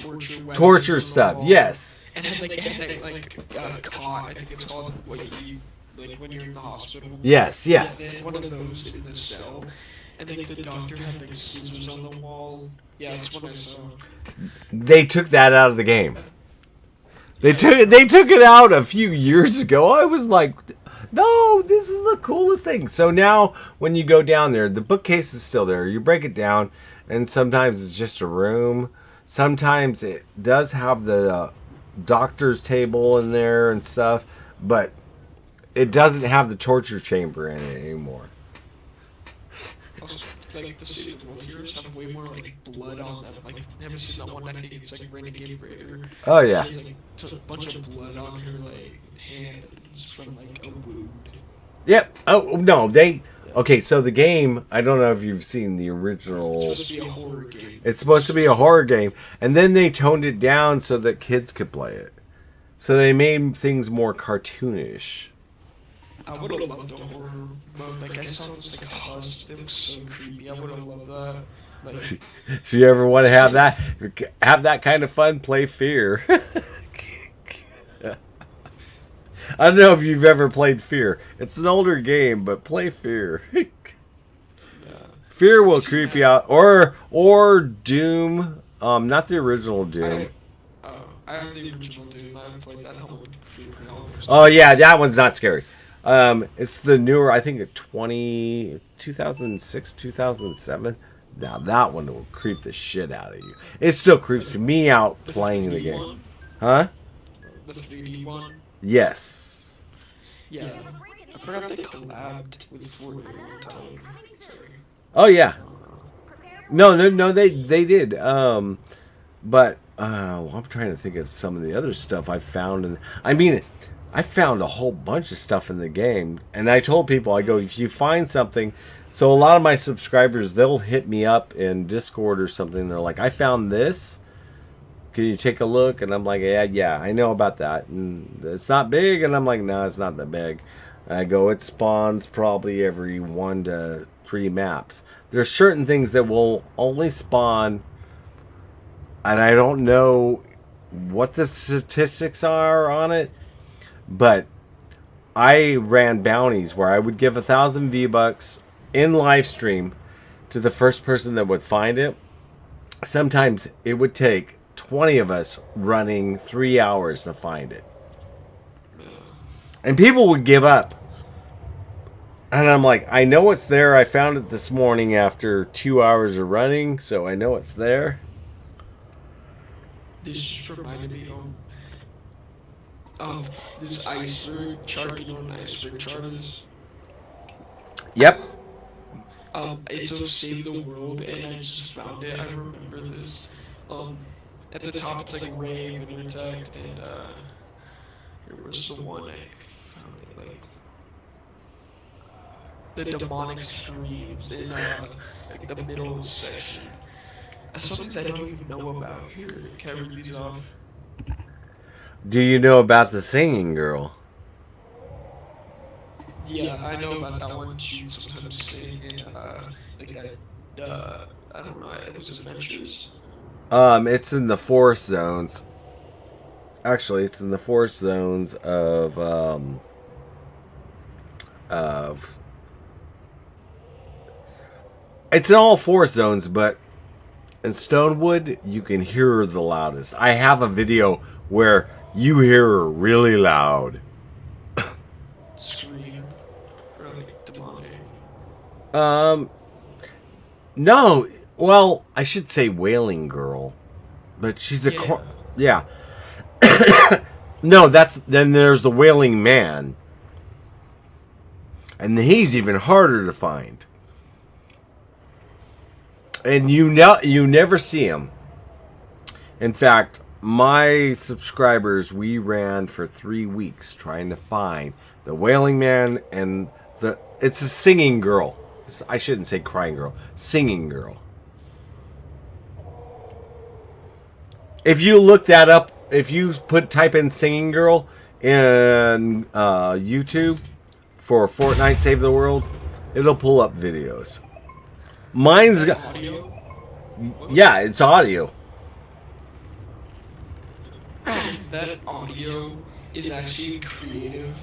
torture stuff. Yes. And it had that cot, I think it's called, what you, like when you're in the hospital. Yes, yes. And they had one of those in the cell. And like the doctor had like scissors on the wall. Yeah, that's what I saw. They took that out of the game. They took it out a few years ago. I was like, no, this is the coolest thing. So now when you go down there, the bookcase is still there. You break it down, and sometimes it's just a room. Sometimes it does have the doctor's table in there and stuff, but it doesn't have the torture chamber in it anymore. Also, like the serial killers have way more like blood on them. Like, never seen that one. I think it's like Renegade Raider. Oh yeah. She has like a bunch of blood on her like hands from like a wound. Yep. Oh no, they. Okay, so the game. I don't know if you've seen the original. It's supposed to be a horror game. It's supposed to be a horror game, and then they toned it down so that kids could play it. So they made things more cartoonish. I would have loved a horror mode. Like I saw this like husk. It looks so creepy. I would have loved that. Like, If you ever want to have that kind of fun, play Fear. I don't know if you've ever played Fear. It's an older game, but play Fear. Fear will creep you out, or Doom. Not the original Doom. I have the original Doom. I haven't played that. That one freaked me out. Oh yeah, that one's not scary. It's the newer. I think 2006, 2007. Now that one will creep the shit out of you. It still creeps me out playing the game. One? Huh? The 3D one? Yes. Yeah. I forgot they collabed with Fortnite one time. Sorry. Oh yeah. No, they did. But I'm trying to think of some of the other stuff I found, and I mean, I found a whole bunch of stuff in the game, and I told people, I go, if you find something. So a lot of my subscribers, they'll hit me up in Discord or something. They're like, I found this. Can you take a look? And I'm like, yeah, I know about that. And it's not big. And I'm like, no, it's not that big. And I go, it spawns probably every 1 to 3 maps. There's certain things that will only spawn, and I don't know what the statistics are on it, but I ran bounties where I would give 1,000 V-Bucks in live stream to the first person that would find it. Sometimes it would take 20 of us running 3 hours to find it. And people would give up. And I'm like, I know it's there. I found it this morning after 2 hours of running, so I know it's there. This just reminded me of this iceberg chart. You know what an iceberg chart is? Yep. It's of Save the World, and I just found it. I remember this. At the top, it's like rave and interact, and here was the one I found it, like the demonic screams in like the middle section. Some things I don't even know about. Here, can I read these off? Do you know about the singing girl? Yeah, I know about that one. She sometimes sing and like that. I don't know. It was adventures. It's in the forest zones. Actually, it's in the forest zones of it's in all forest zones, but in Stonewood you can hear her the loudest. I have a video where you hear her really loud. Scream. Or like demonic. Um, no. Well, I should say Wailing Girl, but she's a Yeah. yeah. No, then there's the Wailing Man, and he's even harder to find. And you never see him. In fact, my subscribers, we ran for 3 weeks trying to find the Wailing Man and it's a singing girl. I shouldn't say crying girl, singing girl. If you look that up, if you type in singing girl in YouTube for Fortnite Save the World, it'll pull up videos. Mine's got Audio? yeah, it's audio. That audio is actually creative,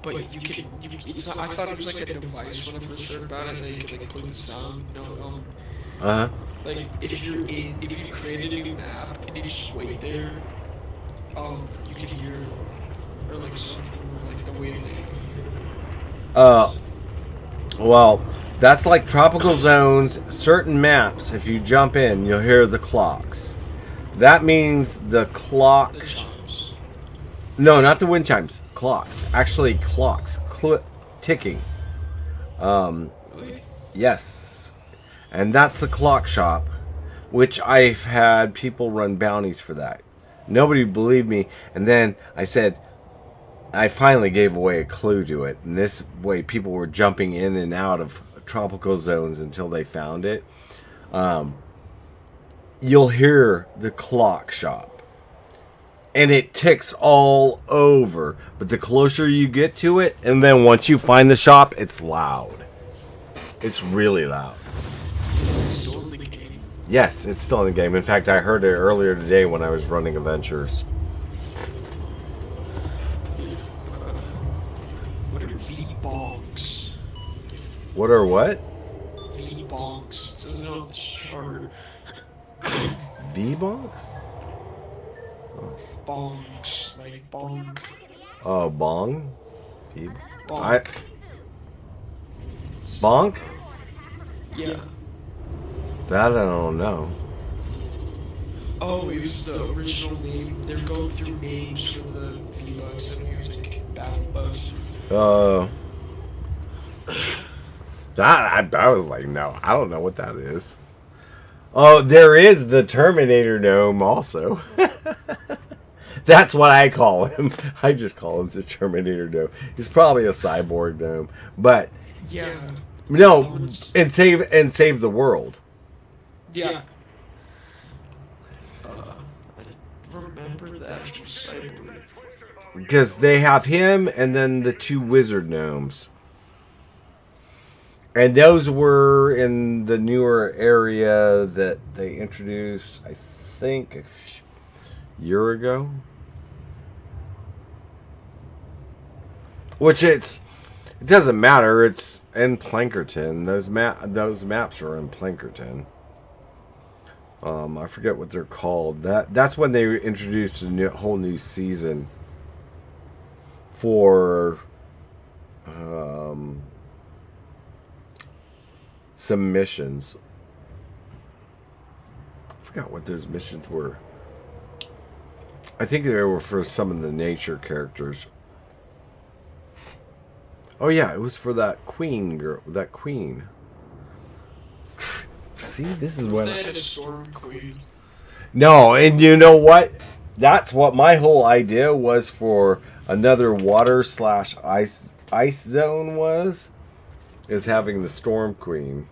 but it's not, I thought it was like a device when I first heard about it, that you could like play the sound. No, Uh huh. like if you create a new map and you just wait there, you can hear, or like something from like the wailing. Well, that's like tropical zones. Certain maps, if you jump in, you'll hear the clocks. That means the clock. The chimes. No, not the wind chimes. Clocks. Actually, clocks. Ticking. Really? Yes. And that's the clock shop, which I've had people run bounties for that. Nobody believed me. And then I said, I finally gave away a clue to it. And this way, people were jumping in and out of tropical zones until they found it. You'll hear the clock shop. And it ticks all over. But the closer you get to it, and then once you find the shop, it's loud. It's really loud. It's still in the game. Yes, it's still in the game. In fact, I heard it earlier today when I was running adventures. What are V-bongs? What are what? V-bongs. It says it on the chart. V-bonks? Bongs. Like bong. Oh, bong? V- Bonk. Bonk? Yeah. That I don't know. Oh, it was the original name. They're going through names for the V-bucks and using battle bucks. I was like, no, I don't know what that is. Oh, there is the Terminator gnome also. That's what I call him. I just call him the Terminator gnome. He's probably a cyborg gnome, but Yeah. no, and save the world. Yeah. I remember the actual cyborg. Because they have him and then the 2 wizard gnomes. And those were in the newer area that they introduced, I think, a year ago. Which it doesn't matter. It's in Plankerton. Those maps are in Plankerton. I forget what they're called. That's when they introduced a whole new season for some missions. I forgot what those missions were. I think they were for some of the nature characters. Oh yeah, it was for that queen girl. That queen. See, this is what. They had a storm queen. No, and you know what? That's what my whole idea was for another water/ice zone was. Is having the storm queen.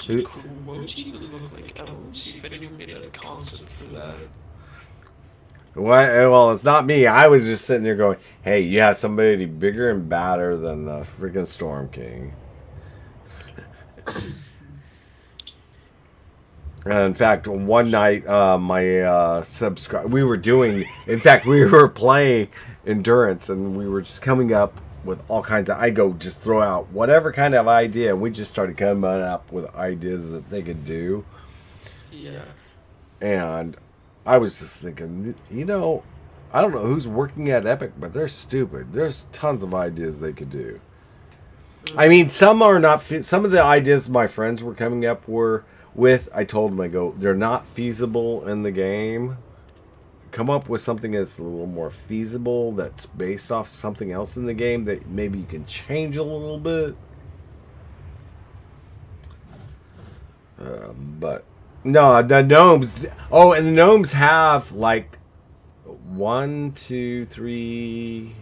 Cool. What would she even look like? I don't see if anyone made a concept for that. Well, it's not me. I was just sitting there going, hey, you have somebody bigger and badder than the freaking Storm King. In fact, one night, we were playing Endurance, and we were just coming up with all kinds of, I go just throw out whatever kind of idea. We just started coming up with ideas that they could do. Yeah. And I was just thinking, I don't know who's working at Epic, but they're stupid. There's tons of ideas they could do. I mean, some are not. Some of the ideas my friends were coming up were with. I told them, I go, they're not feasible in the game. Come up with something that's a little more feasible. That's based off something else in the game that maybe you can change a little bit. But no, the gnomes. Oh, and the gnomes have like one, two, three,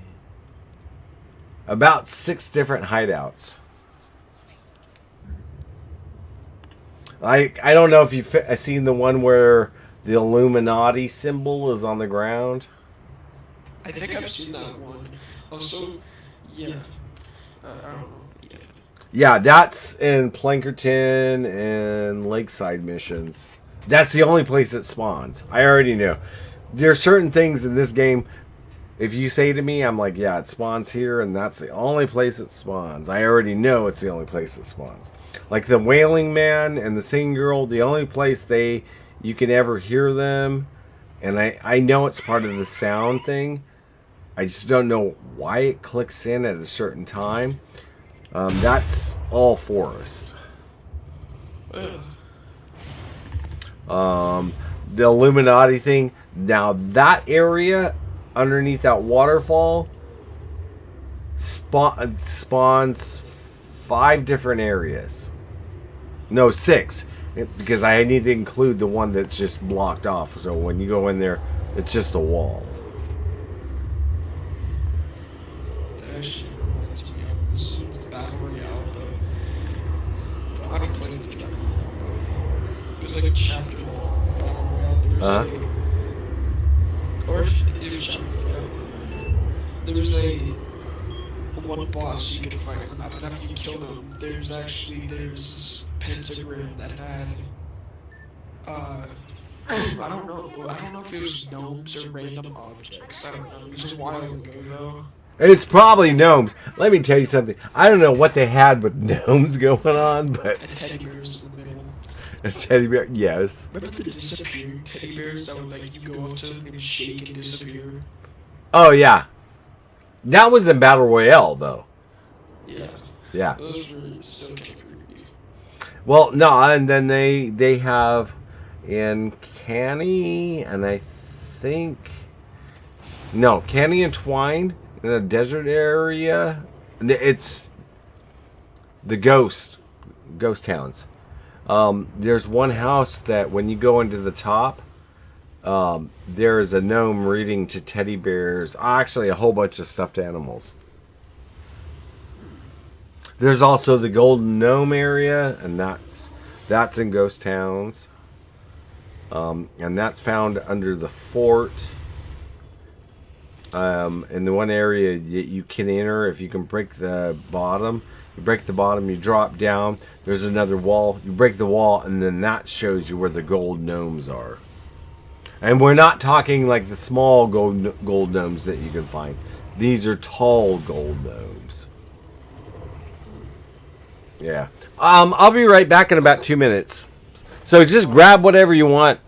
about 6 different hideouts. I don't know if you've seen the one where the Illuminati symbol is on the ground. I think I've seen that one. Also, yeah. I don't know. Yeah. Yeah, that's in Plankerton and Lakeside missions. That's the only place it spawns. I already know. There are certain things in this game. If you say to me, I'm like, yeah, it spawns here, and that's the only place it spawns. I already know it's the only place it spawns. Like the Wailing Man and the Singing Girl, the only place you can ever hear them, and I know it's part of the sound thing. I just don't know why it clicks in at a certain time. That's all forest. The Illuminati thing. Now that area underneath that waterfall spawns 5 different areas. No, 6. Because I need to include the one that's just blocked off. So when you go in there, it's just a wall. That actually reminds me of this Battle Royale, but I don't play the Battle Royale. There's like a chapter Battle Royale. There's or if it was chapter, there's a one boss you can fight on the map, and after you kill them, there's this pentagram that had I don't know if it was gnomes or random objects. I don't know. It was a while ago though. It's probably gnomes. Let me tell you something. I don't know what they had with gnomes going on, but And teddy bears in the middle. a teddy bear, yes. Remember the disappearing teddy bears that would like you go up to them and shake and disappear? Oh yeah, that was in Battle Royale though. Yeah. Yeah. Those were so kind of creepy. Well, no, and then they have in Canny, and I think no, Canny and Twine in a desert area. It's the ghost towns. There's one house that when you go into the top, there is a gnome reading to teddy bears. Actually, a whole bunch of stuffed animals. There's also the Golden Gnome area, and that's in Ghost Towns. And that's found under the fort. In the one area that you can enter, if you can break the bottom, you drop down. There's another wall. You break the wall, and then that shows you where the gold gnomes are. And we're not talking like the small gold gnomes that you can find. These are tall gold gnomes. Yeah. I'll be right back in about 2 minutes. So just grab whatever you want.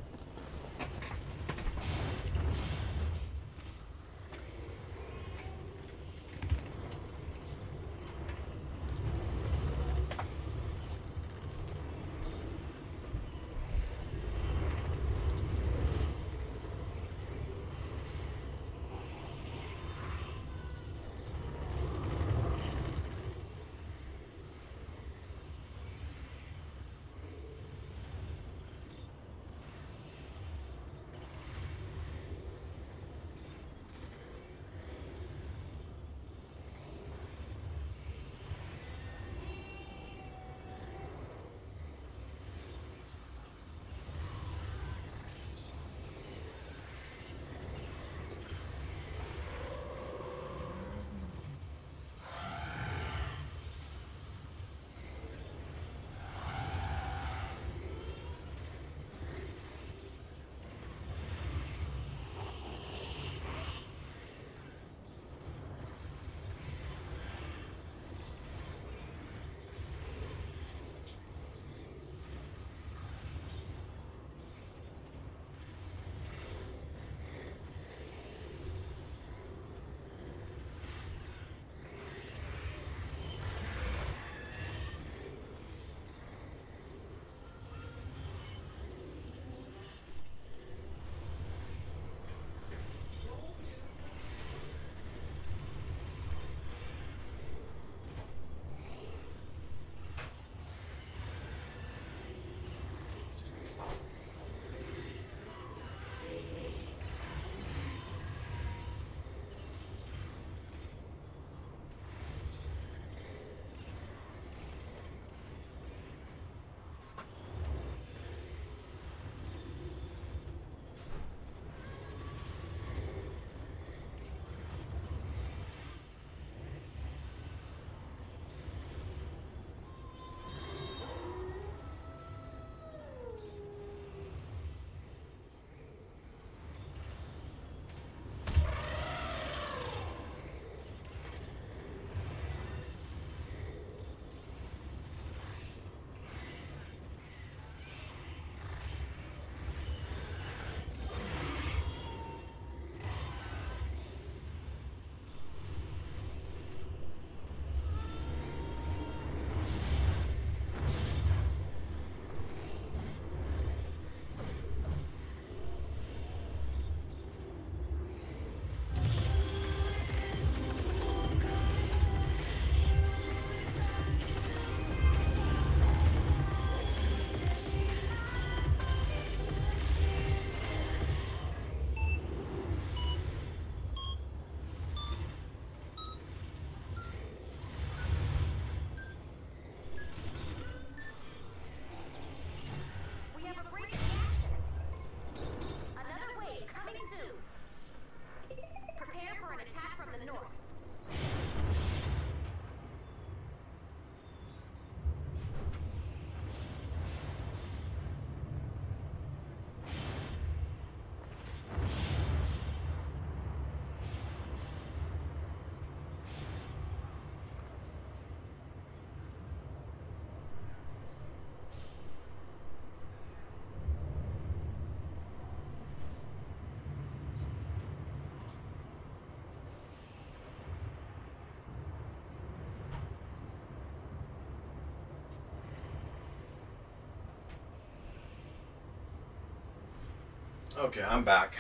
Okay, I'm back.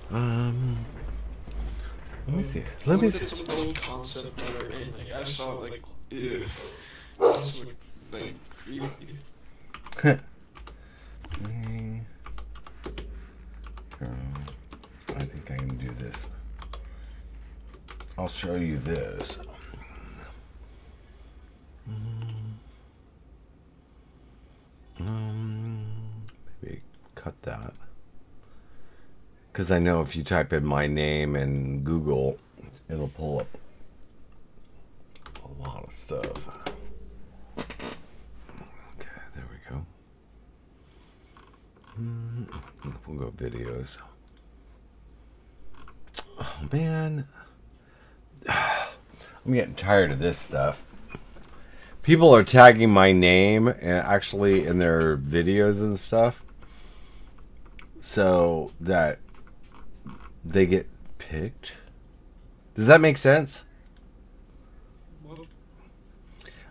Let me see. Let me Look at see. some of the old concept that are in. Like I saw like, ew. That's like creepy. I think I can do this. I'll show you this. Maybe cut that. Because I know if you type in my name in Google, it'll pull up a lot of stuff. Okay, there we go. We'll go videos. Oh, man. I'm getting tired of this stuff. People are tagging my name and actually in their videos and stuff so that they get picked. Does that make sense? What?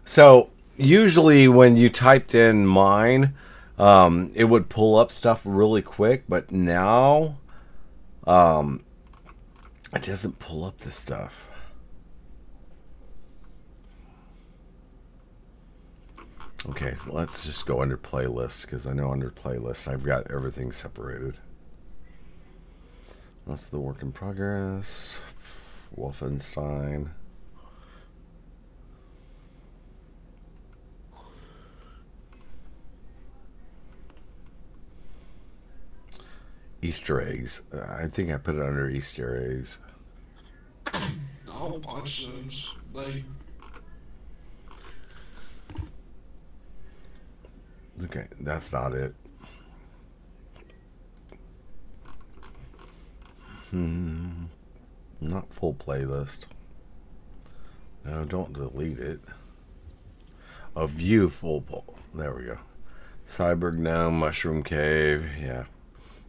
So usually when you typed in mine, it would pull up stuff really quick, but now it doesn't pull up this stuff. Okay, so let's just go under playlist because I know under playlist I've got everything separated. That's the work in progress. Wolfenstein. Easter eggs. I think I put it under Easter eggs. I'll watch those. Like, Okay, that's not it. Not full playlist. No, don't delete it. A view full pull. There we go. Cyborg Gnome, Mushroom Cave. Yeah.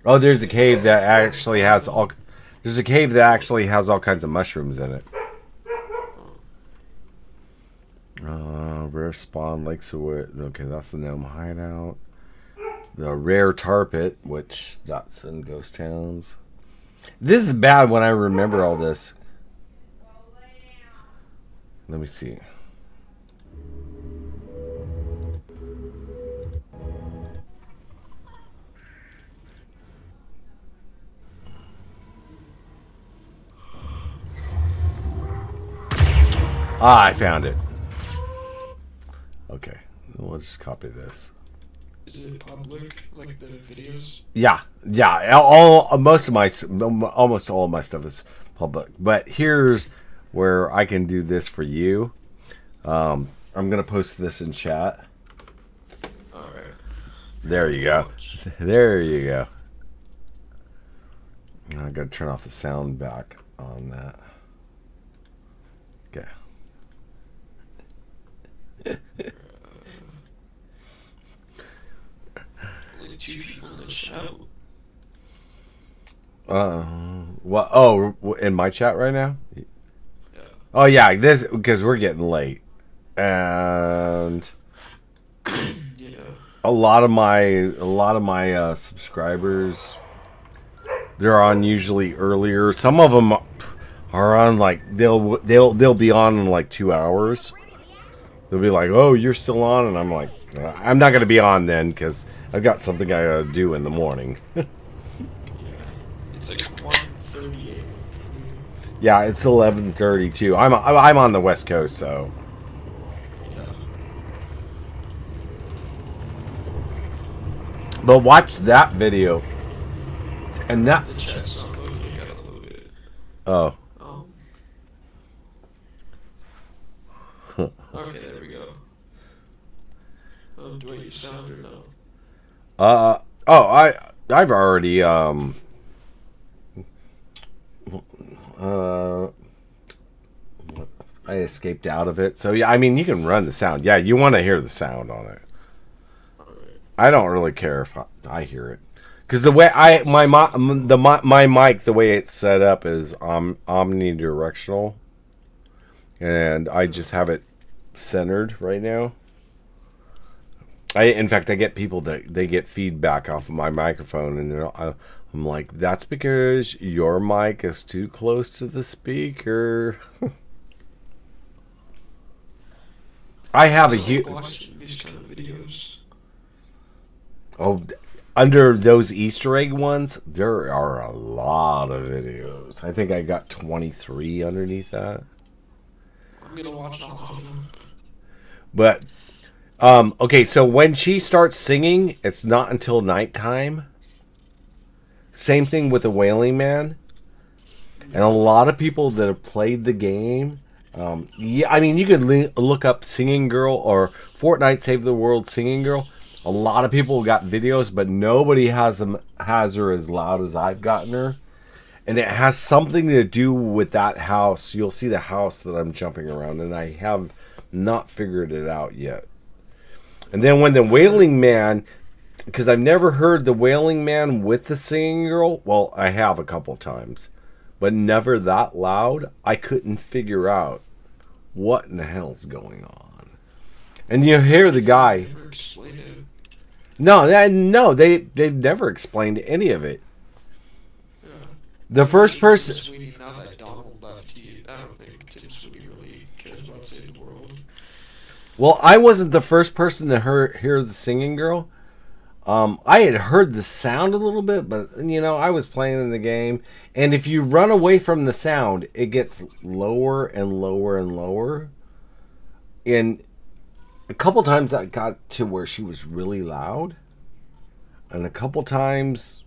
Oh, there's a cave that actually has all. There's a cave that actually has all kinds of mushrooms in it. Rare spawn, Lakes of Wood. Okay, that's the gnome hideout. The rare tarpit, which that's in Ghost Towns. This is bad when I remember all this. Let me see. Ah, I found it. Okay, we'll just copy this. is it public? Like the videos? Yeah. Almost all of my stuff is public. But here's where I can do this for you. I'm gonna post this in chat. Alright. There you go. There you go. I gotta turn off the sound back on that. Okay. Only 2 people in the show. What? Oh, in my chat right now? Yeah. Oh yeah, this because we're getting late, and Yeah. a lot of my subscribers, they're on usually earlier. Some of them are on like they'll be on in like 2 hours. They'll be like, "Oh, you're still on," and I'm like, "I'm not gonna be on then because I've got something I gotta do in the morning." It's like 1:38. Yeah, it's 11:32. I'm on the West Coast, so. Yeah. But watch that video, and that. The chat's not loaded. You gotta load it. Oh. Okay, there we go. Do I use sound or no? I've already I escaped out of it. So yeah, I mean you can run the sound. Yeah, you want to hear the sound on it. Alright. I don't really care if I hear it. Because the way my mic, the way it's set up is omnidirectional, and I just have it centered right now. In fact, I get people that they get feedback off of my microphone, and I'm like, that's because your mic is too close to the speaker. I have a I like huge. watching these kind of videos. Oh, under those Easter egg ones, there are a lot of videos. I think I got 23 underneath that. I'm gonna watch all of them. But okay, so when she starts singing, it's not until nighttime. Same thing with the Wailing Man. And a lot of people that have played the game, yeah, I mean, you could look up Singing Girl or Fortnite Save the World Singing Girl. A lot of people got videos, but nobody has her as loud as I've gotten her. And it has something to do with that house. You'll see the house that I'm jumping around, and I have not figured it out yet. And then when the Wailing Man, because I've never heard the Wailing Man with the Singing Girl. Well, I have a couple times, but never that loud. I couldn't figure out what in the hell's going on. And you hear the guy. Never explain it. No, they've never explained any of it. Yeah. The first person. Tim Sweeney, now that Donald left, I don't think Tim Sweeney really cares about saving the world. Well, I wasn't the first person to hear the Singing Girl. I had heard the sound a little bit, but I was playing in the game, and if you run away from the sound, it gets lower and lower and lower. And a couple times I got to where she was really loud, and a couple times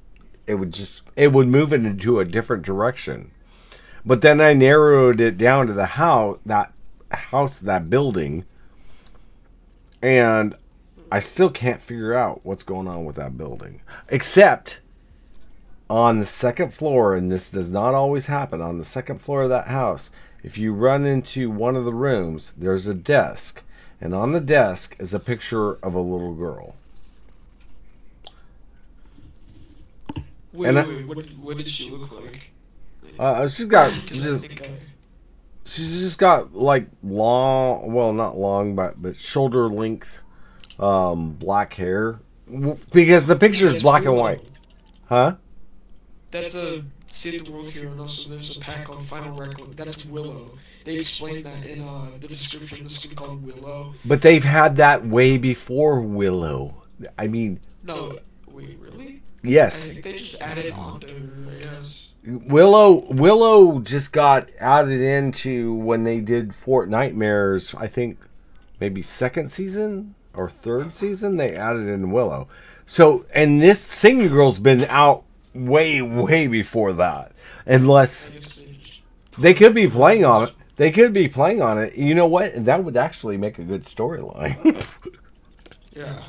it would move it into a different direction. But then I narrowed it down to that building, and I still can't figure out what's going on with that building. Except on the second floor, and this does not always happen, on the second floor of that house, if you run into one of the rooms, there's a desk. And on the desk is a picture of a little girl. Wait, what did she look like? She's got Because I think she's just got like long, well, not long, but shoulder length black hair. Because the picture is black and white. Huh? That's a Save the World Hero, and also there's a pack on Final Record. That's Willow. They explained that in the description. This is called Willow. But they've had that way before Willow. I mean... No, wait, really? Yes. I think they just added on to her, I guess. Willow just got added into when they did Fort Nightmares, I think maybe second season or third season, they added in Willow. So, and this Singing Girl's been out way before that. Unless they could be playing on it. They could be playing on it. You know what? That would actually make a good storyline. Yeah.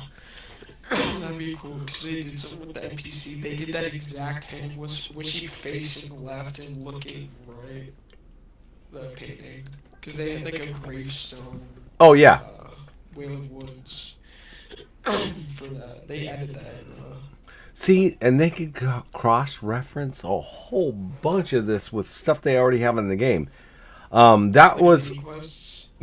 That'd be cool, because they did something with the NPC. They did that exact thing. Was she facing left and looking right? The painting. Because they had like a gravestone. Oh, yeah. Wailing Woods. For that. They added that in, See, and they could cross-reference a whole bunch of this with stuff they already have in the game. That was...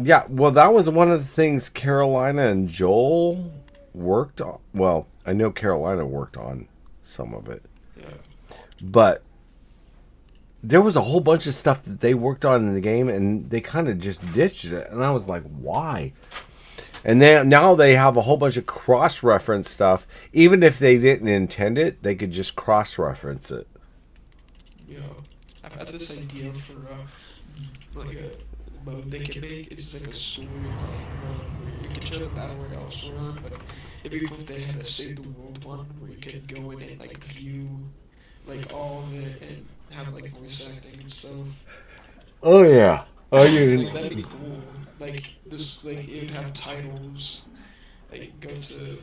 Yeah, well, that was one of the things Carolina and Joel worked on. Well, I know Carolina worked on some of it. Yeah. But there was a whole bunch of stuff that they worked on in the game, and they kind of just ditched it. And I was like, why? And now they have a whole bunch of cross-reference stuff. Even if they didn't intend it, they could just cross-reference it. Yeah. I've had this idea for like a mode they can make. It's like a story where you can show the battle royale story, but it'd be cool if they had a Save the World one where you could go in and like view like all of it and have like voice acting and stuff. Oh yeah. Oh yeah. Like, that'd be cool. Like this, like it would have titles. Like go to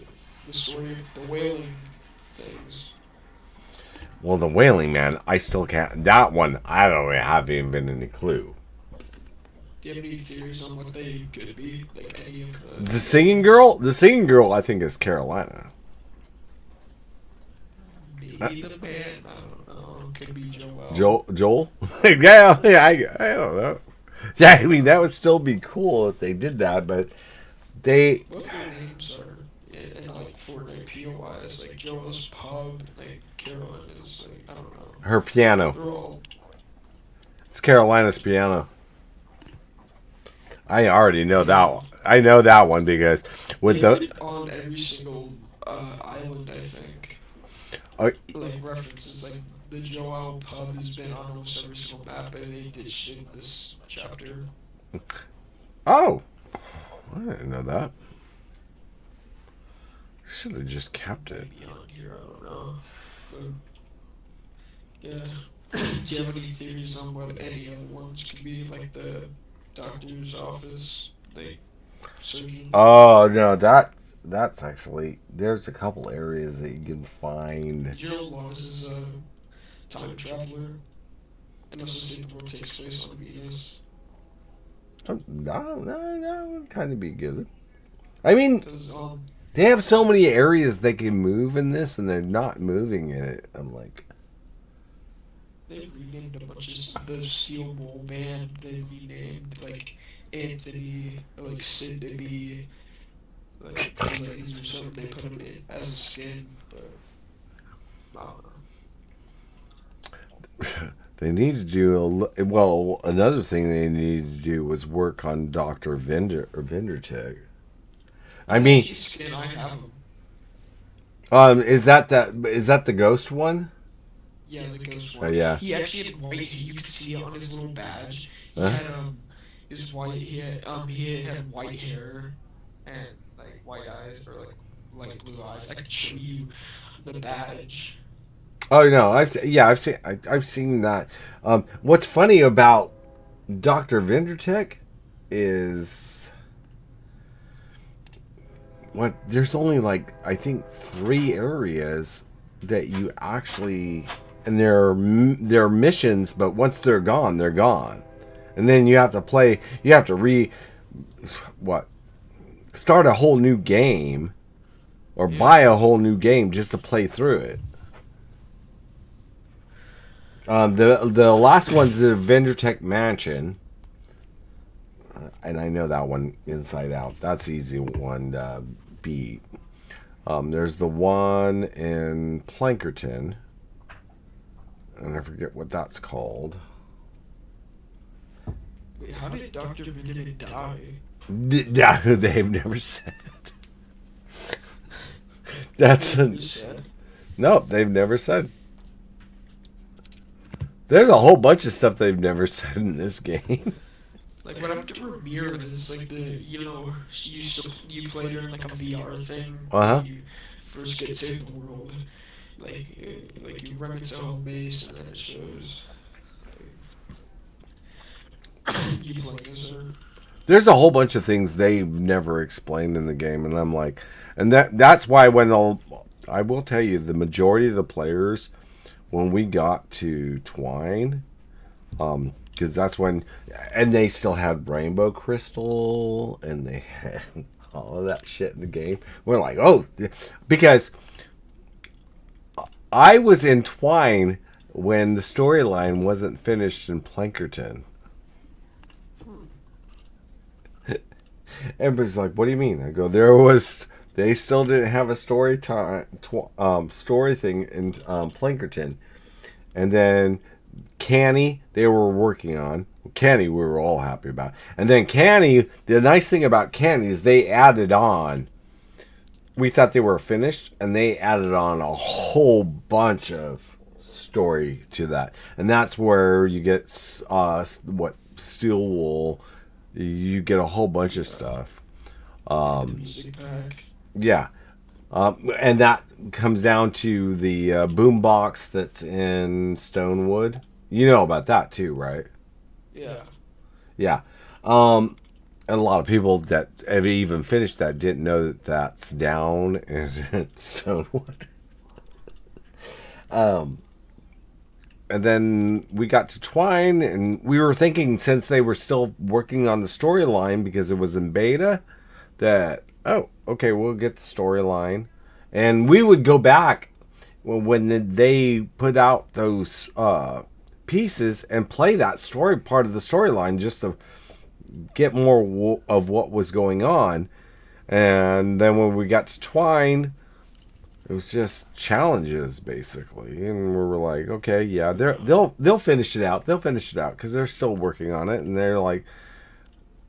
the story of the whaling things. Well, the Wailing Man, I still can't. That one, I don't have even any clue. Do you have any theories on what they could be? Like any of The Singing Girl? The Singing Girl, I think, is Carolina. Maybe the band? I don't know. Could be Joel. Joel? Yeah, I don't know. Yeah, I mean, that would still be cool if they did that, but they... Both their names are in like Fortnite POI is like Joel's pub, like Carolyn is like I don't know. Her piano. They're all It's Carolina's piano. I already know that yeah. one. I know that one because with They the have it on every single island, I think. uh, Like references, like the Joel pub has been on almost every single map, and they ditched it this chapter. oh, I didn't know that. Should have just kept it. Maybe on here, I don't know. But yeah. Do you have any theories on what any other ones could be, like the doctor's office, like surgeon? Oh no, that's actually there's a couple areas that you can find. Gerald Laws is a time traveler, and also said the world takes place on Venus. Oh, no, that would kind of be good. I mean, Because they have so many areas they can move in this, and they're not moving in it. I'm like, they've renamed a bunch of the Steel Wool band. They renamed like Anthony, or like Sid to be like these or something. They put him in as a skin, but I don't know. they need to do well. Another thing they needed to do was work on Doctor Vindertech. I mean, Actually, skin, I have him. is that the ghost one? Yeah, the ghost one. Yeah. He actually had white hair. You could see it on his little badge. He Huh? had his white. He had white hair and like white eyes or like blue eyes. I could show you the badge. Oh no, I've seen that. What's funny about Doctor Vindertech is there's only like I think 3 areas that you actually and they're missions, but once they're gone, and then you have to play. You have to start a whole new game or buy a whole new game just to play through it. The last one's the Vindertech Mansion, and I know that one inside out. That's the easy one to beat. There's the one in Plankerton, and I forget what that's called. Wait, how did Dr. Vindic die? They've never said. That's no, they've never said. There's a whole bunch of stuff they've never said in this game. Like what happened to Ramir is like you play during like a VR thing. Uh-huh. You first get saved the world. Like you run into home base and then it shows you playing as her. There's a whole bunch of things they've never explained in the game, and I'm like, and that's why I will tell you the majority of the players when we got to Twine, because that's when, and they still had Rainbow Crystal, and they had all of that shit in the game. We're like, oh, because I was in Twine when the storyline wasn't finished in Plankerton. Everybody's like, "What do you mean?" I go, They still didn't have a story thing in Plankerton, and then Canny they were working on. Canny we were all happy about, and then Canny. The nice thing about Canny is they added on. We thought they were finished, and they added on a whole bunch of story to that, and that's where you get Steel Wool. You get a whole bunch of stuff. The music pack. Yeah. And that comes down to the boombox that's in Stonewood. You know about that too, right? Yeah. Yeah. And a lot of people that have even finished that didn't know that that's down in Stonewood. And then we got to Twine, and we were thinking since they were still working on the storyline because it was in beta, that, oh, okay, we'll get the storyline. And we would go back when they put out those pieces and play that story part of the storyline just to get more of what was going on. And then when we got to Twine, it was just challenges basically, and we were like, okay, yeah, they'll finish it out. They'll finish it out because they're still working on it, and they're like,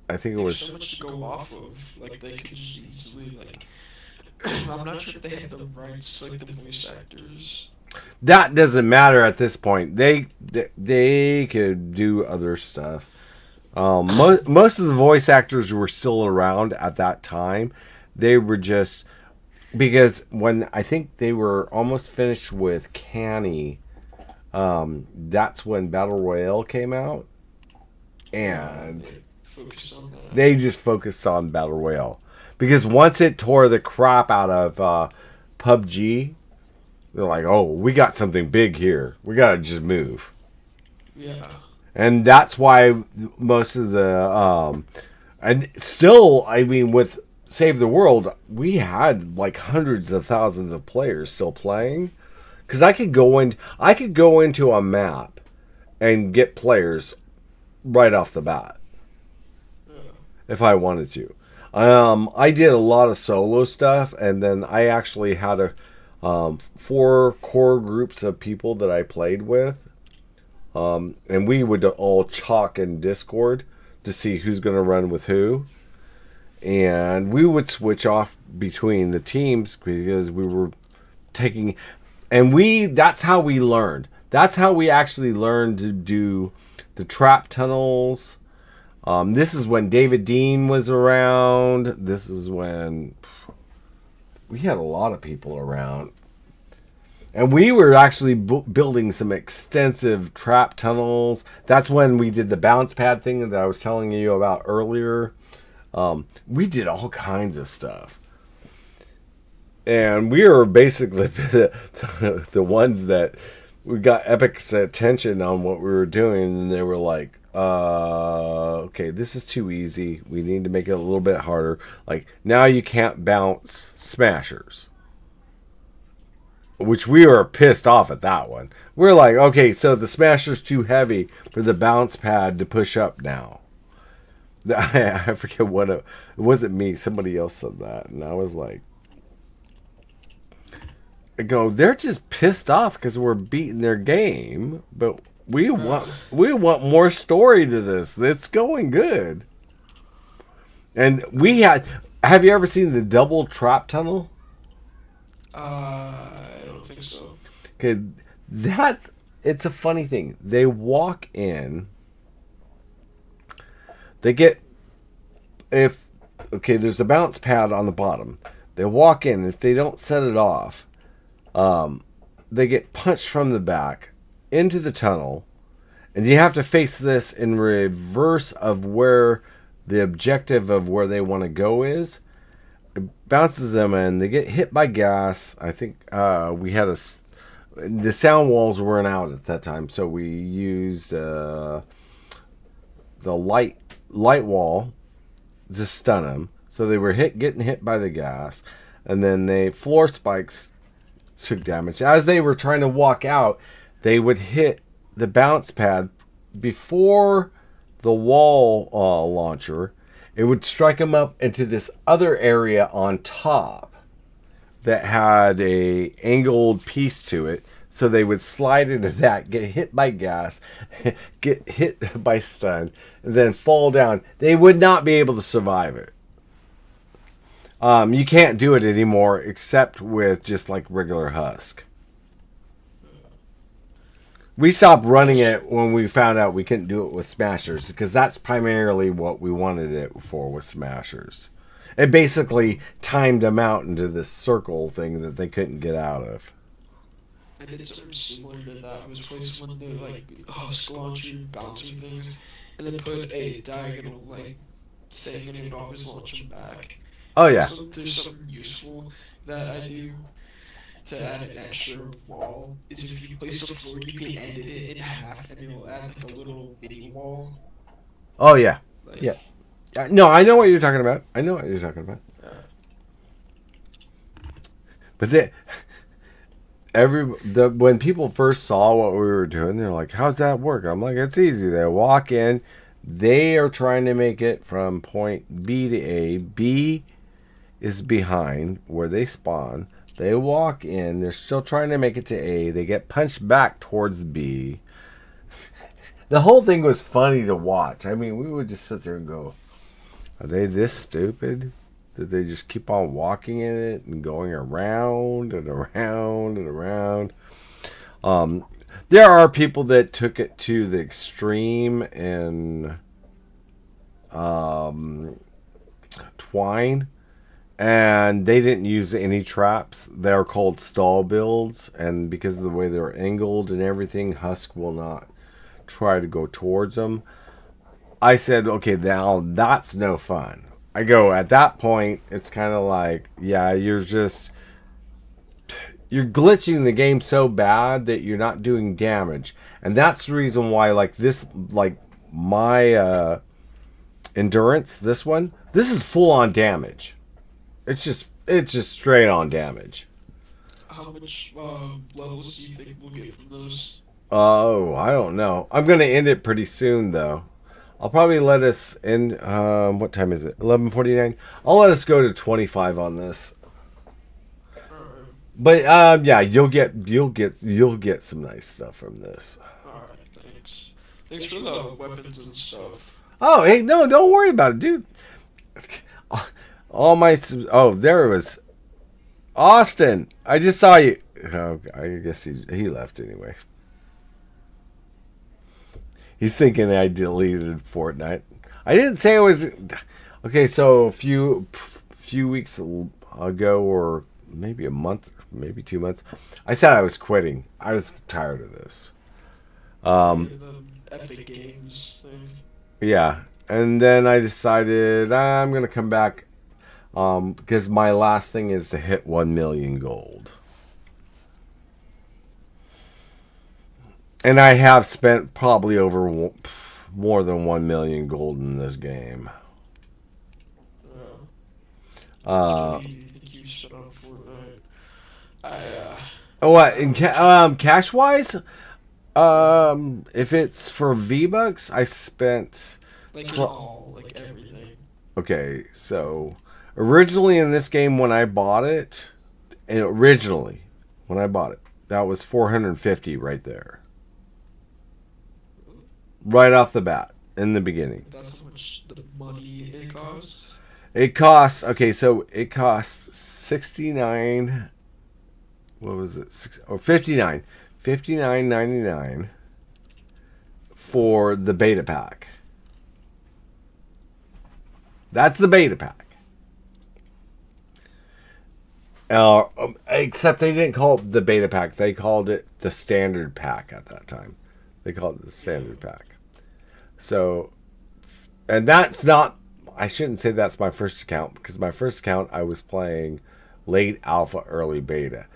I think it There's was. so much to go off of. Like they could just easily like. I'm not sure if they have the rights, like the voice actors. That doesn't matter at this point. They could do other stuff. Most of the voice actors were still around at that time. They were just because when I think they were almost finished with Canny, that's when Battle Royale came out, and Focus on that. they just focused on Battle Royale because once it tore the crap out of PUBG, they're like, "Oh, we got something big here. We gotta just move." Yeah. And that's why most of the and still, I mean, with Save the World, we had like hundreds of thousands of players still playing. Because I could go into a map and get players right off the bat if I wanted to. I did a lot of solo stuff, and then I actually had 4 core groups of people that I played with. And we would all talk in Discord to see who's going to run with who. And we would switch off between the teams because we were taking... And that's how we learned. That's how we actually learned to do the trap tunnels. This is when David Dean was around. This is when we had a lot of people around. And we were actually building some extensive trap tunnels. That's when we did the bounce pad thing that I was telling you about earlier. We did all kinds of stuff. And we were basically the ones that we got Epic's attention on what we were doing. And they were like, okay, this is too easy. We need to make it a little bit harder. Like, now you can't bounce smashers. Which we were pissed off at that one. We're like, okay, so the smasher's too heavy for the bounce pad to push up now. I forget what it wasn't me. Somebody else said that, and I was like, I go, they're just pissed off because we're beating their game, but we want more story to this. It's going good. And we had. Have you ever seen the double trap tunnel? I don't think so. Okay, it's a funny thing. They walk in. They get there's a bounce pad on the bottom. They walk in. If they don't set it off, they get punched from the back into the tunnel, and you have to face this in reverse of where the objective of where they want to go is. Bounces them in. They get hit by gas. I think we had the sound walls weren't out at that time, so we used the light wall to stun them. So they were getting hit by the gas, and then the floor spikes took damage. As they were trying to walk out, they would hit the bounce pad before the wall launcher. It would strike them up into this other area on top that had a angled piece to it. So they would slide into that, get hit by gas, get hit by stun, and then fall down. They would not be able to survive it. You can't do it anymore except with just like regular husk. We stopped running it when we found out we couldn't do it with smashers because that's primarily what we wanted it for with smashers. It basically timed them out into this circle thing that they couldn't get out of. I did something similar to that. I was placing one of the like husk launcher bouncing things, and then put a diagonal like thing, and it would always launch them back. Oh yeah. So there's something useful that I do to add an extra wall. Is if you place the floor, you can edit it in half, and it'll add like a little mini wall. Oh yeah. Like, Yeah. No, I know what you're talking about. But when people first saw what we were doing, they're like, "How's that work?" I'm like, "It's easy. They walk in. They are trying to make it from point B to A. B is behind where they spawn. They walk in. They're still trying to make it to A. They get punched back towards B. The whole thing was funny to watch. I mean, we would just sit there and go, are they this stupid? Did they just keep on walking in it and going around and around and around? There are people that took it to the extreme in Twine, and they didn't use any traps. They're called stall builds, and because of the way they're angled and everything, Husk will not try to go towards them. I said, okay, now that's no fun. I go, at that point, it's kind of like, yeah, you're glitching the game so bad that you're not doing damage. And that's the reason why, my endurance, this is full on damage. It's just straight on damage. How much levels do you think we'll get from those? Oh, I don't know. I'm going to end it pretty soon, though. I'll probably let us end. What time is it? 11:49. I'll let us go to 25 on this. But yeah, you'll get some nice stuff from this. Alright, thanks. Thanks for the weapons and stuff. Oh, hey, no, don't worry about it, dude. All my there it was. Austin, I just saw you. Oh, I guess he left anyway. He's thinking I deleted Fortnite. I didn't say it was. Okay, so a few weeks ago, or maybe a month, maybe 2 months, I said I was quitting. I was tired of this. The Epic Games thing. Yeah, and then I decided I'm gonna come back, because my last thing is to hit 1 million gold. And I have spent probably over more than 1 million gold in this game. What do you think you spent on Fortnite? What in cash wise? If it's for V-Bucks, I spent like all, like everything. Okay, so originally in this game when I bought it, that was 450 right there. Right off the bat, in the beginning. That's how much the money it costs? It costs, okay, so it costs 69, what was it, 59, 59.99 for the beta pack. That's the beta pack. Except they didn't call it the beta pack, they called it the standard pack at that time. They called it the standard pack. So, and that's not, I shouldn't say that's my first account, because my first account I was playing late alpha, early beta.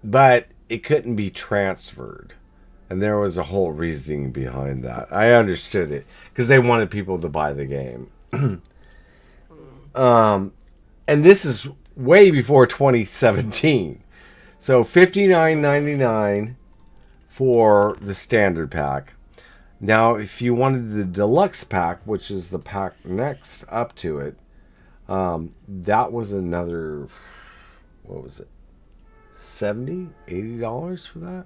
But it couldn't be transferred. And there was a whole reasoning behind that. I understood it, because they wanted people to buy the game. And this is way before 2017. So $59.99 for the standard pack. Now, if you wanted the deluxe pack, which is the pack next up to it, that was another, what was it, $70, $80 for that?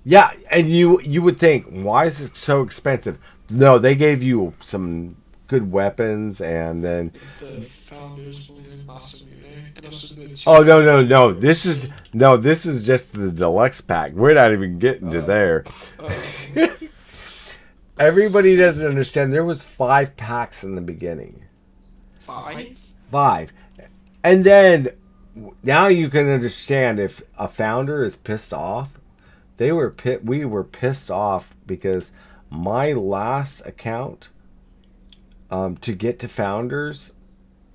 Yeah, and you would think, why is it so expensive? No, they gave you some good weapons, and then The founders was awesome. And also the oh no, this is just the deluxe pack. We're not even getting to there. Everybody doesn't understand, there was 5 packs in the beginning. 5? 5. And then now you can understand if a founder is pissed off. We were pissed off because my last account, to get to founders,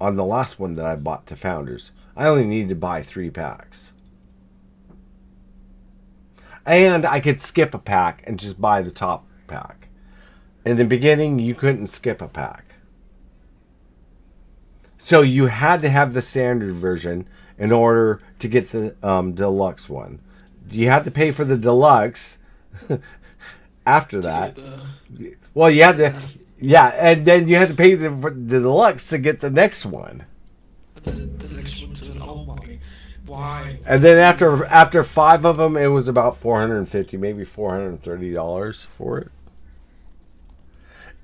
on the last one that I bought to founders, I only needed to buy 3 packs. And I could skip a pack and just buy the top pack. In the beginning, you couldn't skip a pack. So you had to have the standard version in order to get the deluxe one. You had to pay for the deluxe after that. Well, you had to... Yeah, and then you had to pay the deluxe to get the next one. And then the next one said, "Oh my, why?" And then after 5 of them, it was about $450, maybe $430 for it.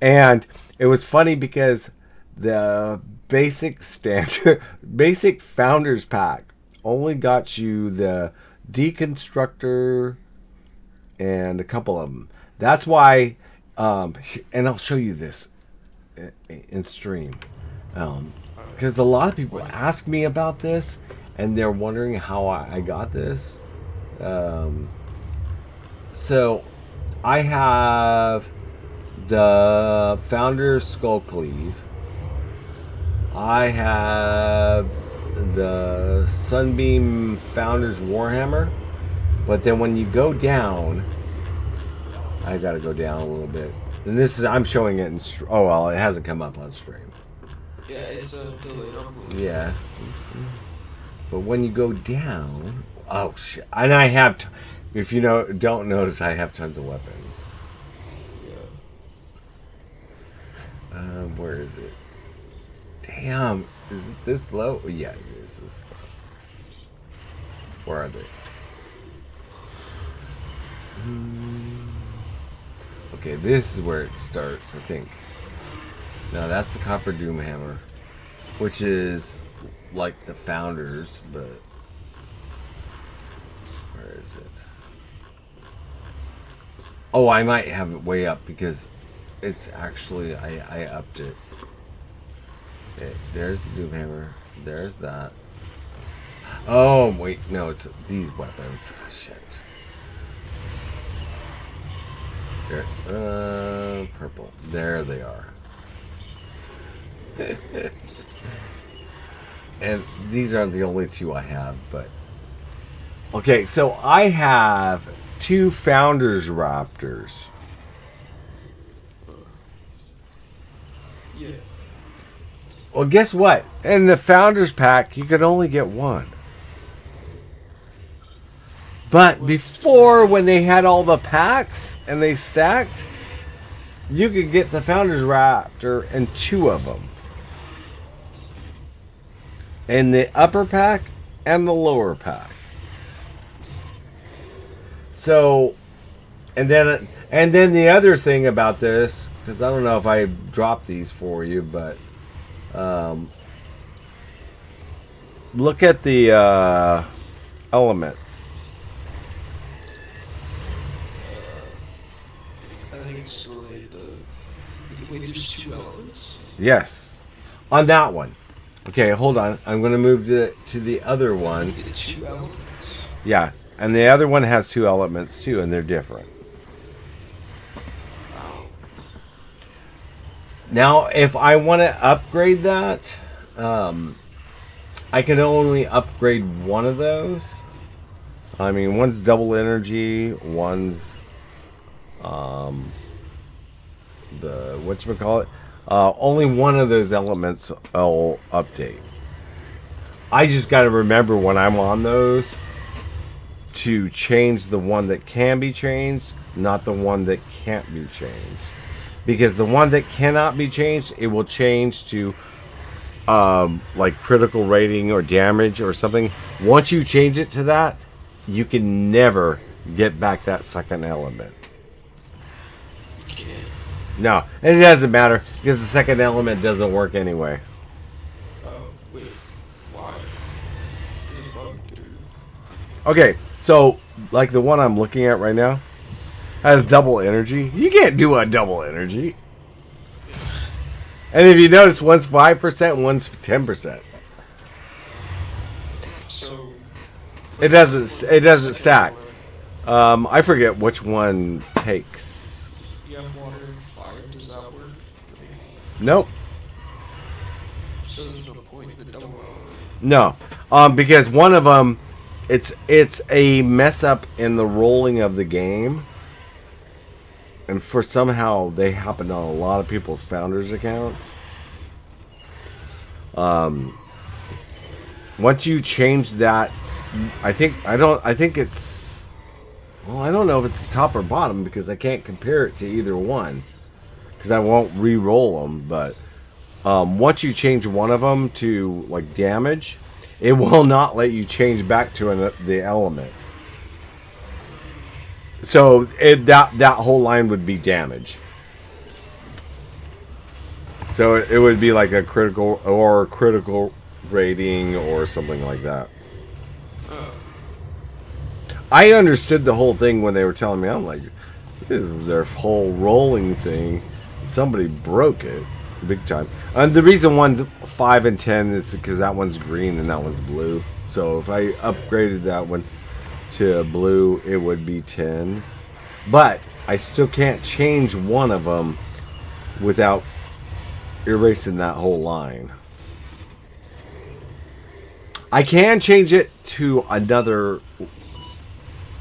And it was funny because the basic standard, basic founders pack only got you the deconstructor and a couple of them. That's why, and I'll show you this in stream, because a lot of people ask me about this, and they're wondering how I got this. So I have the Founder's Skull Cleave. I have the Sunbeam Founder's Warhammer. But then when you go down, I gotta go down a little bit. And this is, I'm showing it in, oh well, it hasn't come up on stream. Yeah, it's a delayed on. Yeah. But when you go down, oh shit. And I have, if you don't notice, I have tons of weapons. Where is it? Damn, is it this low? Yeah, it is this low. Where are they? Okay, this is where it starts, I think. Now that's the Copper Doom Hammer, which is like the Founders, but where is it? Oh, I might have it way up because it's actually, I upped it. Okay, there's the Doom Hammer. There's that. Oh, wait, no, it's these weapons. Shit. There, purple. There they are. And these aren't the only two I have, but... Okay, so I have 2 Founders Raptors. Yeah. Well, guess what? In the Founders Pack, you could only get 1. But before, when they had all the packs and they stacked, you could get the Founders Raptor and 2 of them. In the upper pack and the lower pack. So, and then the other thing about this, because I don't know if I dropped these for you, but look at the element. I think it's like wait, there's 2 elements? Yes, on that one. Okay, hold on. I'm going to move to the other one. 2 elements? Yeah, and the other one has 2 elements too, and they're different. Now, if I want to upgrade that, I can only upgrade one of those. I mean, one's double energy, one's the whatchamacallit. Only one of those elements will update. I just got to remember when I'm on those to change the one that can be changed, not the one that can't be changed. Because the one that cannot be changed, it will change to like critical rating or damage or something. Once you change it to that, you can never get back that second element. You can't. No, and it doesn't matter because the second element doesn't work anyway. Oh, wait. Why? There's a bug, dude. Okay, so like the one I'm looking at right now has double energy. You can't do a double energy. And if you notice, one's 5%, one's 10%. So It doesn't stack. I forget which one takes. you have water and fire, does that work? Nope. So there's no point in the double element. No. Because one of them, it's a mess up in the rolling of the game. And for somehow they happen on a lot of people's founders accounts. Once you change that, I think it's, well, I don't know if it's top or bottom because I can't compare it to either one because I won't re-roll them. But once you change one of them to like damage, it will not let you change back to the element. So that whole line would be damage. So it would be like a critical rating or something like that. I understood the whole thing when they were telling me. I'm like, this is their whole rolling thing. Somebody broke it big time. And the reason one's 5 and 10 is because that one's green and that one's blue. So if I upgraded that one to blue, it would be 10. But I still can't change one of them without erasing that whole line. I can change it to another.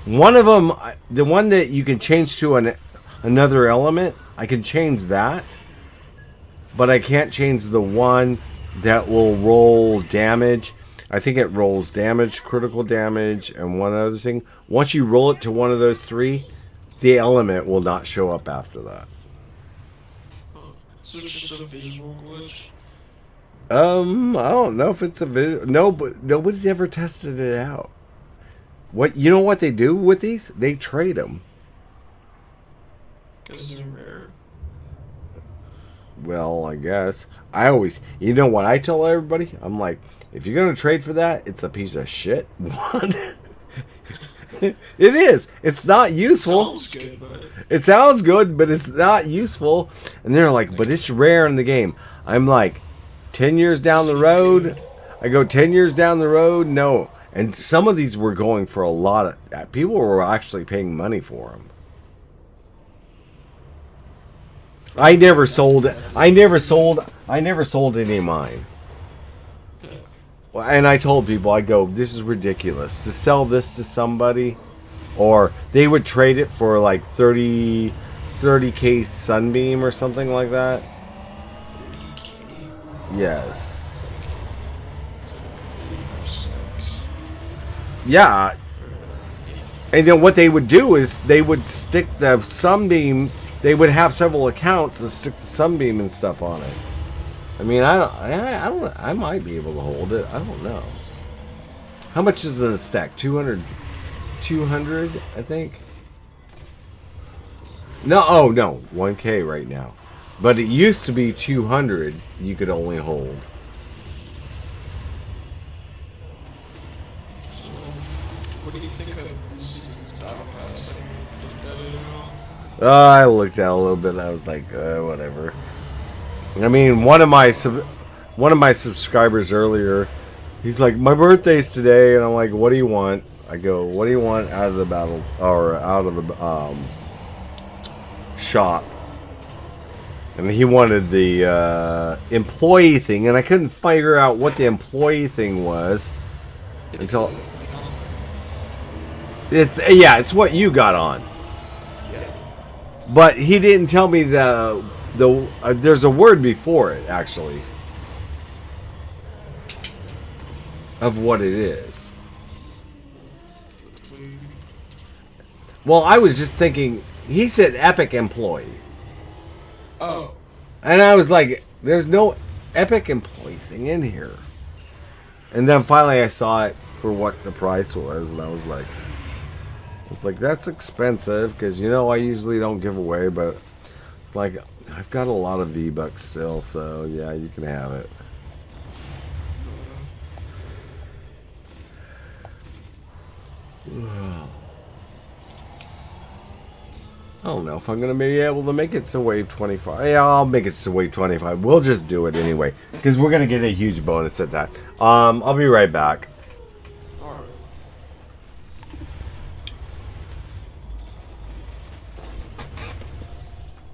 One of them, the one that you can change to another element, I can change that. But I can't change the one that will roll damage. I think it rolls damage, critical damage, and one other thing. Once you roll it to one of those three, the element will not show up after that. So it's just a visual glitch? I don't know if it's a visual. No, but nobody's ever tested it out. You know what they do with these? They trade them. Because they're rare. Well, I guess. You know what I tell everybody? I'm like, if you're going to trade for that, it's a piece of shit. It is. It's not useful. Sounds good, but... It sounds good, but it's not useful. And they're like, but it's rare in the game. I'm like, 10 years down the road? I go, 10 years down the road? No. And some of these were going for a lot of... People were actually paying money for them. I never sold any of mine. And I told people, I go, this is ridiculous. To sell this to somebody, or they would trade it for like 30K Sunbeam or something like that. 30K? Yes. Yeah. And then what they would do is they would stick the Sunbeam. They would have several accounts and stick the Sunbeam and stuff on it. I mean, I might be able to hold it. I don't know. How much is it a stack? 200, I think. No, oh no, 1K right now. But it used to be 200. You could only hold. So, what do you think of this season's Battle Pass? Have you looked at it at all? I looked at it a little bit. And I was like, whatever. I mean, one of my subscribers earlier, he's like, my birthday's today, and I'm like, what do you want? I go, what do you want out of the battle or out of the shop? And he wanted the employee thing, and I couldn't figure out what the employee thing was until it's what you got on. Yeah. But he didn't tell me there's a word before it, actually, of what it is. Well, I was just thinking, he said epic employee. Oh. And I was like, there's no epic employee thing in here. And then finally I saw it for what the price was, and I was like, that's expensive, because, you know, I usually don't give away, but it's like, I've got a lot of V-Bucks still, so yeah, you can have it. I don't know if I'm going to be able to make it to wave 25. Yeah, I'll make it to wave 25. We'll just do it anyway, because we're going to get a huge bonus at that. I'll be right back. Alright.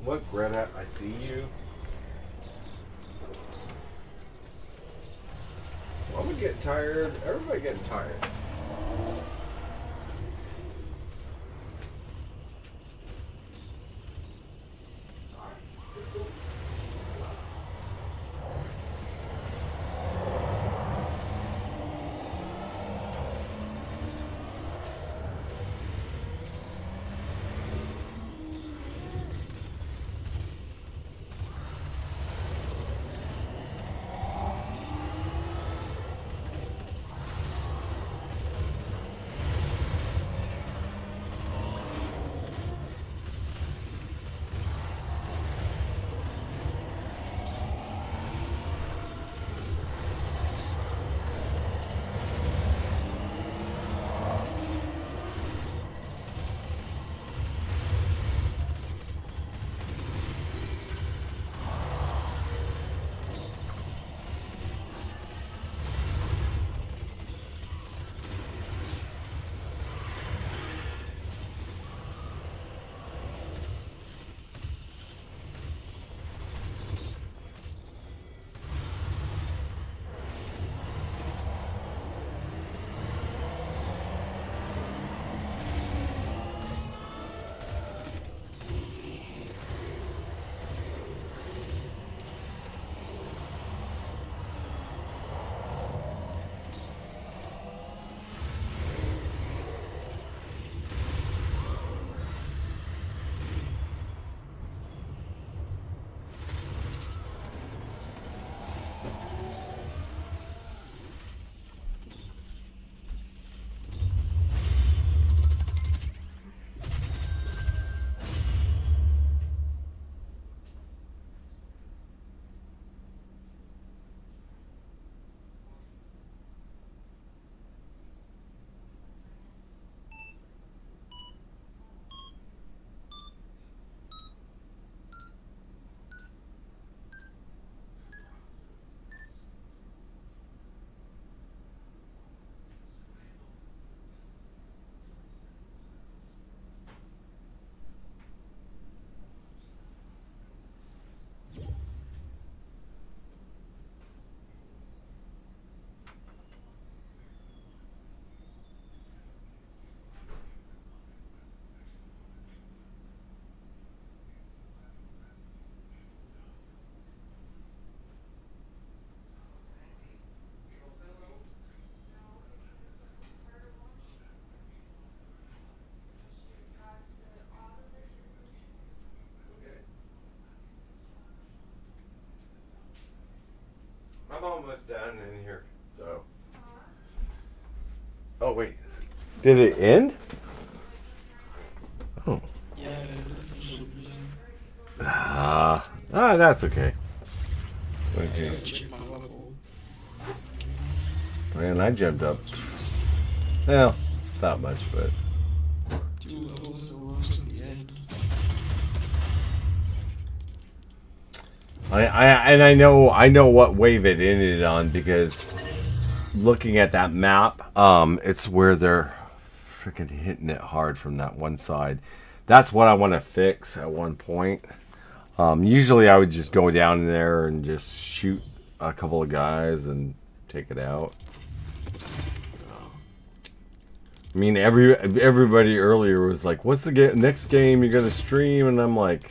What, Greta? I see you. I'm getting tired. Everybody getting tired. almost done in here. So. Oh wait, did it end? Oh. Yeah, for some reason. That's okay. I gotta check my level. Man, I jumped up. Well, not much, but 2 levels almost at the end. I know what wave it ended on because looking at that map, it's where they're freaking hitting it hard from that one side. That's what I want to fix at one point. Usually I would just go down there and just shoot a couple of guys and take it out. I mean, everybody earlier was like, "What's the next game you're gonna stream?" And I'm like,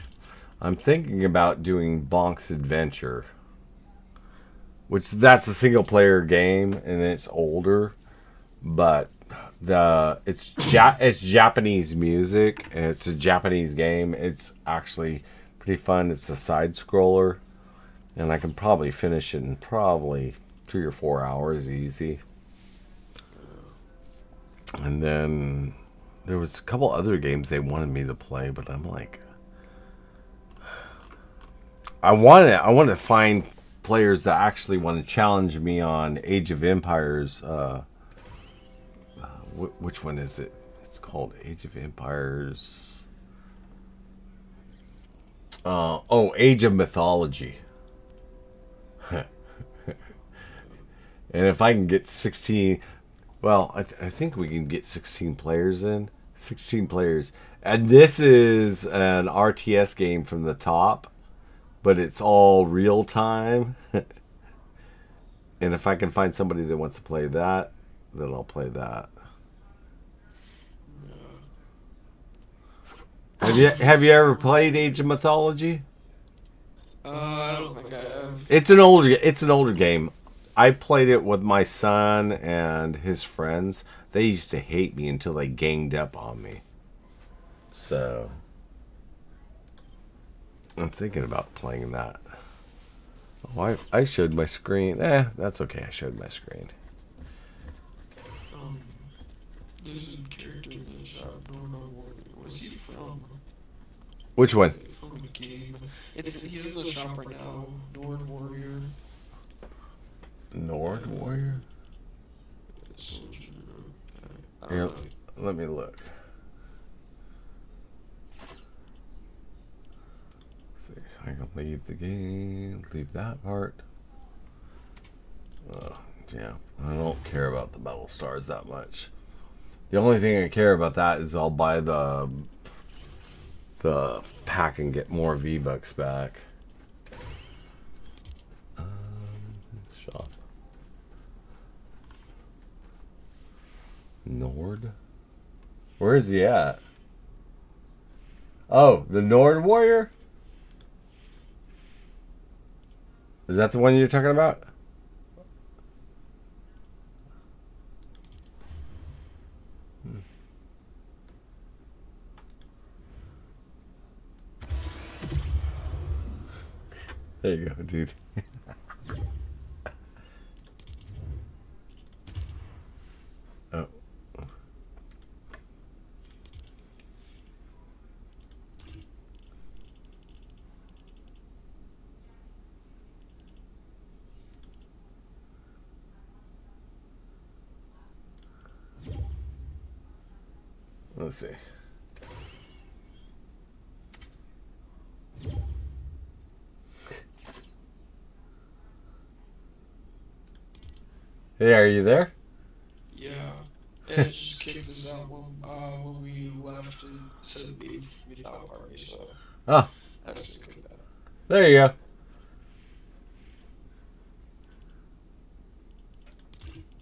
I'm thinking about doing Bonk's Adventure, which that's a single player game and it's older, but it's Japanese music and it's a Japanese game. It's actually pretty fun. It's a side scroller, and I can probably finish it in probably 3 or 4 hours easy. And then there was a couple other games they wanted me to play, but I'm like, I want to find players that actually want to challenge me on Age of Empires. Which one is it? It's called Age of Empires. Age of Mythology. And if I can get 16, well, I think we can get 16 players in. 16 players. And this is an RTS game from the top, but it's all real time. And if I can find somebody that wants to play that, then I'll play that. Have you ever played Age of Mythology? I don't think I have. It's an older game. I played it with my son and his friends. They used to hate me until they ganged up on me. So I'm thinking about playing that. Oh, I showed my screen. That's okay. I showed my screen. There's a character in the shop. Where's he from? Which one? From the game. He's in the shop right now. Nord Warrior. Nord Warrior? Soldier. Here, let me look. See, I can leave the game. Leave that part. Yeah, I don't care about the battle stars that much. The only thing I care about that is I'll buy the pack and get more V-Bucks back. Shop. Nord? Where is he at? Oh, the Nord Warrior? Is that the one you're talking about? There you go, dude. Oh. Let's see. Hey, are you there? Yeah. It just kicked us out when we left and said leave without party, so Oh, I just kicked that. there you go.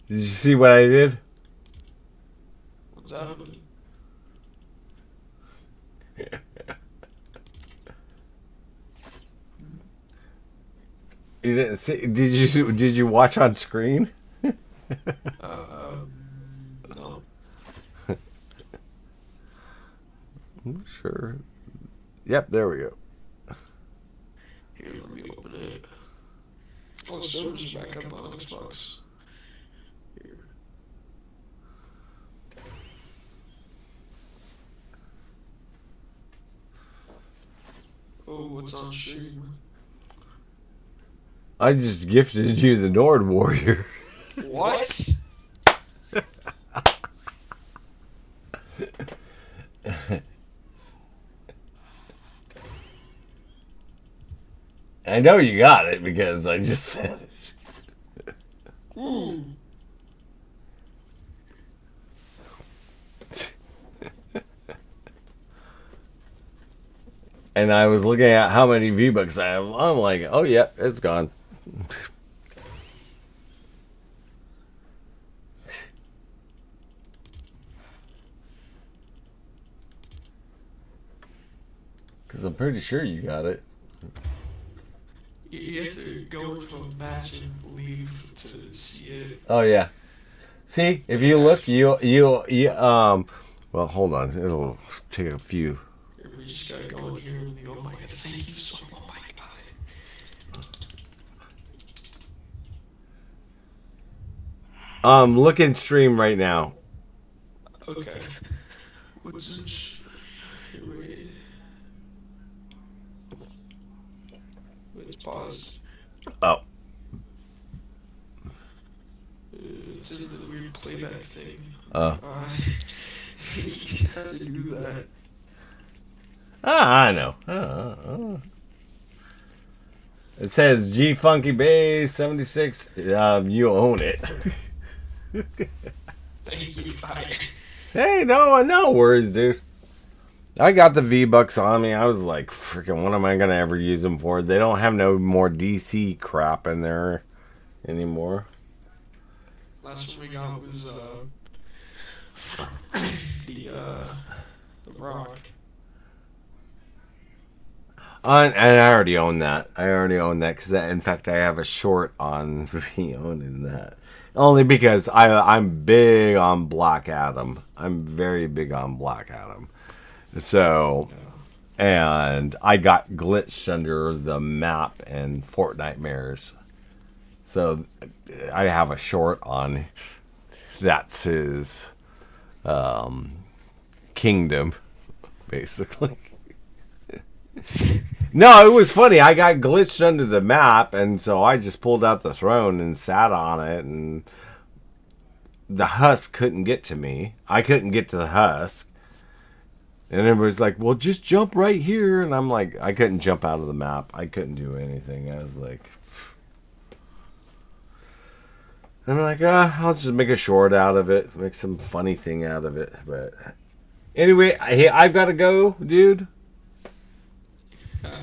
Did you see what I did? What's happening? You didn't see? Did you watch on screen? No. I'm sure. Yep, there we go. Here, let me open it. Oh all the servers are back up on Xbox. Here. Oh, what's on stream? I just gifted you the Nord Warrior. What? I know you got it because I just said it. Ooh. And I was looking at how many V-Bucks I have. I'm like, oh yeah, it's gone. Because I'm pretty sure you got it. You have to go into a match and leave to see it. Oh yeah. See, if you look, you well, hold on. It'll take a few. We just gotta go in here and the oh my god, thank you so much. Oh my god. Look in stream right now. Okay. What's in wait. Let's pause. Oh. It's in the weird playback thing. Oh. You didn't have to do that. Ah, I know. It says G Funky Bay 76. You own it. Thank you, bye. Hey, no worries, dude. I got the V-Bucks on me. I was like, freaking, what am I going to ever use them for? They don't have no more DC crap in there anymore. Last one we got was, the Rock. And I already own that. Because, in fact, I have a short on me owning that. Only because I'm big on Black Adam. I'm very big on Black Adam. So, and I got glitched under the map in Fortnite mirrors. So, I have a short on. That's his kingdom, basically. No, it was funny. I got glitched under the map, and so I just pulled out the throne and sat on it, and the husk couldn't get to me. I couldn't get to the husk. And everybody's like, well, just jump right here. And I'm like, I couldn't jump out of the map. I couldn't do anything. I was like... I'm like, I'll just make a short out of it. Make some funny thing out of it. But anyway, I've got to go, dude.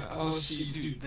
I'll see you, dude.